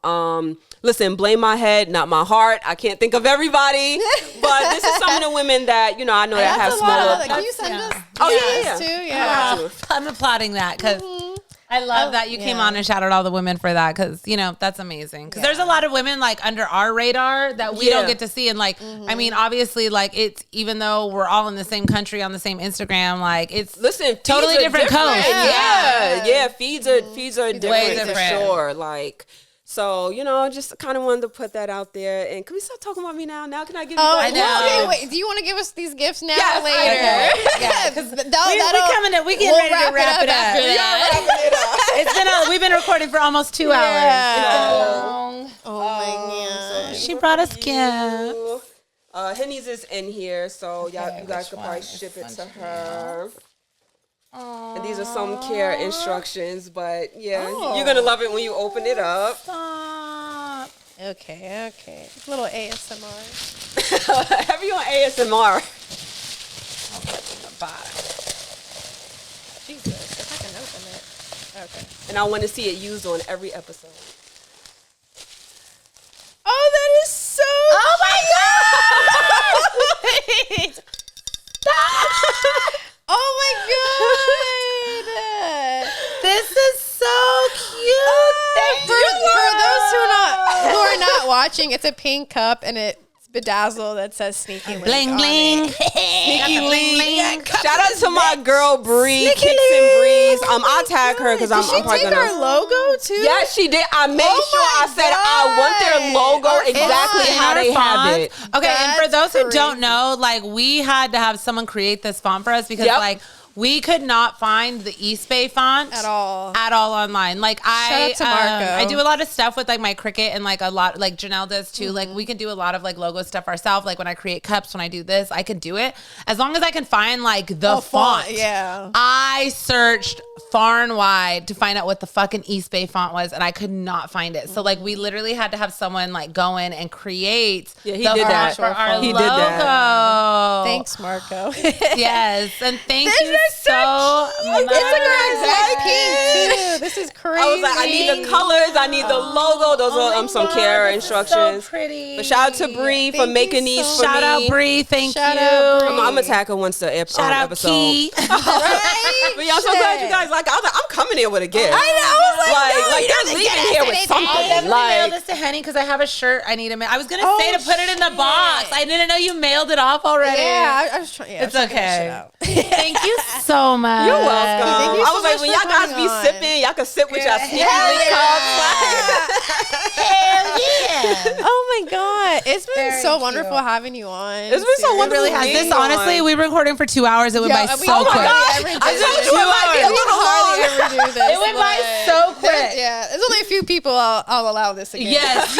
Listen, blame my head, not my heart. I can't think of everybody, but this is some of the women that I know that have smaller. Can you send us? Oh too? Yeah. I'm applauding that because I love that you came on and shouted all the women for that because, that's amazing. Because there's a lot of women like under our radar that we don't get to see. And like, I mean, obviously, like it's even though we're all in the same country on the same Instagram, like it's totally different codes. Yeah. Feeds are different for sure. Like, so, just kind of wanted to put that out there. And can we stop talking about me now? Now can I give you guys? I know. Okay, wait. Do you want to give us these gifts now or later? Yeah, because we getting ready to wrap it up. We are wrapping it up. We've been recording for almost 2 hours. Yeah. Oh my God. She brought us gifts. Henny's is in here, so you guys could probably ship it to her. And these are some care instructions, but you're gonna love it when you open it up. Stop. Okay. A little ASMR. Heavy on ASMR. I'll put it in the box. Jesus, if I can open it. Okay. And I want to see it used on every episode. Oh, that is so. Oh my God! Wait. Stop! Oh my God! This is so cute. For those who are not watching, it's a pink cup and it's bedazzled that says Sneaky Link Bling on bling. it. Sneaky Link. Shout out to my girl Bree, Kicks and Breeze. I'll tag her because I'm probably Did she take our logo too? Yeah, she did. I made sure I said I want their logo exactly how they have it. Okay, and for those who don't crazy. know, like we had to have someone create this font for us because like we could not find the East Bay font At all online. Like Shout out to Marco. I do a lot of stuff with like my Cricut and like a lot like Janelle does too. Like we can do a lot of like logo stuff ourselves. Like when I create cups, when I do this, I can do it as long as I can find like the font. Yeah. I searched far and wide to find out what the fucking East Bay font was, and I could not find it. So like we literally had to have someone like go in and create he did that for our he logo. did that. Thanks, Marco. Yes, and thank you so much. It's like our exact pink too. This is crazy. I was like, I need the colors, I need the logo. Those are some care instructions. So pretty. But shout out to Bree for making these for Shout me. out Bree, thank Shout you. out, Bree. I'm gonna tag her once the Shout out episode. Key. Right? But y'all so glad you guys like. I was like, I'm coming here with a gift. I know. I was like they're leaving here with I'll something. definitely mail Like, this to Henny because I have a shirt I need to mail. I was gonna say to put it in the box. I didn't know you mailed it off already. Yeah, I was trying. Yeah, It's okay. Thank you so much. you're welcome. Thank you I so was like, much when for y'all guys coming be on. sipping, y'all can sip with y'all Sneaky Hell Link yeah. cups. Hell yeah. Oh my God, it's been Very so cute. wonderful having you on. It's been so It wonderful. really has. being This honestly, on. we were recording for 2 hours. It went by we so quick. hardly ever do I told this. you it might be a little Hardly long. ever do this. It went by but so quick. Yeah, there's only a few people I'll allow this again. Yes.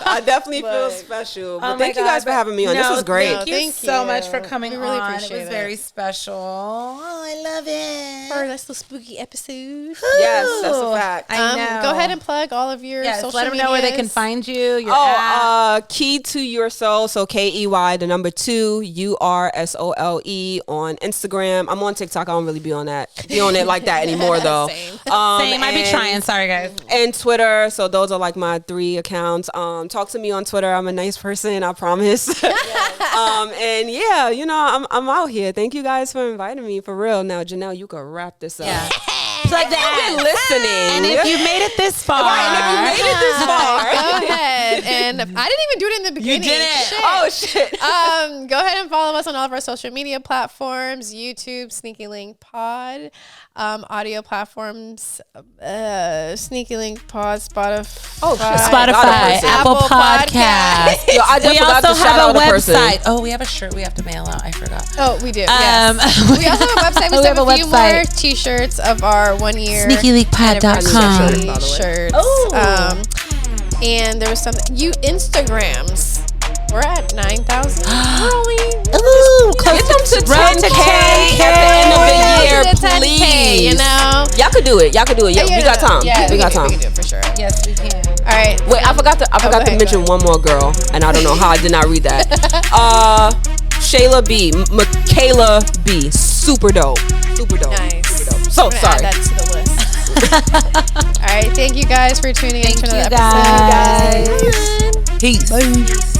I definitely feel But- special. Oh But my thank you guys God. for having me on. This was great. Thank you Thank so you. much for coming We really on. appreciate It was it. very special. Oh, I love it. For this little spooky episode. Yes, that's a fact. I know. Go ahead and plug all of your social let them know where they can medias. find you. Your app. Key to Your Soul. So KEY, the number 2, URSOLE on Instagram. I'm on TikTok. I don't really be on it like that anymore though. Same. Same. I be trying. Sorry, guys. And Twitter. So those are like my 3 accounts. Talk to me on Twitter. I'm a nice person, I promise. And yeah, I'm out here. Thank you guys for inviting me, for real. Now, Janelle, you can wrap this up. Yeah. Plug the I've been app. listening. And if you made it this far, Go ahead. And I didn't even do it in the beginning. didn't. Shit. Oh shit. Go ahead and follow us on all of our social media platforms: YouTube, Sneaky Link Pod, audio platforms, Sneaky Link Pod, Spotify, Apple Podcasts. Yo, I just We forgot also to shout have out a person. website. Oh, we have a shirt we have to mail out. I forgot. Oh, we do. Yes. We also have a website. We We still have have a a few website. more T-shirts of our 1 year SneakyLeakPod.com. anniversary shirts. Oh. And there was some Instagrams. We're at 9,000. Ooh, Get them to Road 10K to at the end of the year, to 10K, please. you know? Y'all could do it. Yeah, we got time. Yeah, we got time. We can do it for sure. Yes, we can. right. Wait, I forgot to mention one more girl, and I don't know how I did not read that. Shayla B, Michaela B, super dope. Nice. Super dope. So sorry. Add that to the list. All right, thank you guys for tuning in to another episode. episode. Peace. Peace.